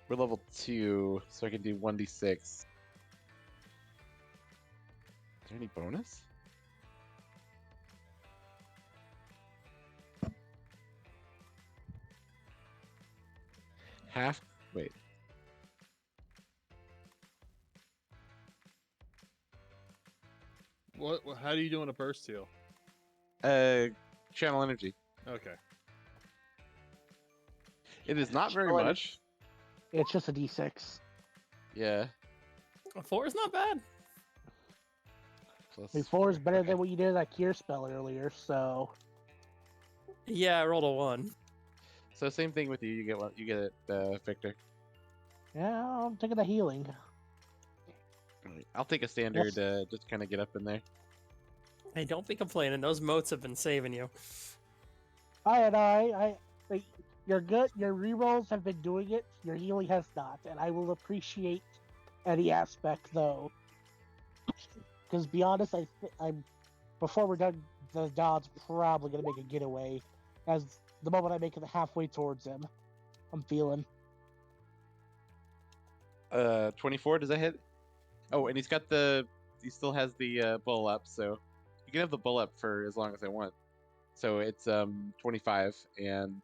Speaker 3: We're level 2, so I can do 1d6. Is there any bonus? Half? Wait.
Speaker 1: What? How do you do in a burst heal?
Speaker 3: Channel energy.
Speaker 1: Okay.
Speaker 3: It is not very
Speaker 6: Channel
Speaker 3: much.
Speaker 6: It's just a d6.
Speaker 3: Yeah.
Speaker 5: A 4 is not bad.
Speaker 3: Plus
Speaker 6: I mean, 4 is better
Speaker 3: okay.
Speaker 6: than what you did in that cure spell earlier, so
Speaker 5: Yeah, I rolled a 1.
Speaker 3: So same thing with you. You get one. You get it, Victor.
Speaker 6: yeah, I'm taking the healing.
Speaker 3: Alright, I'll take a standard. Just kind of get up in there.
Speaker 5: Hey, don't be complaining. Those moats have been saving you.
Speaker 6: Like, you're good. Your rerolls have been doing it. Your healing has not, and I will appreciate any aspect though. Because be honest, I'm before we're done, the Dod's probably gonna make a getaway. As the moment I make it halfway towards him, I'm feeling.
Speaker 3: 24. Does that hit? Oh, and he still has the bull up, so you can have the bull up for as long as I want. So it's 25 and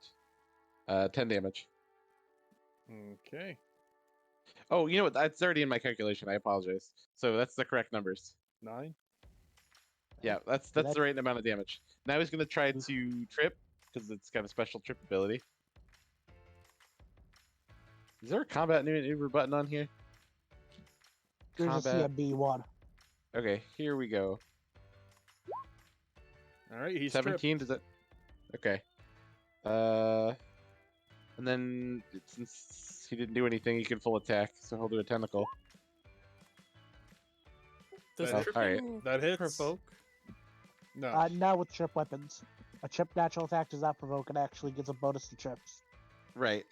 Speaker 3: 10 damage.
Speaker 1: Okay.
Speaker 3: Oh, you know what? That's already in my calculation. I apologize. So that's the correct numbers.
Speaker 1: 9.
Speaker 3: Yeah, that's
Speaker 6: that's-
Speaker 3: the right amount of damage. Now he's gonna try to trip because it's got a special trip ability. Is there a combat maneuver button on here?
Speaker 6: There's
Speaker 3: Combat.
Speaker 6: a CMB one.
Speaker 3: Okay, here we go.
Speaker 1: All right. He's
Speaker 3: 17. Does that? Okay. And then since he didn't do anything, he can full attack, so he'll do a tentacle.
Speaker 5: Does
Speaker 1: That-
Speaker 5: tripping
Speaker 1: That hits.
Speaker 5: provoke?
Speaker 1: No.
Speaker 6: Not with trip weapons. A trip natural attack does not provoke, and actually gives a bonus to trips.
Speaker 3: Right.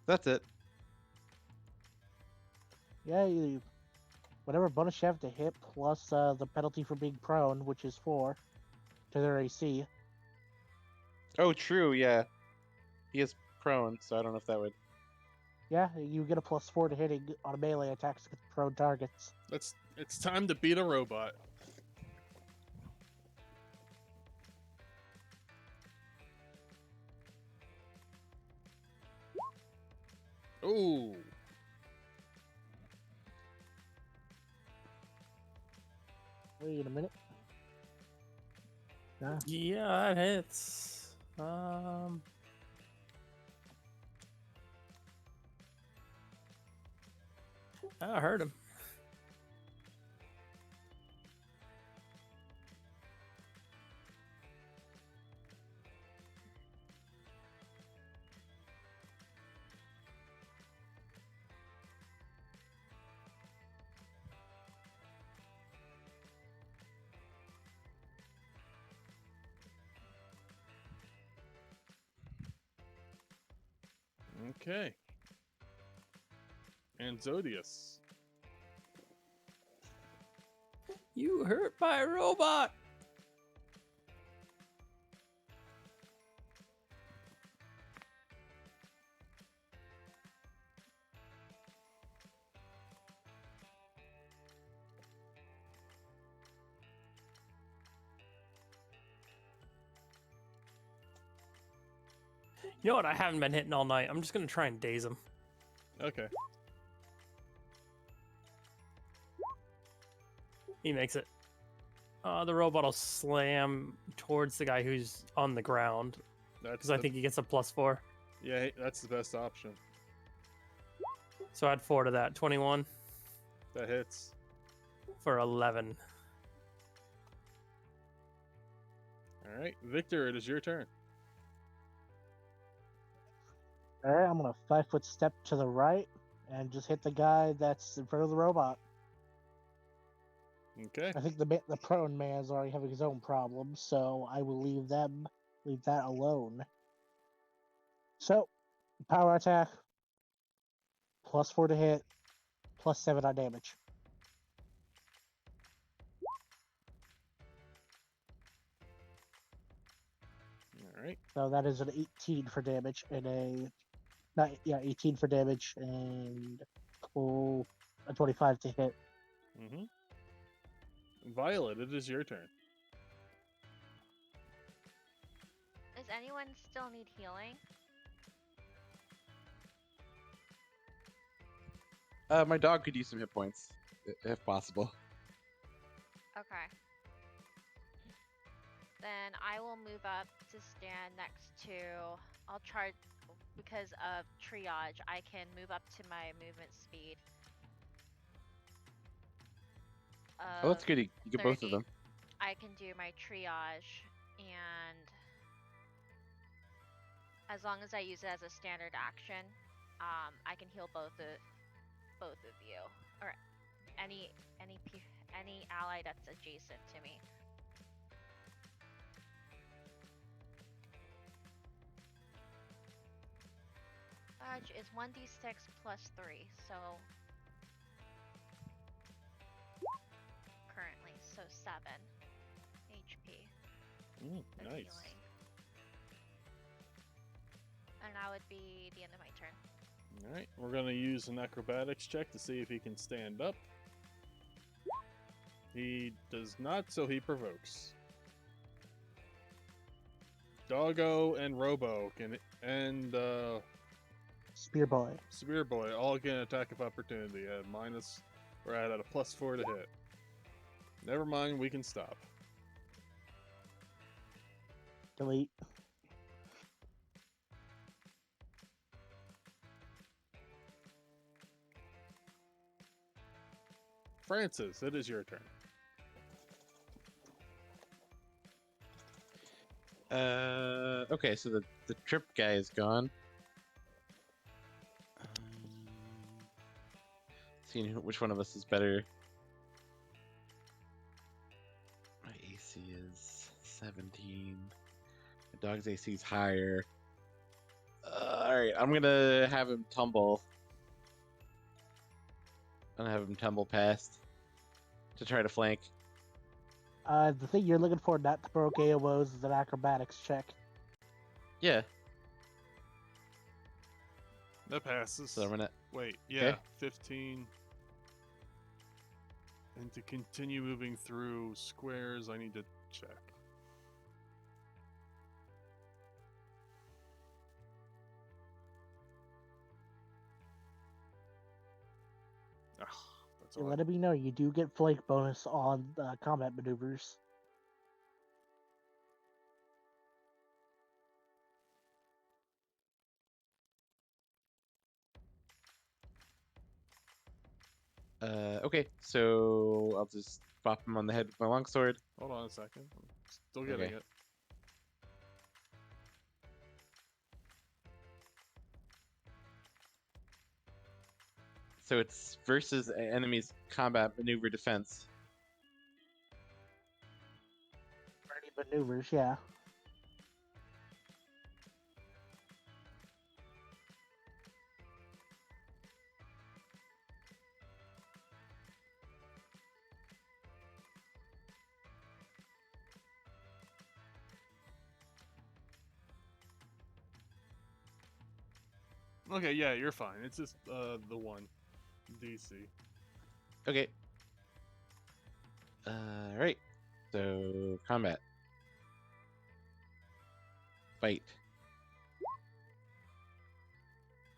Speaker 3: That's it.
Speaker 6: Yeah, whatever bonus you have to hit, plus the penalty for being prone, which is 4 to their AC.
Speaker 3: Oh, true. Yeah. He is prone, so I don't know if that would.
Speaker 6: Yeah, you get a +4 to hitting on melee attacks against prone targets.
Speaker 1: It's time to beat a robot. Ooh.
Speaker 6: Wait a minute.
Speaker 5: Yeah, that hits. I heard him.
Speaker 1: Okay. And Zodius.
Speaker 5: You hurt my robot. You know what? I haven't been hitting all night. I'm just gonna try and daze him.
Speaker 1: Okay.
Speaker 5: He makes it. The robot will slam towards the guy who's on the ground
Speaker 1: That's
Speaker 5: because I think he gets a +4.
Speaker 1: yeah, that's the best option.
Speaker 5: So add 4 to that. 21
Speaker 1: That hits.
Speaker 5: for 11.
Speaker 1: All right, Victor, it is your turn.
Speaker 6: Alright, I'm gonna 5-foot step to the right and just hit the guy that's in front of the robot.
Speaker 1: Okay.
Speaker 6: I think the prone man's already having his own problems, so I will leave that alone. So, power attack, +4 to hit, +7 on damage.
Speaker 1: All right.
Speaker 6: So that is an 18 for damage and 18 for damage and a 25 to hit.
Speaker 1: Mm-hmm. Violet, it is your turn.
Speaker 4: Does anyone still need healing?
Speaker 3: My dog could use some hit points, if possible.
Speaker 4: Okay. Then I will move up to stand next to. I'll try, because of triage, I can move up to my movement speed.
Speaker 3: Oh, that's
Speaker 4: of
Speaker 3: good. You get both of
Speaker 4: 30.
Speaker 3: them.
Speaker 4: I can do my triage, and as long as I use it as a standard action, I can heal both of you, or any ally that's adjacent to me. Dodge is 1d6 plus 3, so currently, so 7 HP. of
Speaker 1: Nice.
Speaker 4: healing. And that would be the end of my turn.
Speaker 1: All right, we're gonna use an acrobatics check to see if he can stand up. He does not, so he provokes. Doggo and Robo and
Speaker 6: Spear boy.
Speaker 1: Spear Boy all get an attack of opportunity at minus, or at a +4 to hit. Never mind, we can stop.
Speaker 6: Delete.
Speaker 1: Francis, it is your turn.
Speaker 3: Okay, so the trip guy is gone. Seeing which one of us is better. My AC is 17. My dog's AC is higher. Alright, I'm gonna have him tumble. I'm gonna have him tumble past to try to flank.
Speaker 6: The thing you're looking for not to broke AOs is an acrobatics check.
Speaker 3: Yeah,
Speaker 1: That passes.
Speaker 3: so I'm gonna.
Speaker 1: Wait, yeah,
Speaker 3: Okay.
Speaker 1: 15. And to continue moving through squares, I need to check. Ah, that's
Speaker 6: You're
Speaker 1: all.
Speaker 6: letting me know you do get flank bonus on combat maneuvers.
Speaker 3: Okay, so I'll just bop him on the head with my longsword.
Speaker 1: Hold on a second. I'm still getting
Speaker 3: Okay.
Speaker 1: it.
Speaker 3: So it's versus enemy's combat maneuver defense.
Speaker 6: Ready maneuvers, yeah.
Speaker 1: Okay, yeah, you're fine. It's just the one DC.
Speaker 3: Okay. Alright. So, combat. Fight.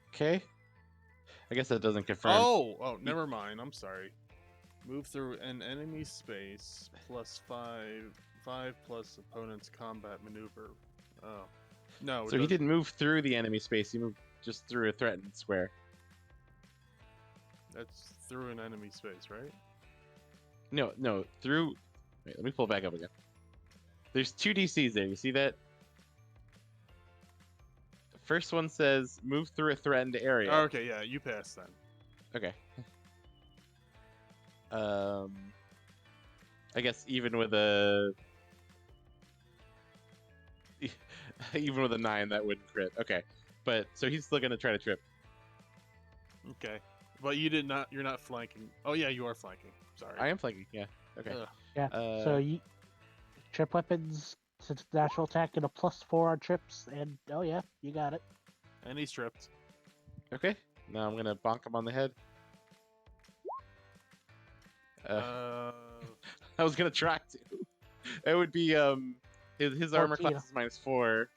Speaker 3: Okay. I guess that doesn't confirm.
Speaker 1: Oh, never mind. I'm sorry. Move through an enemy space plus 5 plus opponent's combat maneuver. Oh. No, it
Speaker 3: So he
Speaker 1: doesn't.
Speaker 3: didn't move through the enemy space, he moved just through a threatened square.
Speaker 1: That's through an enemy space, right?
Speaker 3: No, through... Wait, let me pull it back up again. There's 2 DCs there, you see that? The first one says, move through a threatened area.
Speaker 1: Oh, okay, yeah, you passed then.
Speaker 3: Okay. I guess even with a... even with a 9, that wouldn't crit. Okay. But, so he's still gonna try to trip.
Speaker 1: Okay. But you're not flanking. Oh, yeah, you are flanking. Sorry.
Speaker 3: I am flanking, yeah. Okay.
Speaker 1: Ugh.
Speaker 6: Yeah.
Speaker 3: Uh,
Speaker 6: So you trip weapons, since natural attack and a +4 on trips, and oh yeah, you got it.
Speaker 1: And he's tripped.
Speaker 3: Okay. Now I'm gonna bonk him on the head. I was gonna try to. It would be his armor
Speaker 6: 14.
Speaker 3: class is -4,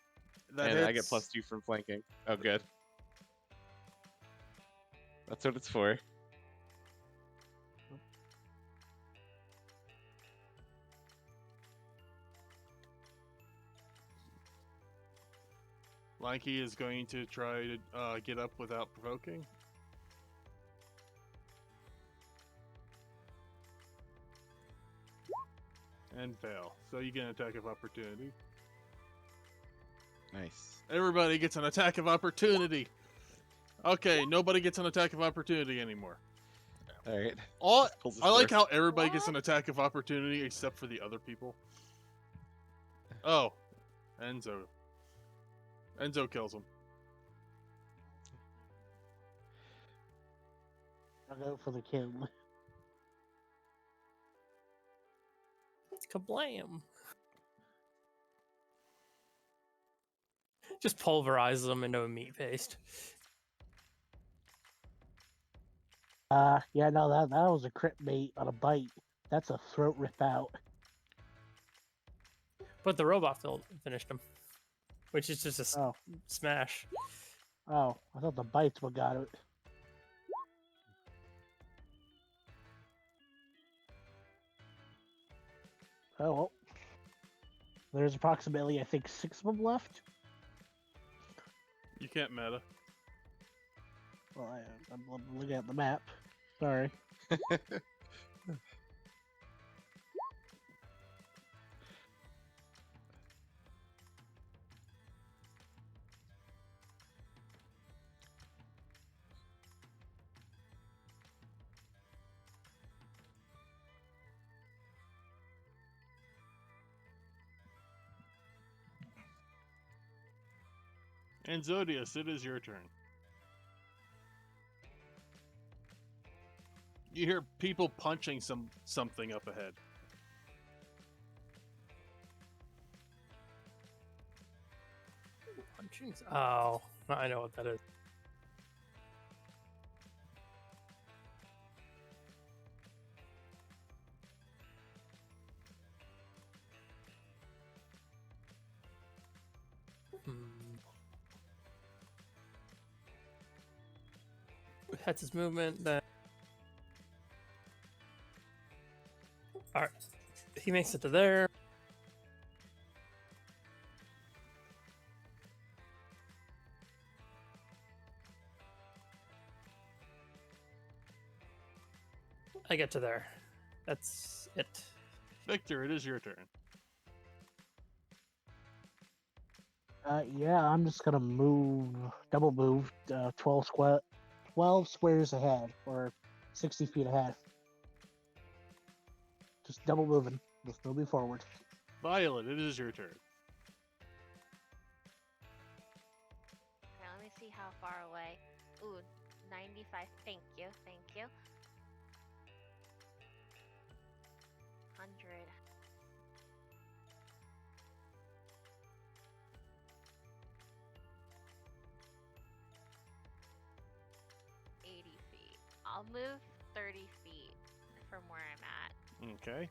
Speaker 1: that
Speaker 3: and I get
Speaker 1: hits.
Speaker 3: +2 from flanking. Oh, good. That's what it's for.
Speaker 1: Lanky is going to try to get up without provoking. And fail. So you get an attack of opportunity.
Speaker 3: Nice.
Speaker 1: Everybody gets an attack of opportunity. Okay, nobody gets an attack of opportunity anymore.
Speaker 3: All right.
Speaker 1: All
Speaker 3: Just pulls his
Speaker 1: I like
Speaker 3: sword.
Speaker 1: how everybody gets an attack of opportunity except for the other people. Oh, Enzo. Enzo kills him.
Speaker 6: I'll go for the kill.
Speaker 5: Kablam! Just pulverizes them into a meat paste.
Speaker 6: Yeah, no, that was a crit bait on a bite. That's a throat rip out.
Speaker 5: But the robot finished him, which is just a
Speaker 6: Oh,
Speaker 5: smash.
Speaker 6: oh, I thought the bites what got it. Oh, well. There's approximately, I think, 6 of them left.
Speaker 1: You can't meta.
Speaker 6: Well, I'm looking at the map. Sorry.
Speaker 1: And Zodius, it is your turn. You hear people punching something up ahead.
Speaker 5: Punchings? Oh, I know what that is. That's his movement. Then, all right, he makes it to there. I get to there. That's it.
Speaker 1: Victor, it is your turn.
Speaker 6: Yeah, I'm just gonna double move, 12 squares ahead, or 60 feet ahead. Just double moving, just moving forward.
Speaker 1: Violet, it is your turn.
Speaker 4: Okay, let me see how far away. Ooh, 95. Thank you, thank you. 100. Feet. I'll move 30 feet from where I'm at.
Speaker 1: Okay.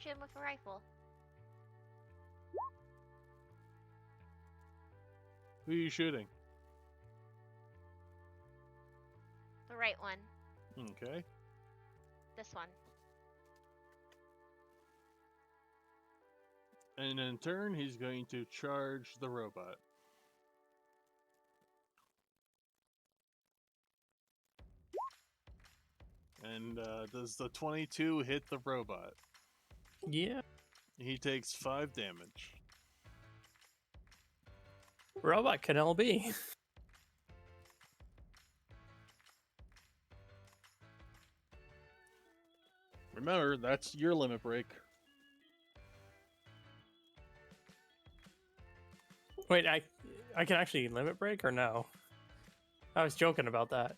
Speaker 4: shoot him with a rifle.
Speaker 1: Who are you shooting?
Speaker 4: The right one.
Speaker 1: Okay.
Speaker 4: This one.
Speaker 1: And in turn, he's going to charge the robot. And does the 22 hit the robot?
Speaker 5: Yeah.
Speaker 1: He takes 5 damage.
Speaker 5: Robot can LB.
Speaker 1: Remember, that's your limit break.
Speaker 5: Wait, I can actually limit break or no? I was joking about that.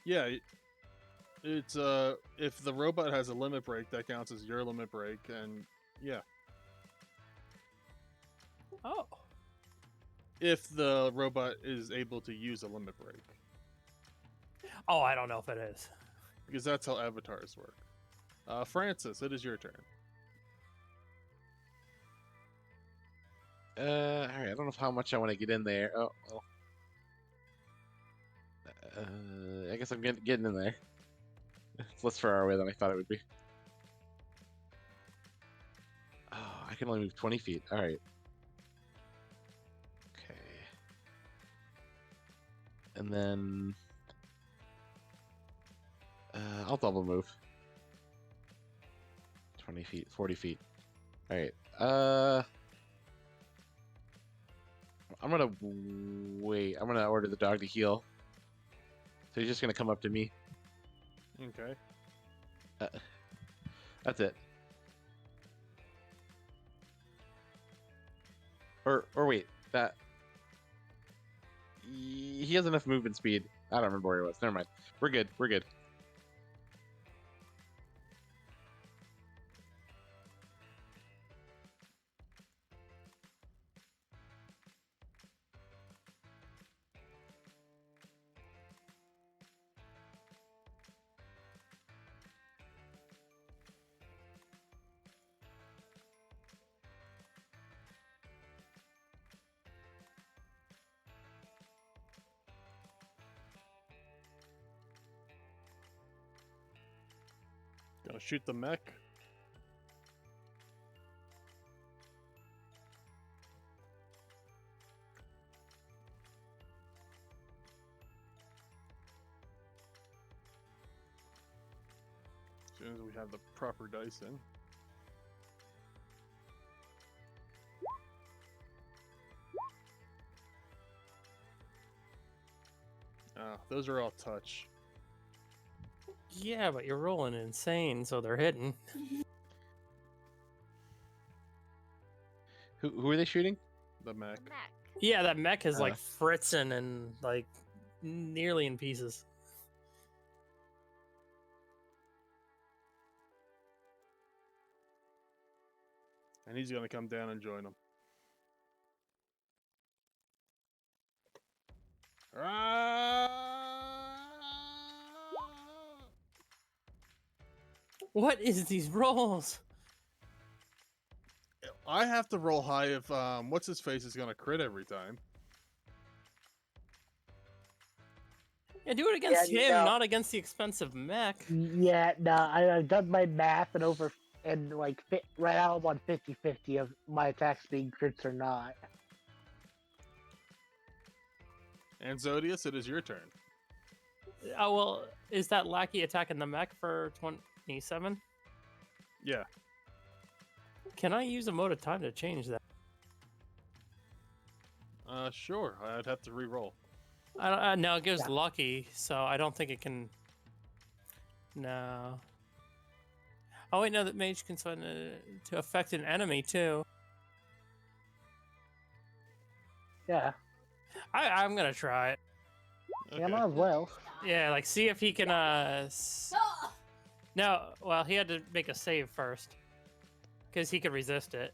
Speaker 1: Yeah, it's if the robot has a limit break, that counts as your limit break, and yeah.
Speaker 5: Oh.
Speaker 1: If the robot is able to use a limit break.
Speaker 5: Oh, I don't know if it is.
Speaker 1: Because that's how avatars work. Francis, it is your turn.
Speaker 3: Alright, I don't know how much I want to get in there. Oh, well. I guess I'm getting in there. It's less far away than I thought it would be. Oh, I can only move 20 feet. Alright. Okay. And then... I'll double move. 20 feet, 40 feet. Alright. I'm gonna wait. I'm gonna order the dog to heal. So he's just gonna come up to me.
Speaker 1: Okay.
Speaker 3: That's it. Or wait, that he has enough movement speed. I don't remember where he was. Never mind. We're good. We're good.
Speaker 1: Gonna shoot the mech. As soon as we have the proper dice in. Those are all touch.
Speaker 5: Yeah, but you're rolling insane, so they're hitting.
Speaker 3: Who are they shooting?
Speaker 1: The mech.
Speaker 4: The mech.
Speaker 5: Yeah, that mech is like fritzing and like nearly in pieces.
Speaker 1: And he's gonna come down and join them.
Speaker 5: What is these rolls?
Speaker 1: I have to roll high if what's his face is gonna crit every time.
Speaker 5: Yeah, do it against him,
Speaker 6: no.
Speaker 5: not against the expensive mech.
Speaker 6: Yeah, no, I've done my math and like right now I'm on 50-50 of my attacks being crits or not.
Speaker 1: And Zodius, it is your turn.
Speaker 5: Oh, well, is that lackey attacking the mech for 27?
Speaker 1: Yeah.
Speaker 5: Can I use a mode of time to change that?
Speaker 1: Sure. I'd have to re-roll.
Speaker 5: No, it gives lucky, so I don't think it can... No. Oh, wait, no, that mage can send to affect an enemy, too.
Speaker 6: Yeah,
Speaker 5: I'm gonna try it.
Speaker 6: yeah, might as well.
Speaker 5: Yeah, like, see if he can, No, well, he had to make a save first. Because he could resist it.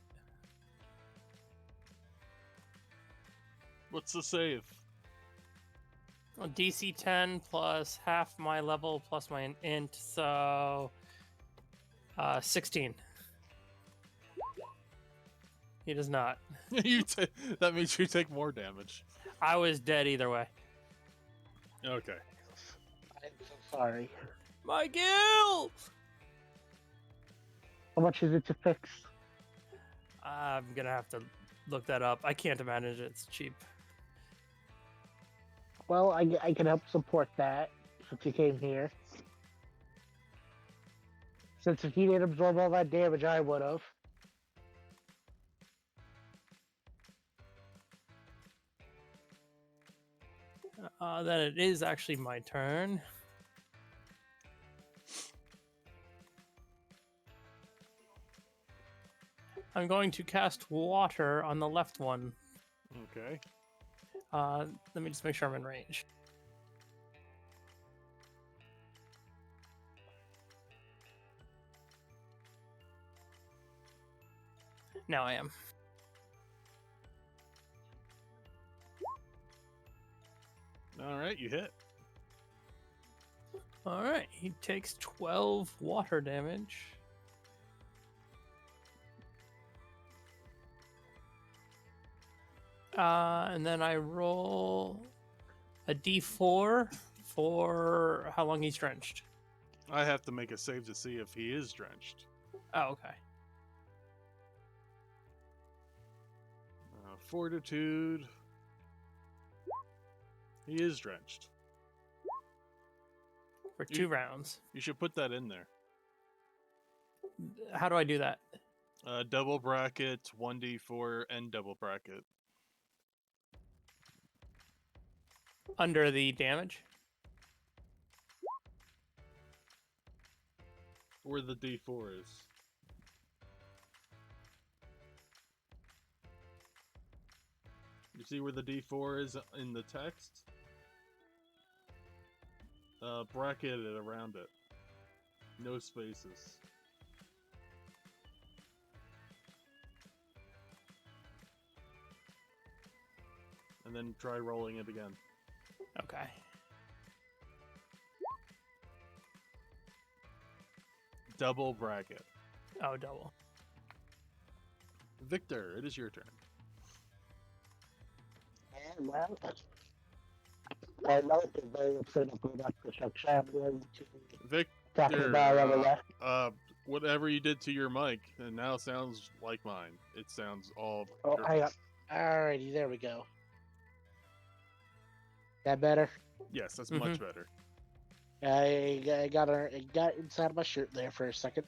Speaker 1: What's the save?
Speaker 5: Well, DC 10 plus half my level plus my int, so... 16. He does not.
Speaker 1: That means you take more damage.
Speaker 5: I was dead either way.
Speaker 1: Okay.
Speaker 6: I'm so sorry.
Speaker 5: My guild!
Speaker 6: How much is it to fix?
Speaker 5: I'm gonna have to look that up. I can't imagine it's cheap.
Speaker 6: Well, I can help support that since you came here. Since if he didn't absorb all that damage, I would have.
Speaker 5: Then it is actually my turn. I'm going to cast water on the left one.
Speaker 1: Okay.
Speaker 5: Let me just make sure I'm in range. Now I am.
Speaker 1: All right, you hit.
Speaker 5: All right, he takes 12 water damage. And then I roll a d4 for how long he's drenched.
Speaker 1: I have to make a save to see if he is drenched.
Speaker 5: Oh, okay.
Speaker 1: Fortitude. He is drenched.
Speaker 5: For 2 rounds.
Speaker 1: You should put that in there.
Speaker 5: How do I do that?
Speaker 1: Double bracket, 1d4, and double bracket.
Speaker 5: Under the damage?
Speaker 1: Where the d4 is. You see where the d4 is in the text? Bracket it around it. No spaces. And then try rolling it again.
Speaker 5: Okay.
Speaker 1: Double bracket.
Speaker 5: Oh, double.
Speaker 1: Victor, it is your turn.
Speaker 6: And well, I know it's very upset with that construction. I'm going to talk
Speaker 1: Victor,
Speaker 6: about on the left.
Speaker 1: whatever you did to your mic, and now sounds like mine. It sounds all.
Speaker 6: Oh, hang on. Alrighty, there we go. That better?
Speaker 1: Yes, that's much better.
Speaker 6: I got inside my shirt there for a second.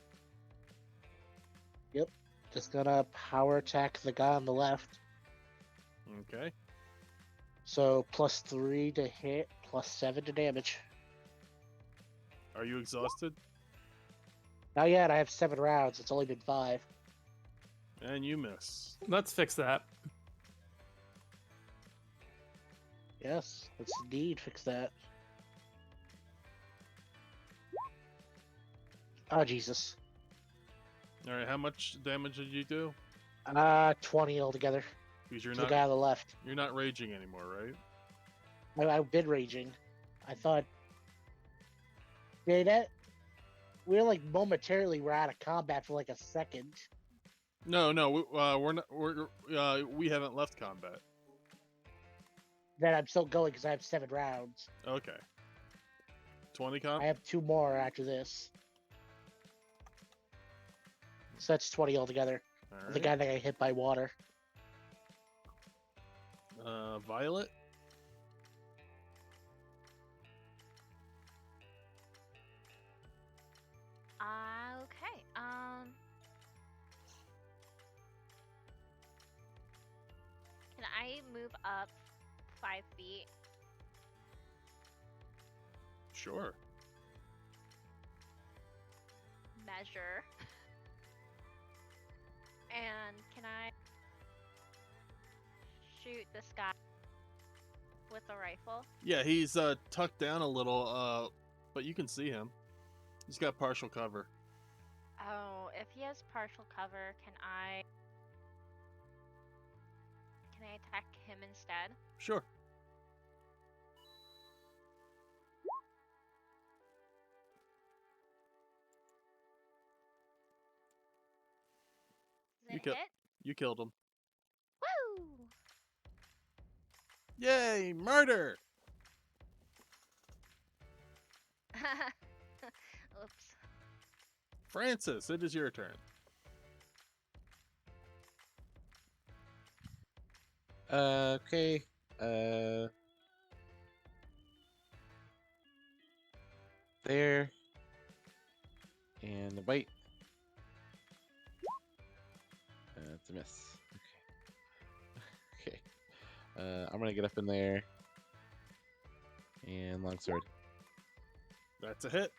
Speaker 6: Yep. Just gonna power attack the guy on the left.
Speaker 1: Okay.
Speaker 6: So +3 to hit, +7 to damage.
Speaker 1: Are you exhausted?
Speaker 6: Not yet, I have 7 rounds. It's only been 5.
Speaker 1: And you miss.
Speaker 5: Let's fix that.
Speaker 6: Yes, let's indeed fix that. Oh, Jesus.
Speaker 1: All right. How much damage did you do?
Speaker 6: 20 altogether.
Speaker 1: Because you're
Speaker 6: To the guy on the left.
Speaker 1: you're not raging anymore, right?
Speaker 6: I've been raging. I thought. That we're like momentarily we're out of combat for like a second.
Speaker 1: No, we're not. We haven't left combat.
Speaker 6: Then I'm still going because I have 7 rounds.
Speaker 1: Okay. 20
Speaker 6: I
Speaker 1: comp.
Speaker 6: have 2 more after this. So that's 20 altogether.
Speaker 1: All
Speaker 6: The
Speaker 1: right.
Speaker 6: guy that got hit by water.
Speaker 1: Violet.
Speaker 4: Okay. Can I move up 5 feet?
Speaker 1: Sure.
Speaker 4: Measure. And can I shoot this guy with a rifle?
Speaker 1: Yeah, he's tucked down a little, but you can see him. He's got partial cover.
Speaker 4: Oh, if he has partial cover, can I attack him instead?
Speaker 1: Sure. kill-
Speaker 4: hit.
Speaker 1: You killed him.
Speaker 4: Woo!
Speaker 1: Yay! Murder!
Speaker 4: Oops.
Speaker 1: Francis, it is your turn.
Speaker 3: Okay. There. And the bite. It's a miss. Okay. Okay. I'm gonna get up in there. And longsword.
Speaker 1: That's a hit.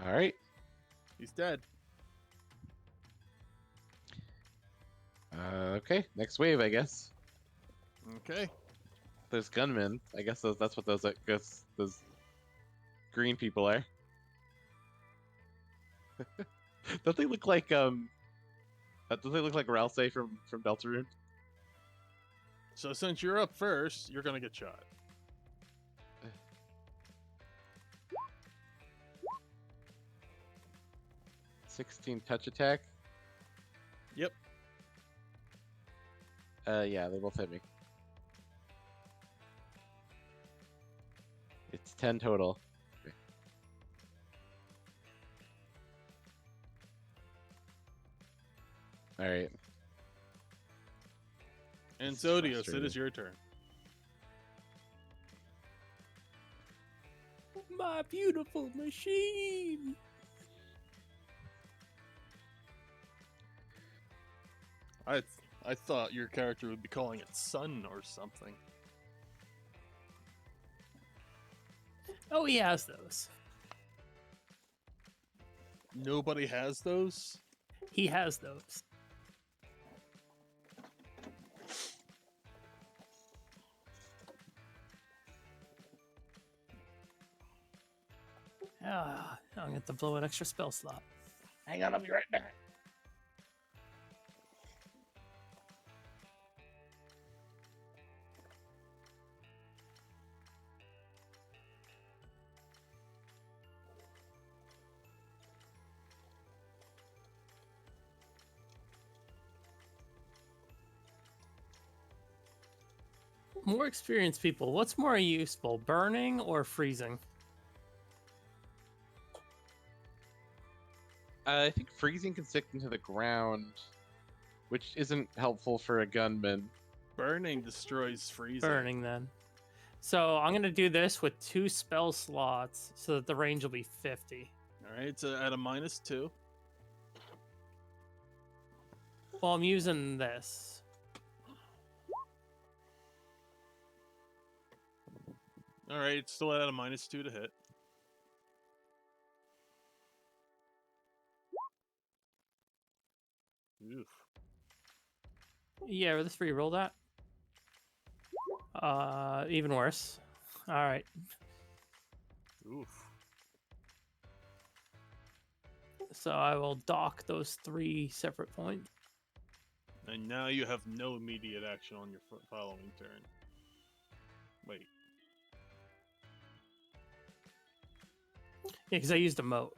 Speaker 3: Alright.
Speaker 1: He's dead.
Speaker 3: Okay. Next wave, I guess.
Speaker 1: Okay.
Speaker 3: There's gunmen. I guess that's what those green people are. Don't they look like don't they look like Ralsei from Deltarune?
Speaker 1: So since you're up first, you're gonna get shot.
Speaker 3: $16 touch attack.
Speaker 1: Yep.
Speaker 3: Yeah, they both hit me. It's 10 total. Okay. All right.
Speaker 1: And
Speaker 3: This is
Speaker 1: Zodios, it
Speaker 3: frustrating.
Speaker 1: is your turn.
Speaker 5: My beautiful machine.
Speaker 1: I thought your character would be calling it Sun or something.
Speaker 5: Oh, he has those.
Speaker 1: Nobody has those?
Speaker 5: He has those. Ah, I'm gonna have to blow an extra spell slot.
Speaker 6: Hang on, I'll be right back.
Speaker 5: More experienced people, what's more useful, burning or freezing?
Speaker 3: I think freezing can stick into the ground, which isn't helpful for a gunman.
Speaker 1: Burning destroys freezing.
Speaker 5: Burning, then. So I'm gonna do this with 2 spell slots so that the range will be 50.
Speaker 1: Alright, so at a -2.
Speaker 5: Well, I'm using this.
Speaker 1: Alright, it's still at a -2 to hit. Oof.
Speaker 5: Yeah, let's re-roll that. Even worse. All right.
Speaker 1: Oof.
Speaker 5: So I will dock those 3 separate points.
Speaker 1: And now you have no immediate action on your following turn. Wait.
Speaker 5: Yeah, because I used a moat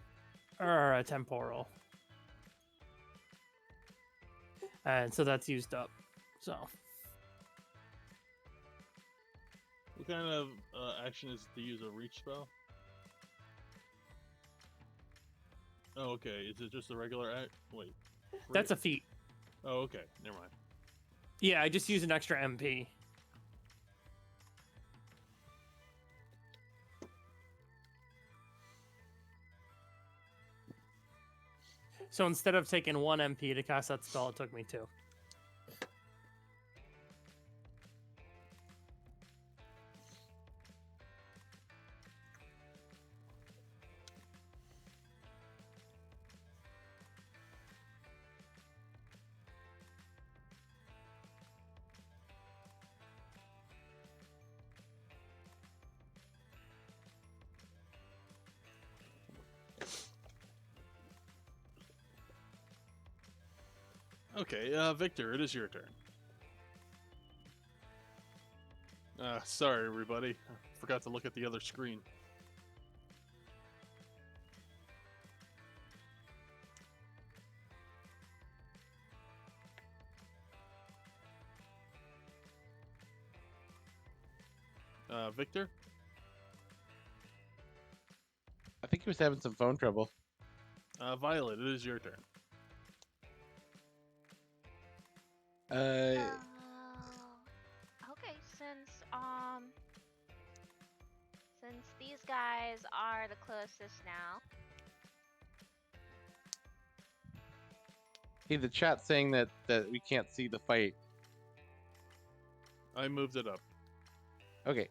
Speaker 5: or a temporal, and so that's used up. So
Speaker 1: What kind of action is it to use a reach spell? Oh, okay. Is it just a regular act? Wait.
Speaker 5: that's a feat.
Speaker 1: Oh, okay. Never mind.
Speaker 5: Yeah, I just use an extra MP. So instead of taking 1 MP to cast that spell, it took me 2.
Speaker 1: Okay, Victor, it is your turn. Sorry, everybody. I forgot to look at the other screen. Victor?
Speaker 3: I think he was having some phone trouble.
Speaker 1: Violet, it is your turn.
Speaker 3: Uh,
Speaker 4: Okay, since these guys are the closest now,
Speaker 3: hey, the chat's saying that we can't see the fight.
Speaker 1: I moved it up.
Speaker 3: Okay.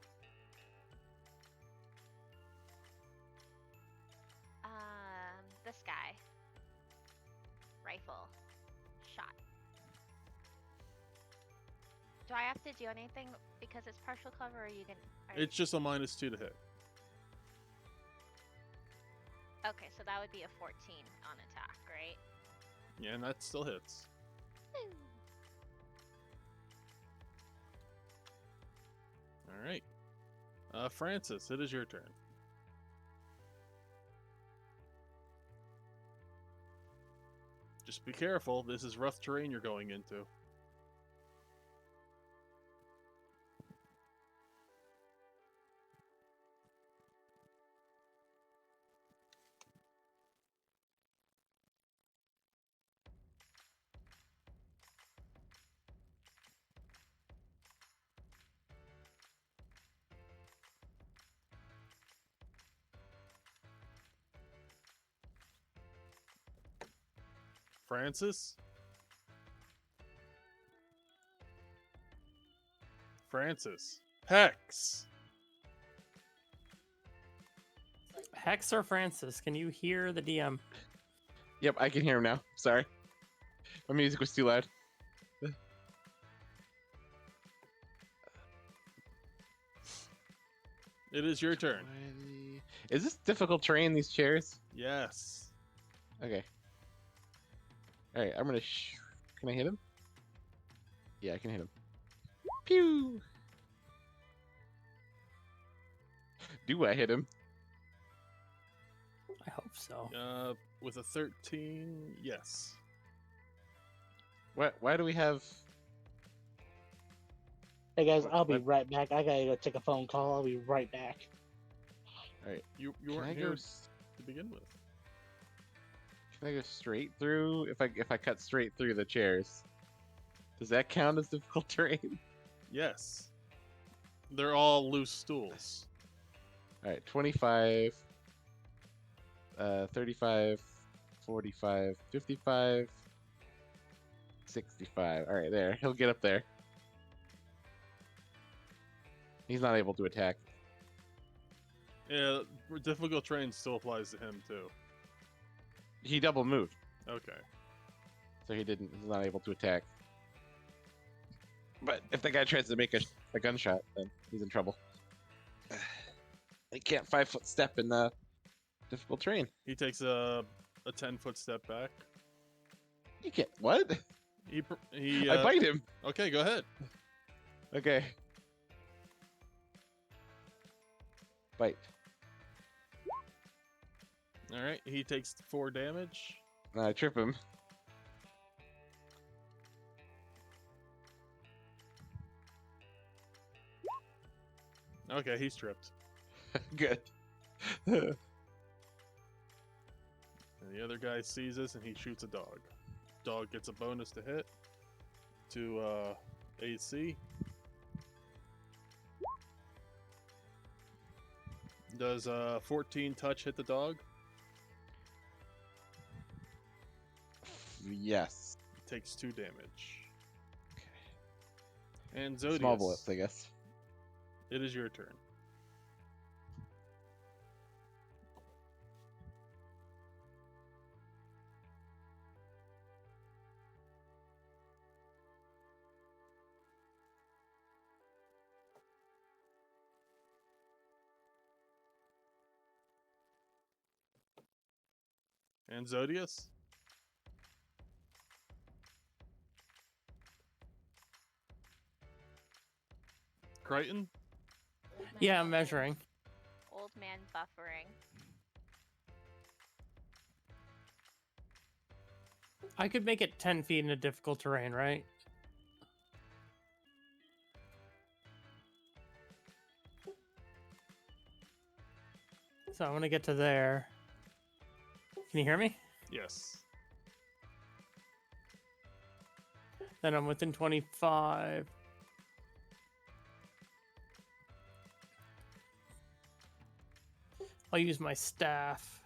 Speaker 4: this guy, rifle, shot. Do I have to do anything because it's partial cover, or you can?
Speaker 1: It's just a -2 to hit.
Speaker 4: Okay, so that would be a 14 on attack, right?
Speaker 1: Yeah, and that still hits. All right. Francis, it is your turn. Just be careful. This is rough terrain you're going into. Francis? Francis. Hex!
Speaker 5: Hex or Francis, can you hear the DM?
Speaker 3: Yep, I can hear him now. Sorry. My music was too loud.
Speaker 1: It is your turn.
Speaker 3: Is this difficult terrain, these chairs?
Speaker 1: Yes.
Speaker 3: Okay. Alright, I'm gonna Can I hit him? Yeah, I can hit him. Pew! Do I hit him?
Speaker 5: I hope so.
Speaker 1: With a 13, yes.
Speaker 3: Why do we have...
Speaker 6: Hey guys, I'll be
Speaker 3: What?
Speaker 6: right back. I gotta go take a phone call. I'll be right back.
Speaker 3: Alright,
Speaker 1: You
Speaker 3: can I
Speaker 1: weren't
Speaker 3: go...
Speaker 1: here to begin with.
Speaker 3: Can I go straight through? If I cut straight through the chairs, does that count as difficult terrain?
Speaker 1: Yes. They're all loose stools.
Speaker 3: Alright, 25, 35, 45, 55, 65. Alright, there. He'll get up there. He's not able to attack.
Speaker 1: Yeah, difficult terrain still applies to him too.
Speaker 3: He double moved,
Speaker 1: Okay.
Speaker 3: so he's not able to attack. But if the guy tries to make a gunshot, then he's in trouble. He can't 5-foot step in the difficult terrain.
Speaker 1: He takes a 10-foot step back.
Speaker 3: You can't. What?
Speaker 1: He
Speaker 3: I bite him.
Speaker 1: Okay, go ahead.
Speaker 3: Okay. Bite.
Speaker 1: All right, he takes 4 damage.
Speaker 3: I trip him.
Speaker 1: Okay, he's tripped.
Speaker 3: Good.
Speaker 1: And the other guy sees this and he shoots a dog. Dog gets a bonus to hit to AC. Does 14 touch hit the dog?
Speaker 3: Yes.
Speaker 1: Takes 2 damage. And Zodius,
Speaker 3: Small bullets, I guess.
Speaker 1: it is your turn. And Zodius? Crichton?
Speaker 5: Yeah, I'm measuring.
Speaker 4: Old man buffering.
Speaker 5: I could make it 10 feet in a difficult terrain, right? So I'm gonna get to there. Can you hear me?
Speaker 1: Yes.
Speaker 5: Then I'm within 25. I'll use my staff.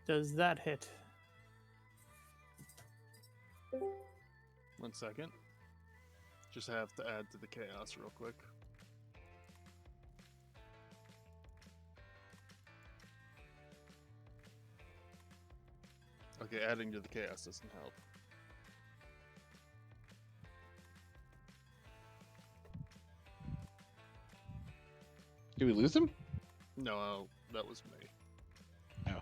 Speaker 5: Does that hit?
Speaker 1: 1 second. Just have to add to the chaos real quick. Okay, adding to the chaos doesn't help.
Speaker 3: Do we lose him?
Speaker 1: No, that was me.
Speaker 3: Oh.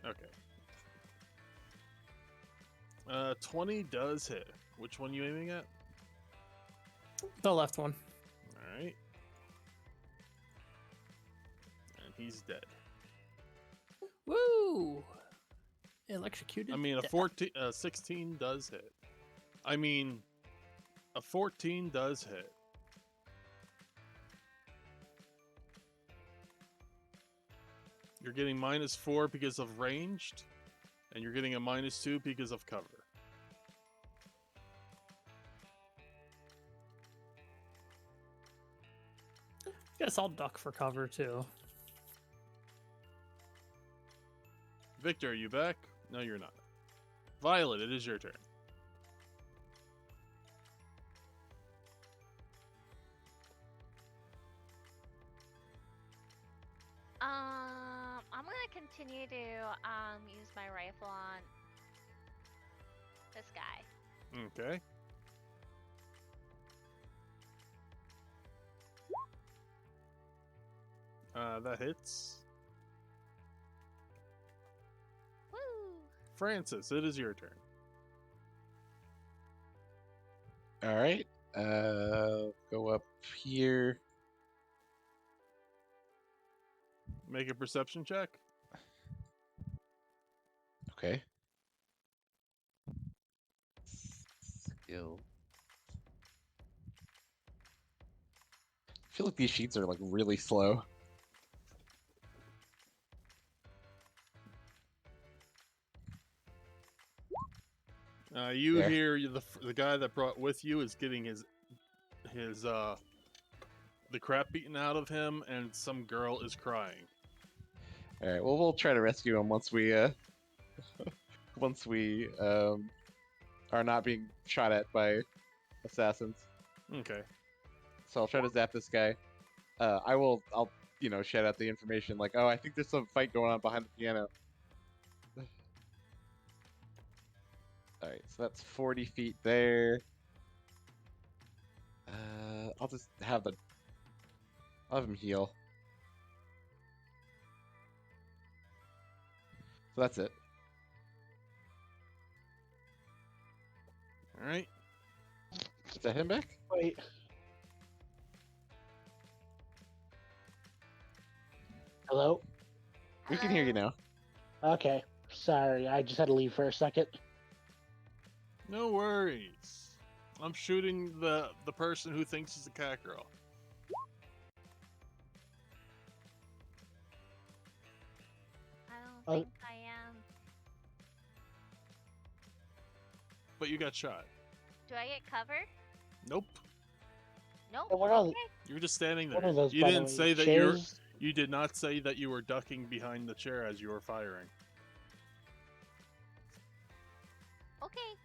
Speaker 1: Okay. 20 does hit. Which one you aiming at?
Speaker 5: The left one.
Speaker 1: Alright. And he's dead.
Speaker 5: Woo! Electrocuted.
Speaker 1: I mean,
Speaker 5: death.
Speaker 1: 16 does hit. I mean, a 14 does hit. You're getting -4 because of ranged, and you're getting a -2 because of cover.
Speaker 5: Guess I'll duck for cover too.
Speaker 1: Victor, are you back? No, you're not. Violet, it is your turn.
Speaker 4: I'm gonna continue to use my rifle on this guy.
Speaker 1: Okay. That hits.
Speaker 4: Woo!
Speaker 1: Francis, it is your turn.
Speaker 3: All right. Go up here.
Speaker 1: Make a perception check.
Speaker 3: Okay. Skill. I feel like these sheets are like really slow.
Speaker 1: You
Speaker 3: There.
Speaker 1: hear the guy that brought with you is getting his the crap beaten out of him, and some girl is crying.
Speaker 3: All right. Well, we'll try to rescue him once we once we are not being shot at by assassins.
Speaker 1: Okay.
Speaker 3: So I'll try to zap this guy. I'll shout out the information like, oh, I think there's some fight going on behind the piano. All right, so that's 40 feet there. I'll just have him heal. So that's it.
Speaker 1: All right.
Speaker 3: Is that him back?
Speaker 6: Wait. Hello?
Speaker 3: We can hear you now.
Speaker 6: Okay. Sorry, I just had to leave for a second.
Speaker 1: No worries. I'm shooting the person who thinks he's a cat girl.
Speaker 4: I don't think I am.
Speaker 1: But you got shot.
Speaker 4: Do I get cover?
Speaker 1: Nope.
Speaker 4: Nope.
Speaker 6: What are,
Speaker 4: Okay.
Speaker 1: You're just standing
Speaker 6: what
Speaker 1: there.
Speaker 6: are those,
Speaker 1: You
Speaker 6: by the
Speaker 1: didn't
Speaker 6: way?
Speaker 1: say that
Speaker 6: Chairs?
Speaker 1: you did not say that you were ducking behind the chair as you were firing.
Speaker 4: Okay.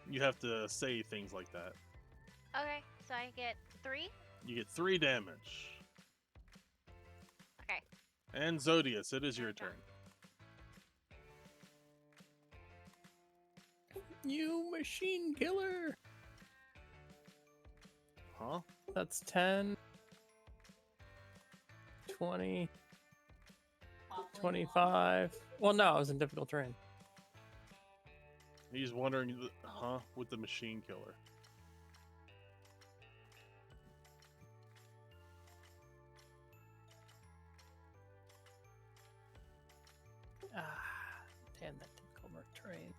Speaker 1: You have to say things like that.
Speaker 4: Okay. So I get 3.
Speaker 1: You get 3 damage.
Speaker 4: Okay.
Speaker 1: And Zodius, it is your turn.
Speaker 5: You machine killer.
Speaker 1: Huh?
Speaker 5: That's 10, 20, 25. Well, no, I was in difficult terrain.
Speaker 1: He's wondering, huh? With the machine killer.
Speaker 5: Ah, damn that difficult terrain.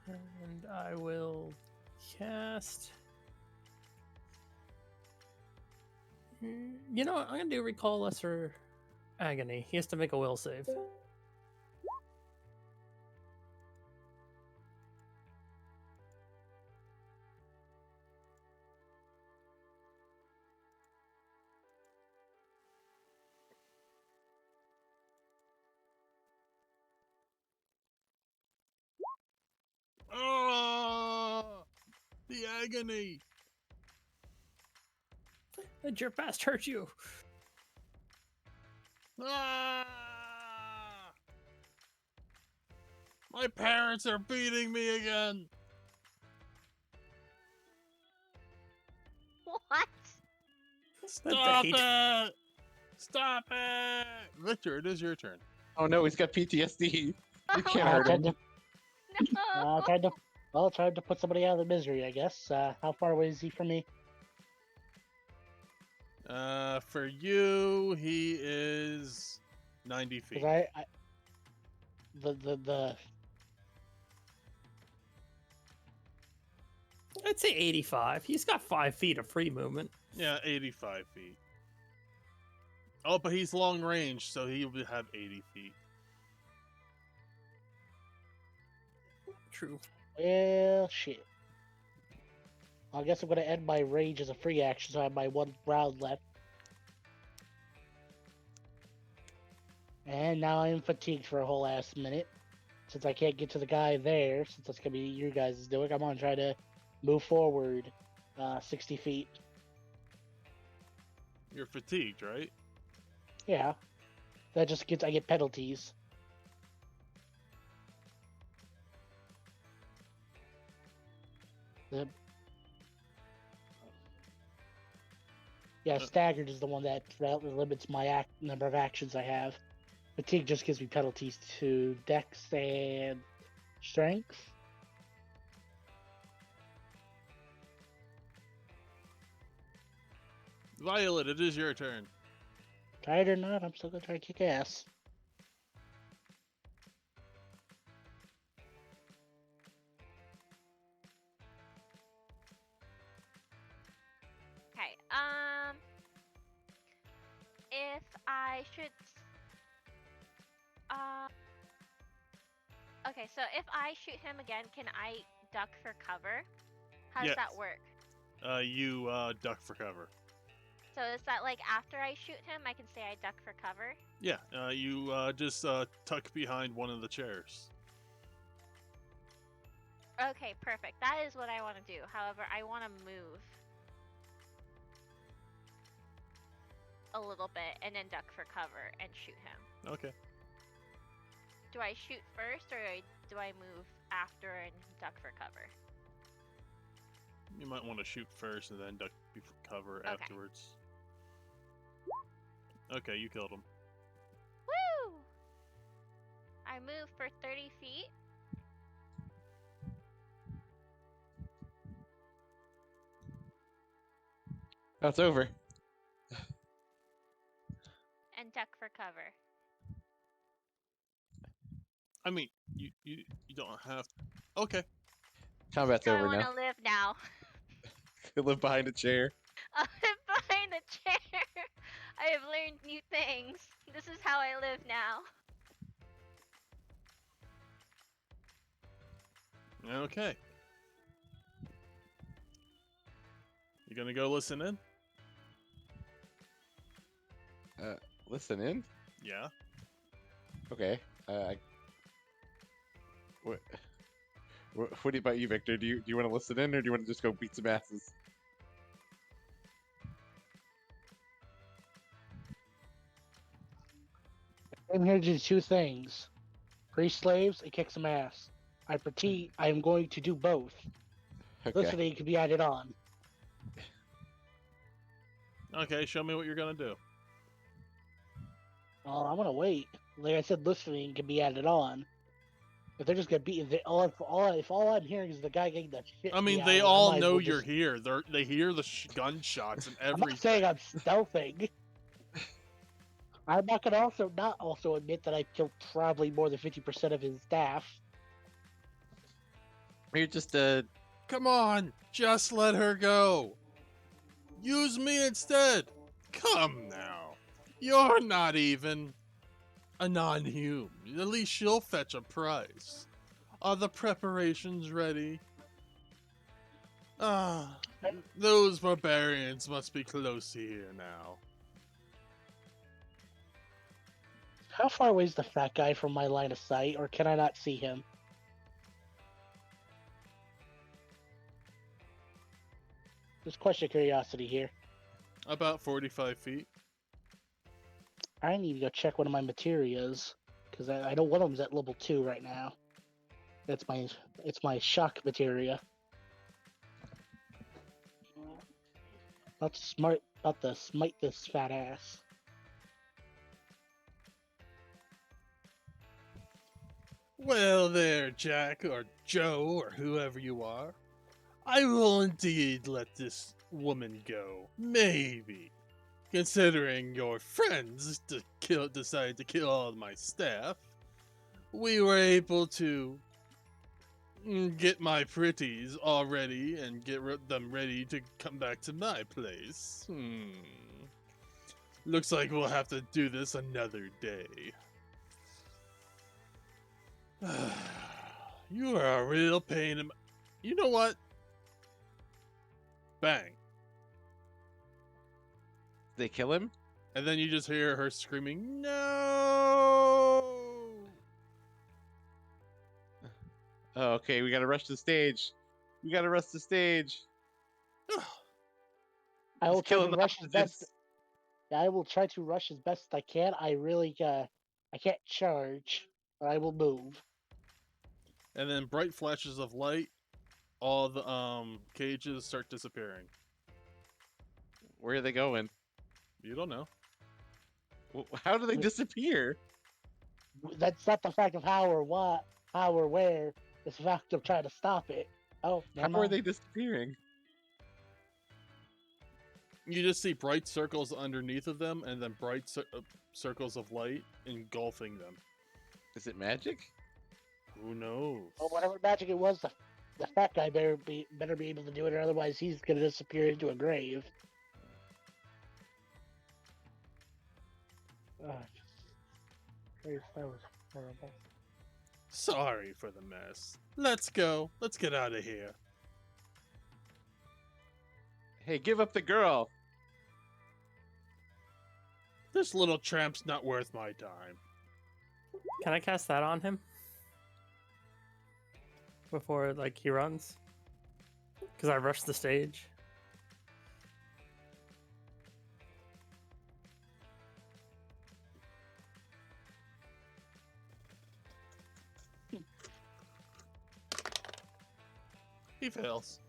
Speaker 5: And I will cast. You know what? I'm gonna do Recall Lesser Agony. He has to make a will save.
Speaker 1: Oh, the agony!
Speaker 5: The jerk bast hurt you.
Speaker 1: Ah! My parents are beating me again.
Speaker 4: What?
Speaker 1: Stop
Speaker 5: hate.
Speaker 1: it! Stop it! Victor, it is your turn.
Speaker 3: Oh no, he's got PTSD. You can't
Speaker 6: I
Speaker 3: hurt
Speaker 6: tried
Speaker 3: him.
Speaker 6: to,
Speaker 4: No.
Speaker 6: tried to put somebody out of their misery, I guess. How far away is he from me?
Speaker 1: For you, he is 90 feet.
Speaker 6: Because the
Speaker 5: I'd say 85. He's got 5 feet of free movement.
Speaker 1: Yeah, 85 feet. Oh, but he's long range, so he will have 80 feet.
Speaker 5: True.
Speaker 6: well, shit. I guess I'm gonna end my rage as a free action, so I have my 1 round left. And now I'm fatigued for a whole ass minute. Since I can't get to the guy there, since that's gonna be you guys' doing, I'm gonna try to move forward 60 feet.
Speaker 1: You're fatigued, right?
Speaker 6: Yeah. That just gets, I get penalties. The... Yeah, staggered is the one that limits my number of actions I have. Fatigue just gives me penalties to Dex and Strength.
Speaker 1: Violet, it is your turn.
Speaker 6: Tired or not, I'm still gonna try to kick ass.
Speaker 4: Okay. If I should. Okay, so if I shoot him again, can I duck for cover? How does
Speaker 1: Yes.
Speaker 4: that work?
Speaker 1: You duck for cover.
Speaker 4: So is that like after I shoot him, I can say I duck for cover?
Speaker 1: Yeah, you just tuck behind one of the chairs.
Speaker 4: Okay, perfect. That is what I want to do. However, I want to move a little bit and then duck for cover and shoot him.
Speaker 1: Okay.
Speaker 4: Do I shoot first or do I move after and duck for cover?
Speaker 1: You might want to shoot first and then duck for cover afterwards. Okay, you killed him.
Speaker 4: Woo! I move for 30 feet.
Speaker 3: That's over.
Speaker 4: And duck for cover.
Speaker 1: I mean, you don't have. Okay.
Speaker 3: Combat's
Speaker 4: I
Speaker 3: over
Speaker 4: want
Speaker 3: now.
Speaker 4: to live now.
Speaker 3: You live behind a chair.
Speaker 4: I'm behind the chair. I have learned new things. This is how I live now.
Speaker 1: Okay. You gonna go listen in?
Speaker 3: Listen in.
Speaker 1: Yeah.
Speaker 3: Okay. What about you, Victor? Do you want to listen in, or do you want to just go beat some asses?
Speaker 6: I'm here to do 2 things. Free slaves and kick some ass. I repeat, I am going to do both.
Speaker 3: Okay.
Speaker 6: Listening can be added on.
Speaker 1: Okay, show me what you're gonna do.
Speaker 6: Oh, I'm gonna wait. Like I said, listening can be added on. If they're just gonna beat, if all I'm hearing is the guy getting the shit.
Speaker 1: I mean,
Speaker 6: beat
Speaker 1: they
Speaker 6: out of him, I
Speaker 1: all
Speaker 6: might as
Speaker 1: know
Speaker 6: well
Speaker 1: you're
Speaker 6: just-
Speaker 1: here. They hear the gunshots and
Speaker 6: I'm not
Speaker 1: everything.
Speaker 6: saying I'm stealthing. I'm not gonna not also admit that I killed probably more than 50% of his staff.
Speaker 3: You're just
Speaker 1: Come on, just let her go. Use me instead. Come now. You're not even a non-human. At least she'll fetch a price. Are the preparations ready? Ah, those barbarians must be close to here now.
Speaker 6: How far away is the fat guy from my line of sight, or can I not see him? Just question of curiosity here.
Speaker 1: About 45 feet.
Speaker 6: I need to go check one of my materials because I know one of them's at level 2 right now. It's my shock materia. About to smite this fat ass.
Speaker 1: Well there, Jack, or Joe, or whoever you are. I will indeed let this woman go. Maybe. Considering your friends decided to kill all of my staff, we were able to get my pretties all ready and get them ready to come back to my place. Looks like we'll have to do this another day. You are a real pain in my... You know what? Bang.
Speaker 3: they kill him.
Speaker 1: And then you just hear her screaming, "No!"
Speaker 3: Oh, okay, we gotta rush the stage. We gotta rush the stage.
Speaker 6: I will
Speaker 3: He's
Speaker 6: try to
Speaker 3: killing the
Speaker 6: rush as best.
Speaker 3: hostages.
Speaker 6: I will try to rush as best I can. I really I can't charge, but I will move.
Speaker 1: And then bright flashes of light, all the cages start disappearing.
Speaker 3: Where are they going?
Speaker 1: You don't know.
Speaker 3: How do they
Speaker 6: Wait.
Speaker 3: disappear?
Speaker 6: That's not the fact of how or what, how or where. It's the fact of trying to stop it. Oh,
Speaker 3: How
Speaker 6: never
Speaker 3: are
Speaker 6: mind.
Speaker 3: they disappearing?
Speaker 1: You just see bright circles underneath of them, and then bright circles of light engulfing them.
Speaker 3: Is it magic?
Speaker 1: Who knows?
Speaker 6: Well, whatever magic it was, the fat guy better be able to do it, or otherwise he's gonna disappear into a grave. That was horrible.
Speaker 1: Sorry for the mess. Let's go. Let's get out of here.
Speaker 3: Hey, give up the girl.
Speaker 1: This little tramp's not worth my time.
Speaker 5: Can I cast that on him before like he runs? Because I rushed the stage.
Speaker 1: He fails.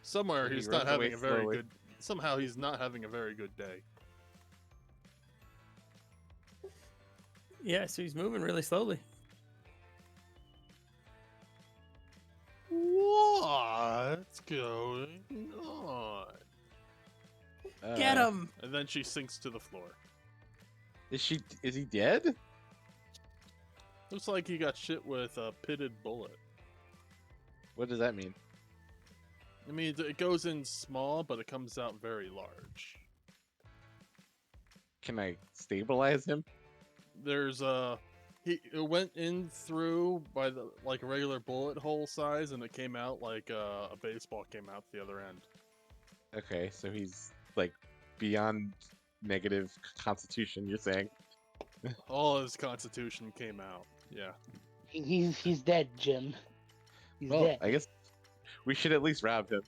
Speaker 1: Somewhere
Speaker 3: He
Speaker 1: he's
Speaker 3: runs
Speaker 1: not having
Speaker 3: away
Speaker 1: a very
Speaker 3: slowly.
Speaker 1: good. Somehow he's not having a very good day.
Speaker 5: Yeah, so he's moving really slowly.
Speaker 1: What's going on?
Speaker 5: Get him!
Speaker 1: And then she sinks to the floor.
Speaker 3: Is he dead?
Speaker 1: Looks like he got shit with a pitted bullet.
Speaker 3: What does that mean?
Speaker 1: I mean, it goes in small, but it comes out very large.
Speaker 3: Can I stabilize him?
Speaker 1: There's it went in through by the like a regular bullet hole size, and it came out like a baseball came out the other end.
Speaker 3: Okay, so he's like beyond negative constitution, you're saying?
Speaker 1: All his constitution came out. Yeah.
Speaker 6: He's dead, Jim. He's
Speaker 3: Well,
Speaker 6: dead.
Speaker 3: I guess we should at least rob him.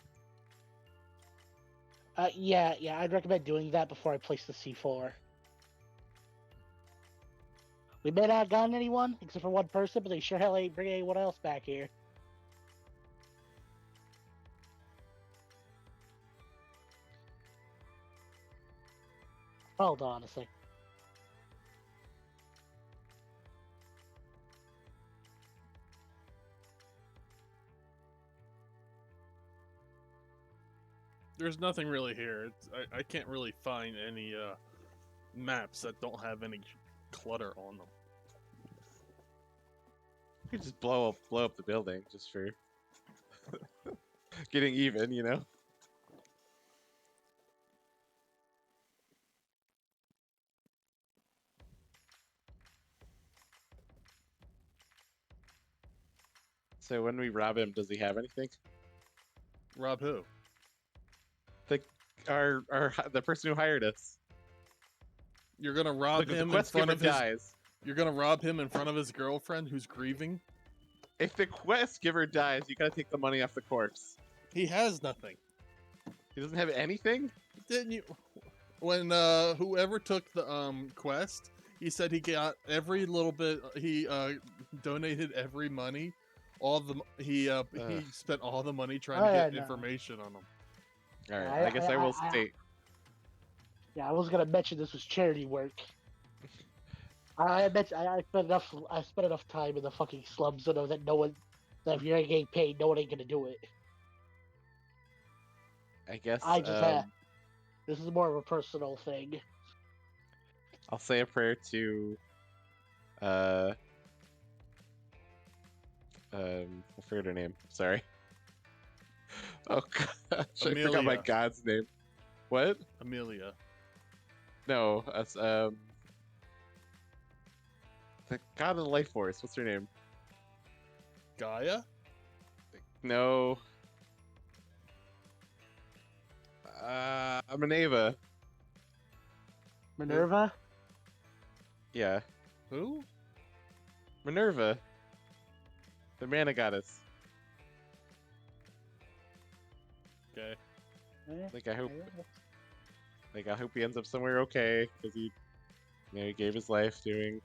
Speaker 6: Yeah, I'd recommend doing that before I place the C4. We may not have gotten anyone, except for one person, but they sure hell ain't bringing anyone else back here. Hold on a sec.
Speaker 1: There's nothing really here. I can't really find any maps that don't have any clutter on them.
Speaker 3: You could just blow up the building just for getting even, you know? So when we rob him, does he have anything?
Speaker 1: Rob who?
Speaker 3: The person who hired us.
Speaker 1: You're gonna rob
Speaker 3: Look, if the
Speaker 1: him in
Speaker 3: quest
Speaker 1: front
Speaker 3: giver
Speaker 1: of his.
Speaker 3: dies.
Speaker 1: You're gonna rob him in front of his girlfriend who's grieving.
Speaker 3: If the quest giver dies, you gotta take the money off the corpse.
Speaker 1: He has nothing.
Speaker 3: He doesn't have anything?
Speaker 1: Didn't you? When whoever took the quest, he said he got every little bit. He donated every money. He spent all the money trying to get information on them.
Speaker 3: Alright, I guess I will state.
Speaker 6: Yeah, I was gonna mention this was charity work. I spent enough time in the fucking slums to know that that if you're not getting paid, no one ain't gonna do it.
Speaker 3: I guess
Speaker 6: this is more of a personal thing.
Speaker 3: I'll say a prayer to I forgot her name. Sorry. Oh gosh, I forgot my god's name. What?
Speaker 1: Amelia.
Speaker 3: No, the god of the life force. What's her name?
Speaker 1: Gaia?
Speaker 3: No. Minerva.
Speaker 6: Minerva?
Speaker 3: Yeah.
Speaker 1: Who?
Speaker 3: Minerva. The mana goddess.
Speaker 1: Okay.
Speaker 3: Like I hope he ends up somewhere okay, because he gave his life doing.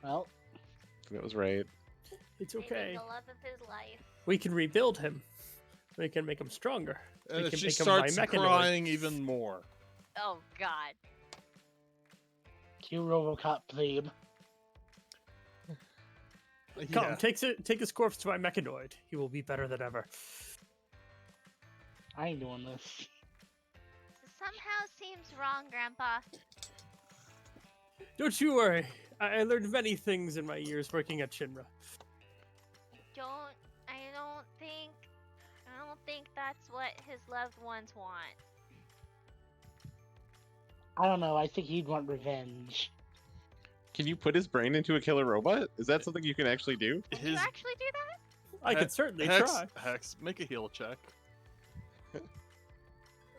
Speaker 6: Well,
Speaker 3: it was right.
Speaker 5: It's
Speaker 4: Maybe
Speaker 5: okay.
Speaker 4: the love of his life.
Speaker 5: We can rebuild him. We can make him stronger.
Speaker 1: And
Speaker 5: we can
Speaker 1: she
Speaker 5: make
Speaker 1: starts
Speaker 5: him
Speaker 1: crying even more.
Speaker 4: Oh God.
Speaker 6: cue RoboCop theme.
Speaker 5: Come, take his corpse to my mechanoid. He will be better than ever.
Speaker 6: I ain't doing this.
Speaker 4: This somehow seems wrong, Grandpa.
Speaker 5: Don't you worry. I learned many things in my years working at Shinra.
Speaker 4: I don't think that's what his loved ones want.
Speaker 6: I don't know. I think he'd want revenge.
Speaker 3: Can you put his brain into a killer robot? Is that something you can actually do?
Speaker 4: Can you actually do that?
Speaker 5: I could certainly
Speaker 1: Hex,
Speaker 5: try.
Speaker 1: Hex, make a heal check.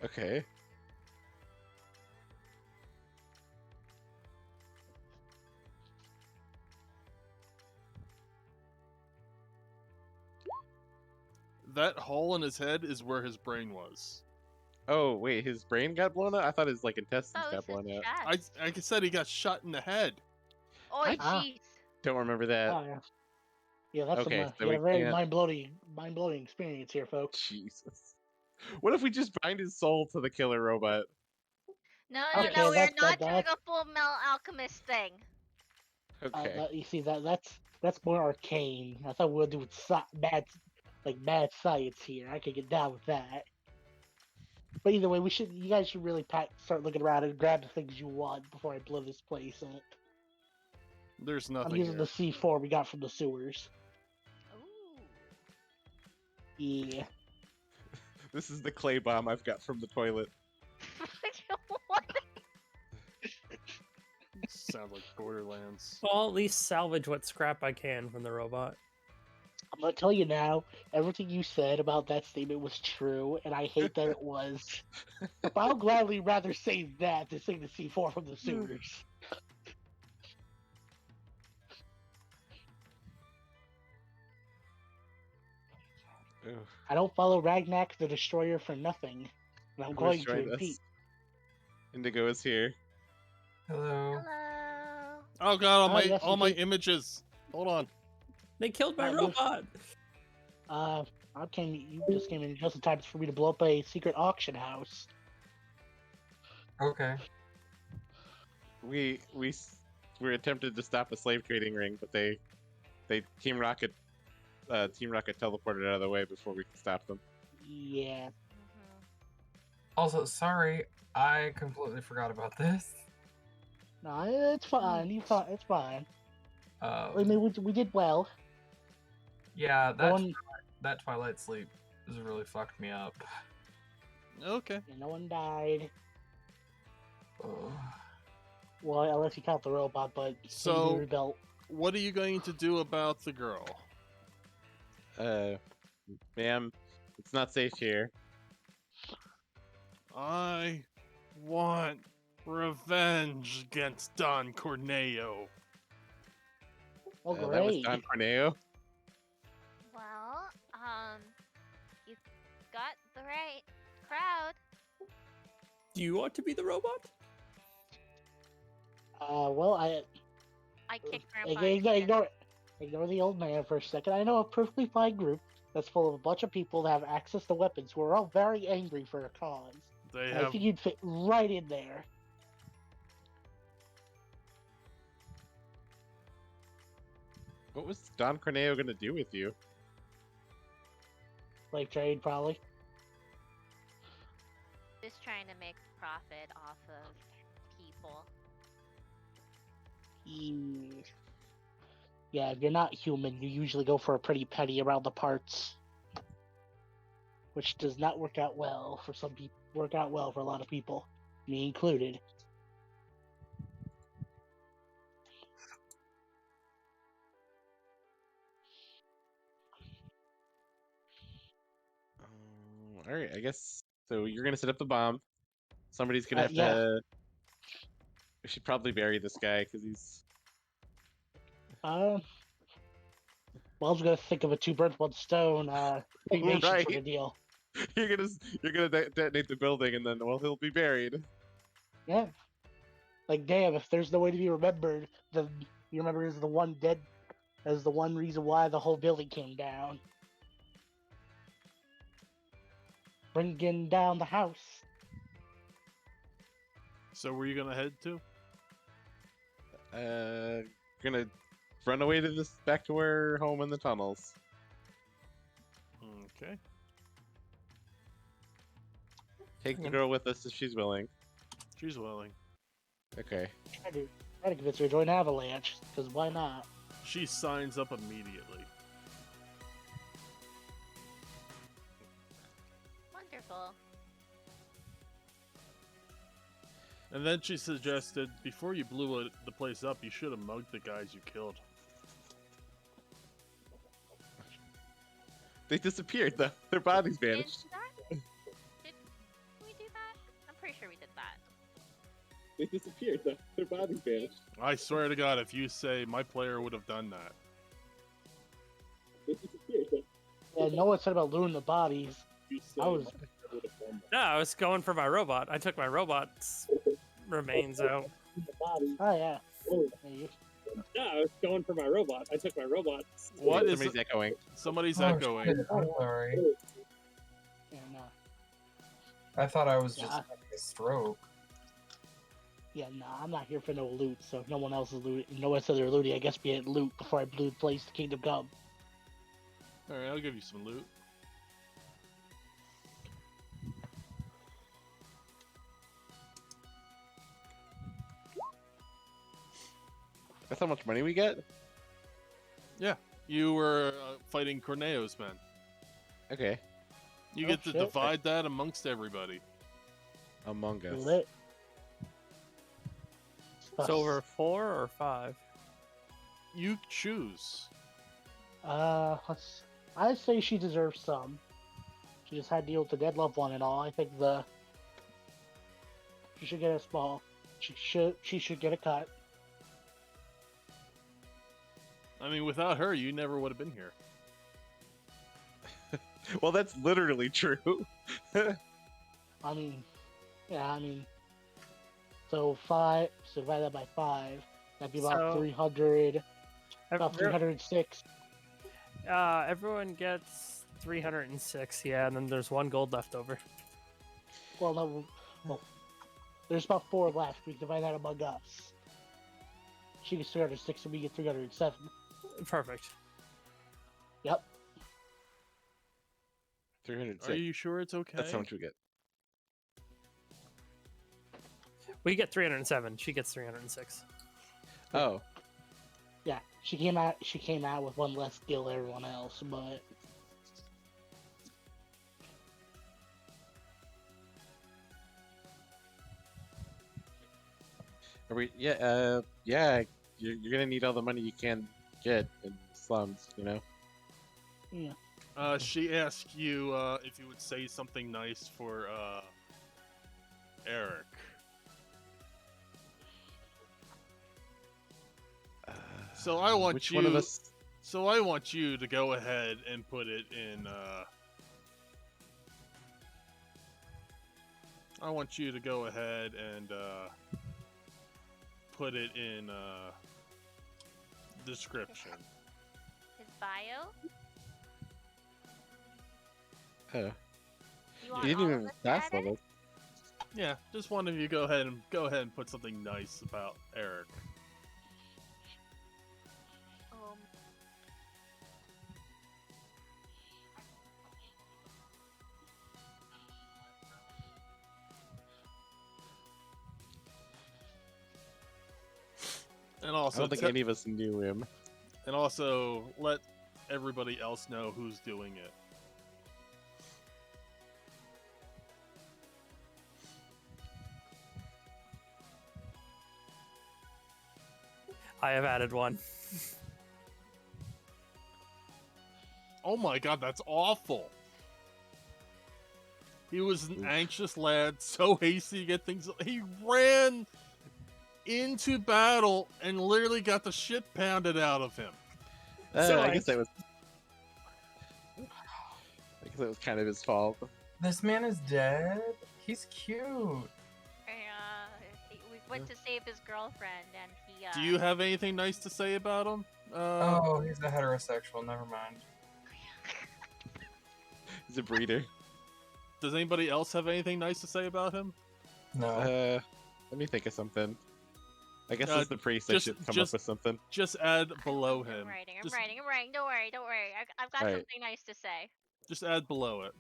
Speaker 3: Okay.
Speaker 1: That hole in his head is where his brain was.
Speaker 3: Oh wait, his brain got blown out? I thought his intestines
Speaker 4: Oh,
Speaker 3: got
Speaker 4: it's
Speaker 3: blown
Speaker 4: his
Speaker 3: out.
Speaker 4: chest.
Speaker 1: I said he got shot in the head.
Speaker 4: Oh, jeez.
Speaker 3: Don't remember that.
Speaker 6: Oh, yeah. Yeah, that's
Speaker 3: Okay,
Speaker 6: some,
Speaker 3: so
Speaker 6: you
Speaker 3: we
Speaker 6: had a very
Speaker 3: can't-
Speaker 6: mind-blowing experience here, folks.
Speaker 3: Jesus. What if we just bind his soul to the killer robot?
Speaker 4: No,
Speaker 6: Okay,
Speaker 4: we're
Speaker 6: that's-
Speaker 4: not
Speaker 6: that-
Speaker 4: doing a full metal alchemist thing.
Speaker 3: Okay.
Speaker 6: You see that's more arcane. I thought we were doing mad science here. I could get down with that. But either way, you guys should really start looking around and grab the things you want before I blow this place up.
Speaker 1: There's nothing
Speaker 6: I'm using
Speaker 1: here.
Speaker 6: the C4 we got from the sewers.
Speaker 4: Ooh.
Speaker 6: Yeah.
Speaker 3: This is the clay bomb I've got from the toilet.
Speaker 4: What?
Speaker 1: Sounds like Borderlands.
Speaker 5: Well, at least salvage what scrap I can from the robot.
Speaker 6: I'm gonna tell you now, everything you said about that statement was true, and I hate that it was. But I'll gladly rather say that than say the C4 from the sewers.
Speaker 3: Ugh.
Speaker 6: I don't follow Ragnak the Destroyer for nothing, and I'm going to
Speaker 3: joined us?
Speaker 6: repeat.
Speaker 3: Indigo is here.
Speaker 7: Hello.
Speaker 4: Hello.
Speaker 1: Oh god,
Speaker 6: yes,
Speaker 1: all
Speaker 6: you
Speaker 1: my
Speaker 6: can-
Speaker 1: images. Hold on.
Speaker 5: They killed my
Speaker 6: you-
Speaker 5: robot.
Speaker 6: You just came in just in time for me to blow up a secret auction house.
Speaker 7: Okay.
Speaker 3: We attempted to stop a slave trading ring, but they Team Rocket teleported out of the way before we could stop them.
Speaker 6: Yeah.
Speaker 4: Mhm.
Speaker 7: Also, sorry, I completely forgot about this.
Speaker 6: No, it's fine. It's fine. I
Speaker 7: Um,
Speaker 6: mean, we did well.
Speaker 7: yeah,
Speaker 6: No one,
Speaker 7: that Twilight sleep has really fucked me up.
Speaker 1: Okay.
Speaker 6: no one died.
Speaker 7: Ugh.
Speaker 6: Well, unless you count the robot, but
Speaker 1: So-
Speaker 6: he rebuilt.
Speaker 1: What are you going to do about the girl?
Speaker 3: Ma'am, it's not safe here.
Speaker 1: I want revenge against Don Corneo.
Speaker 6: Oh,
Speaker 3: That was
Speaker 6: great.
Speaker 3: Don Corneo.
Speaker 4: Well, you've got the right crowd.
Speaker 5: Do you want to be the robot?
Speaker 6: Well,
Speaker 4: I kicked Grandpa. in
Speaker 6: ignore the old man for a second. I know a perfectly fine group that's full of a bunch of people that have access to weapons who are all very angry for a cause.
Speaker 1: They
Speaker 6: I
Speaker 1: have
Speaker 6: think you'd fit right in there.
Speaker 3: What was Don Corneo gonna do with you?
Speaker 6: Like trade, probably.
Speaker 4: Just trying to make profit off of people.
Speaker 6: Yeah, if you're not human, you usually go for a pretty penny around the parts, which does not work out well for some people. Work out well for a lot of people, me included.
Speaker 3: All right, I guess so. You're gonna set up the bomb. Somebody's gonna have
Speaker 6: Yeah.
Speaker 3: to. We should probably bury this guy because he's.
Speaker 6: Well, I was gonna think of a two birds, one stone, cremation sort
Speaker 3: Right.
Speaker 6: of deal.
Speaker 3: You're gonna detonate the building and then he'll be buried.
Speaker 6: Yeah. Like, damn, if there's no way to be remembered, then you remember as the one dead, as the one reason why the whole building came down. Bringing down the house.
Speaker 1: So where are you gonna head to?
Speaker 3: Gonna run away to this back to our home in the tunnels.
Speaker 1: Okay.
Speaker 3: Take the girl with us if she's willing.
Speaker 1: She's willing.
Speaker 3: Okay.
Speaker 6: Try to convince her to join Avalanche, because why not?
Speaker 1: She signs up immediately.
Speaker 4: Wonderful.
Speaker 1: And then she suggested, before you blew the place up, you should have mugged the guys you killed.
Speaker 3: They disappeared though. Their bodies vanished.
Speaker 4: Did we do that? I'm pretty sure we did that.
Speaker 3: They disappeared though. Their bodies vanished.
Speaker 1: I swear to God, if you say my player would have done that.
Speaker 3: They disappeared though.
Speaker 6: Yeah, no one said about looting the bodies. I was
Speaker 5: No, I was going for my robot. I took my robot's remains out.
Speaker 6: oh yeah. Hey,
Speaker 5: No, I was going for my robot. I took my robot.
Speaker 1: What is
Speaker 3: Somebody's echoing.
Speaker 1: Somebody's
Speaker 7: Oh,
Speaker 1: echoing.
Speaker 7: shit, I'm sorry.
Speaker 6: yeah, no.
Speaker 7: I thought I was just
Speaker 6: Yeah.
Speaker 7: having a stroke.
Speaker 6: Yeah, no, I'm not here for no loot, so if no one else is looting, no one said they're looting, I guess we had loot before I blew the place to Kingdom Come.
Speaker 1: Alright, I'll give you some loot.
Speaker 3: That's how much money we get?
Speaker 1: You were fighting Corneo's men.
Speaker 3: Okay.
Speaker 1: You
Speaker 6: Oh,
Speaker 1: get to
Speaker 6: shit.
Speaker 1: divide that amongst everybody.
Speaker 3: Among Us.
Speaker 6: Lit.
Speaker 5: It's over 4 or 5.
Speaker 1: You choose.
Speaker 6: I say she deserves some. She just had to deal with the dead loved one and all. I think she should get a small. She should get a cut.
Speaker 1: I mean, without her, you never would have been here.
Speaker 3: Well, that's literally true.
Speaker 6: I mean, yeah, I mean, so 5, so divide that by 5. That'd be about
Speaker 5: So-
Speaker 6: 300, about
Speaker 5: Ev-
Speaker 6: 306.
Speaker 5: everyone gets 306, yeah, and then there's 1 gold left over.
Speaker 6: Well, no, well, there's about 4 left. We can divide that among us. She gets 306 and we get 307.
Speaker 5: Perfect.
Speaker 6: Yep.
Speaker 3: 306.
Speaker 1: Are you sure it's okay?
Speaker 3: That's how much we get.
Speaker 5: We get 307. She gets 306.
Speaker 3: Oh,
Speaker 6: Yeah, she came out with 1 less skill than everyone else, but
Speaker 3: are we? Yeah, yeah. You're gonna need all the money you can get in slums, you know.
Speaker 6: yeah.
Speaker 1: She asked you if you would say something nice for Eric. So I want
Speaker 3: Which
Speaker 1: you.
Speaker 3: one of us?
Speaker 1: So I want you to go ahead and put it in. I want you to go ahead and put it in description.
Speaker 4: His bio?
Speaker 3: Oh,
Speaker 4: You
Speaker 3: you
Speaker 4: want
Speaker 3: didn't
Speaker 4: all of
Speaker 3: even
Speaker 4: us to
Speaker 3: pass
Speaker 4: add it?
Speaker 3: level.
Speaker 1: Yeah, just one of you go ahead and put something nice about Eric. And
Speaker 3: I
Speaker 1: also
Speaker 3: don't think any of us knew him.
Speaker 1: and also let everybody else know who's doing it.
Speaker 5: I have added 1.
Speaker 1: Oh my god, that's awful. He was an
Speaker 3: Oof.
Speaker 1: anxious lad, so hasty to get things. He ran into battle and literally got the shit pounded out of him.
Speaker 5: So
Speaker 3: I guess that was. I guess that was kind of his fault.
Speaker 7: This man is dead. He's cute.
Speaker 4: We went to save his girlfriend, and he.
Speaker 1: Do you have anything nice to say about him?
Speaker 7: Oh, he's a heterosexual. Never mind.
Speaker 3: He's a breeder.
Speaker 1: Does anybody else have anything nice to say about him?
Speaker 7: No.
Speaker 3: Let me think of something. I guess
Speaker 1: Uh,
Speaker 3: as the priest, I
Speaker 1: just-
Speaker 3: should come
Speaker 1: just-
Speaker 3: up with something.
Speaker 1: Just add below him.
Speaker 4: I'm writing.
Speaker 1: Just-
Speaker 4: I'm writing. Don't worry. I've got
Speaker 3: Alright.
Speaker 4: something nice to say.
Speaker 1: Just add below it.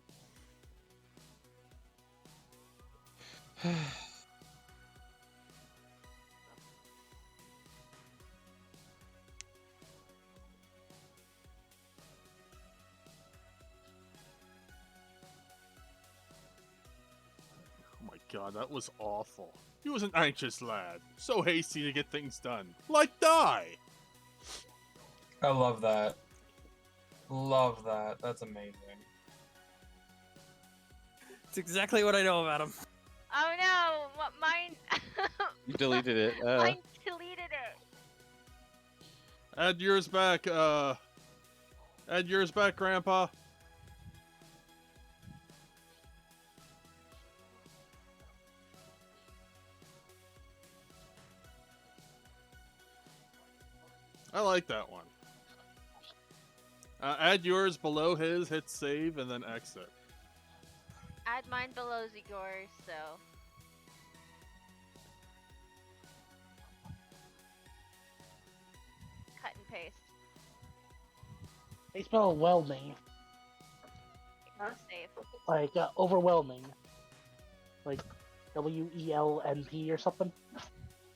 Speaker 1: Oh my god, that was awful. He was an anxious lad, so hasty to get things done. Like die!
Speaker 7: I love that. Love that. That's amazing.
Speaker 5: It's exactly what I know about him.
Speaker 4: Oh no! What mine?
Speaker 3: You deleted it.
Speaker 4: Mine deleted it.
Speaker 1: Add yours back, Grandpa. I like that one. Add yours below his, hit save, and then exit.
Speaker 4: Add mine below yours, so. Cut and paste.
Speaker 6: They spell whelming,
Speaker 4: Save.
Speaker 6: like overwhelming, like WELNP or something.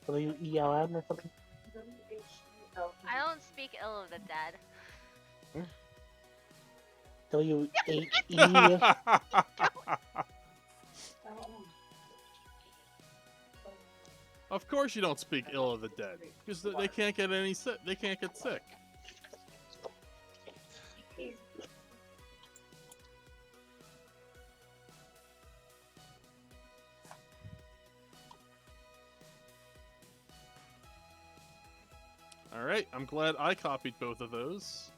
Speaker 6: WELN or something.
Speaker 4: I don't speak ill of the dead.
Speaker 6: WHE.
Speaker 1: Of course you don't speak ill of the dead, because they can't get any sick. They can't get sick. All right, I'm glad I copied both of those.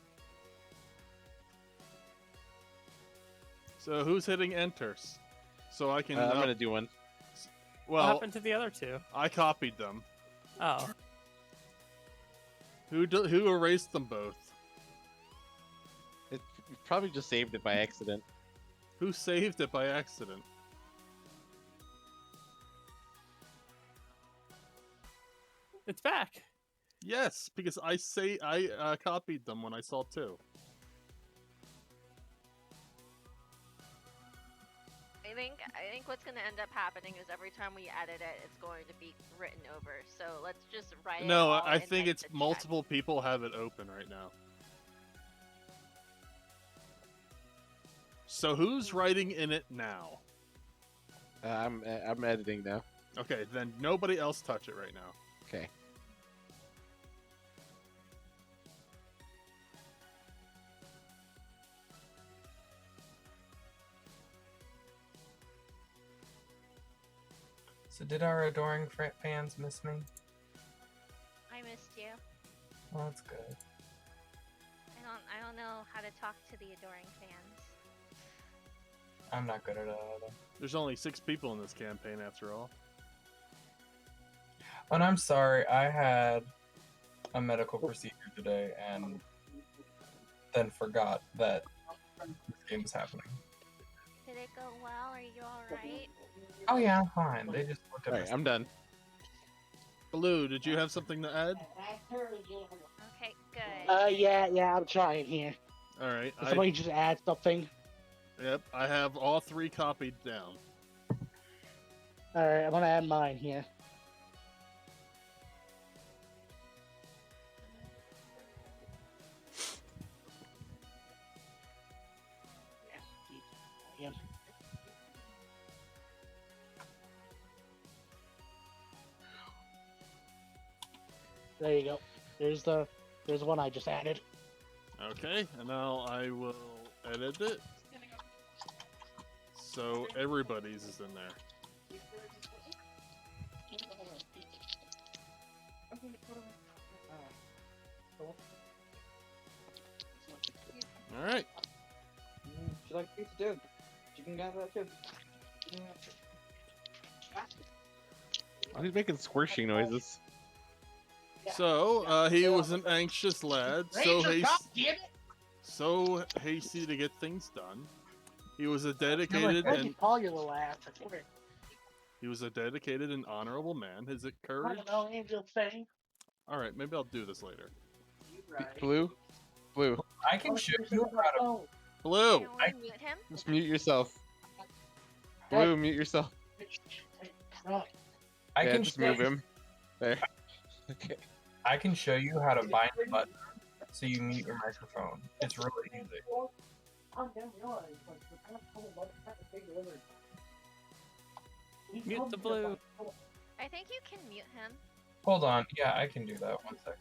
Speaker 1: So who's hitting enters? So I can.
Speaker 3: I'm gonna do one.
Speaker 5: What
Speaker 1: Well,
Speaker 5: happened to the other 2?
Speaker 1: I copied them.
Speaker 5: Oh.
Speaker 1: Who erased them both?
Speaker 3: It probably just saved it by accident.
Speaker 1: Who saved it by accident?
Speaker 5: It's back.
Speaker 1: Yes, because I copied them when I saw 2.
Speaker 4: I think what's gonna end up happening is every time we edit it, it's going to be written over. So let's just write it.
Speaker 1: No,
Speaker 4: all
Speaker 1: I
Speaker 4: in,
Speaker 1: think
Speaker 4: like,
Speaker 1: it's
Speaker 4: the chat.
Speaker 1: multiple people have it open right now. So who's writing in it now?
Speaker 3: I'm editing now.
Speaker 1: Okay, then nobody else touch it right now.
Speaker 3: Okay.
Speaker 7: So did our adoring fans miss me?
Speaker 4: I missed you.
Speaker 7: Well, that's good.
Speaker 4: I don't know how to talk to the adoring fans.
Speaker 7: I'm not good at it either.
Speaker 1: There's only 6 people in this campaign after all.
Speaker 7: And I'm sorry, I had a medical procedure today and then forgot that this game was happening.
Speaker 4: Did it go well? Are you alright?
Speaker 7: Oh yeah, I'm fine. They just looked at
Speaker 3: Alright,
Speaker 7: me.
Speaker 3: I'm done.
Speaker 1: Blue, did you have something to add?
Speaker 4: Okay, good.
Speaker 6: Yeah, I'm trying here.
Speaker 1: Alright,
Speaker 6: Can somebody just add something?
Speaker 1: yep, I have all 3 copied down.
Speaker 6: Alright, I'm gonna add mine here. Yeah. There you go. There's one I just added.
Speaker 1: Okay, and now I will edit it. So everybody's is in there. Alright.
Speaker 8: She likes pizza too. She can have that too.
Speaker 3: Oh, he's making squishing noises.
Speaker 1: So, he was an anxious lad, so hasty to get things done. He was a dedicated
Speaker 6: I
Speaker 1: and
Speaker 6: call you little ass. I swear.
Speaker 1: he was a dedicated and honorable man. Is it
Speaker 6: I
Speaker 1: courage?
Speaker 6: don't know, Angel thing.
Speaker 1: All right, maybe I'll do this later.
Speaker 3: Blue? Blue.
Speaker 7: I can show you how to.
Speaker 1: Blue.
Speaker 4: Can we mute him?
Speaker 3: Just mute yourself. Blue, mute yourself.
Speaker 7: I
Speaker 3: Yeah,
Speaker 7: can
Speaker 3: just
Speaker 7: show
Speaker 3: move
Speaker 7: you,
Speaker 3: him. There. Okay.
Speaker 7: I can show you how to bind a button so you mute your microphone. It's really easy.
Speaker 5: Mute the blue.
Speaker 4: I think you can mute him.
Speaker 7: Hold on. Yeah, I can do that. 1 second.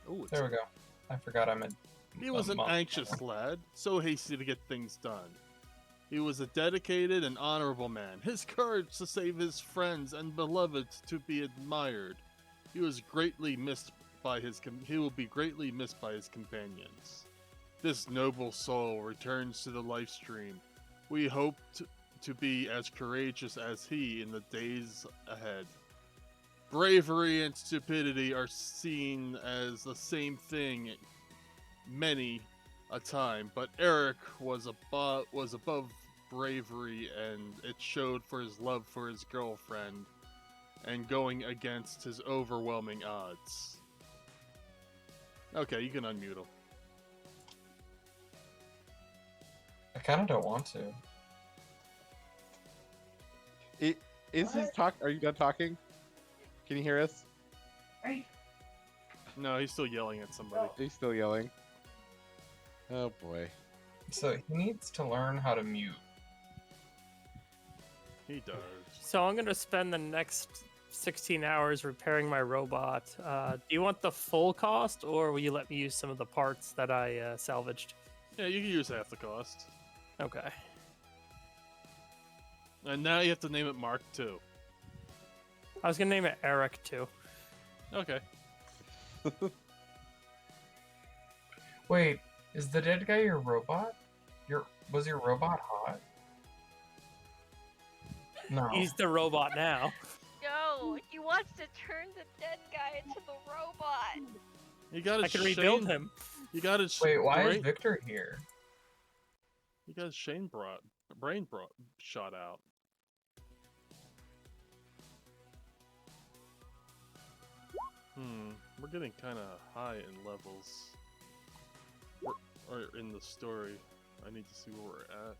Speaker 1: Ooh, it's
Speaker 7: There we go. I forgot I'm a.
Speaker 1: He was an anxious lad, so hasty to get things done. He was a dedicated and honorable man, his courage to save his friends and beloved to be admired. He was greatly missed by he will be greatly missed by his companions. This noble soul returns to the live stream. We hope to be as courageous as he in the days ahead. Bravery and stupidity are seen as the same thing many a time, but Eric was above bravery, and it showed for his love for his girlfriend and going against his overwhelming odds. Okay, you can unmute him.
Speaker 7: I kind of don't want to.
Speaker 3: Is his talk? Are you done talking? Can you hear us?
Speaker 1: No, he's still yelling at somebody.
Speaker 3: He's still yelling. Oh boy.
Speaker 7: So he needs to learn how to mute.
Speaker 1: He does.
Speaker 5: So I'm gonna spend the next 16 hours repairing my robot. Do you want the full cost, or will you let me use some of the parts that I salvaged?
Speaker 1: Yeah, you can use half the cost.
Speaker 5: Okay.
Speaker 1: And now you have to name it Mark too.
Speaker 5: I was gonna name it Eric too.
Speaker 1: Okay.
Speaker 7: Wait, is the dead guy your robot? Was your robot hot? No.
Speaker 5: He's the robot now.
Speaker 4: No, No, he wants to turn the dead guy into the robot.
Speaker 1: You got
Speaker 5: I
Speaker 1: his
Speaker 5: can rebuild him.
Speaker 1: You got his
Speaker 7: Wait, why is
Speaker 1: brain,
Speaker 7: Victor here?
Speaker 1: You got his brain brought shot out. We're getting kind of high in levels. Or in the story. I need to see where we're at.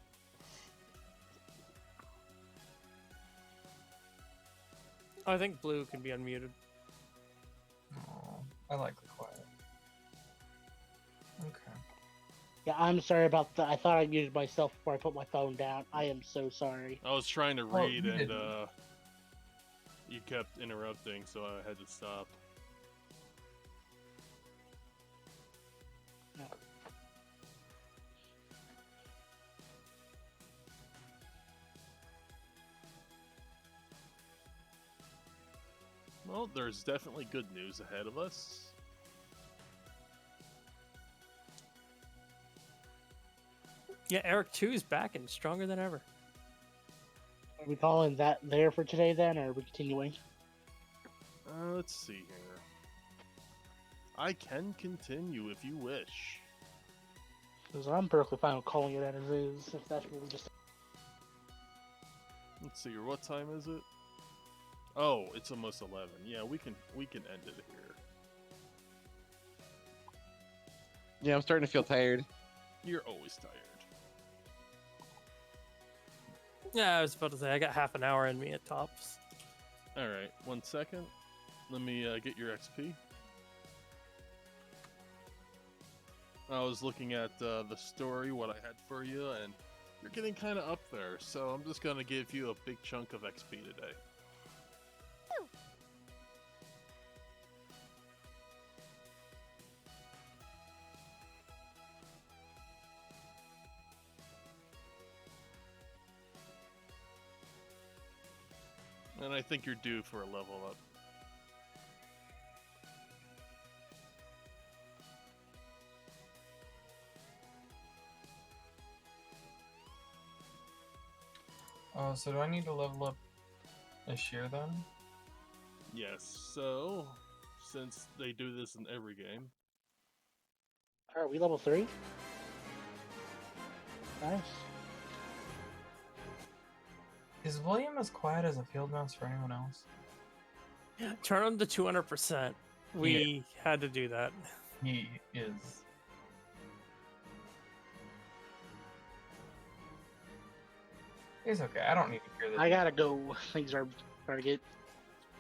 Speaker 5: I think Blue can be unmuted.
Speaker 7: Oh, I like the quiet. Okay.
Speaker 6: Yeah, I'm sorry about that. I thought I muted myself before I put my phone down. I am so sorry.
Speaker 1: I was trying to
Speaker 7: Oh,
Speaker 1: read
Speaker 7: you
Speaker 1: and
Speaker 7: didn't.
Speaker 1: you kept interrupting, so I had to stop.
Speaker 6: No.
Speaker 1: Well, there's definitely good news ahead of us.
Speaker 5: Yeah, Eric 2 is back and stronger than ever.
Speaker 6: Are we calling that there for today then, or are we continuing?
Speaker 1: Let's see here. I can continue if you wish.
Speaker 6: Because I'm perfectly fine with calling it as is, if that's what we just...
Speaker 1: Let's see here. What time is it? Oh, it's almost 11. Yeah, we can end it here.
Speaker 3: Yeah, I'm starting to feel tired.
Speaker 1: You're always tired.
Speaker 5: Yeah, I was about to say, I got half an hour in me at tops.
Speaker 1: Alright, 1 second. Let me get your XP. I was looking at the story, what I had for you, and you're getting kind of up there, so I'm just going to give you a big chunk of XP today. And I think you're due for a level up.
Speaker 7: Oh, so do I need to level up this year then?
Speaker 1: Yes, so, since they do this in every game.
Speaker 6: Are we level 3? Nice.
Speaker 7: Is William as quiet as a field mouse for anyone else?
Speaker 5: Turn him to 200%. We had to do that.
Speaker 7: He is. It's okay. I don't need to hear this.
Speaker 6: I gotta go. Things are starting to get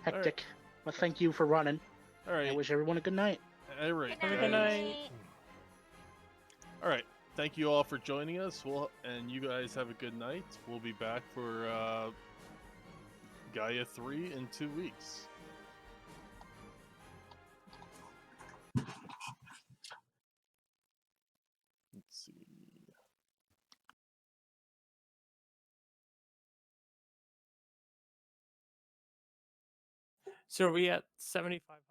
Speaker 6: hectic. But thank you for running.
Speaker 1: Alright,
Speaker 6: I wish everyone a good night.
Speaker 1: alright,
Speaker 5: Have a
Speaker 1: guys.
Speaker 5: good night.
Speaker 1: Alright, thank you all for joining us, and you guys have a good night. We'll be back for Gaia 3 in 2 weeks. Let's see.
Speaker 5: So are we at 7,500?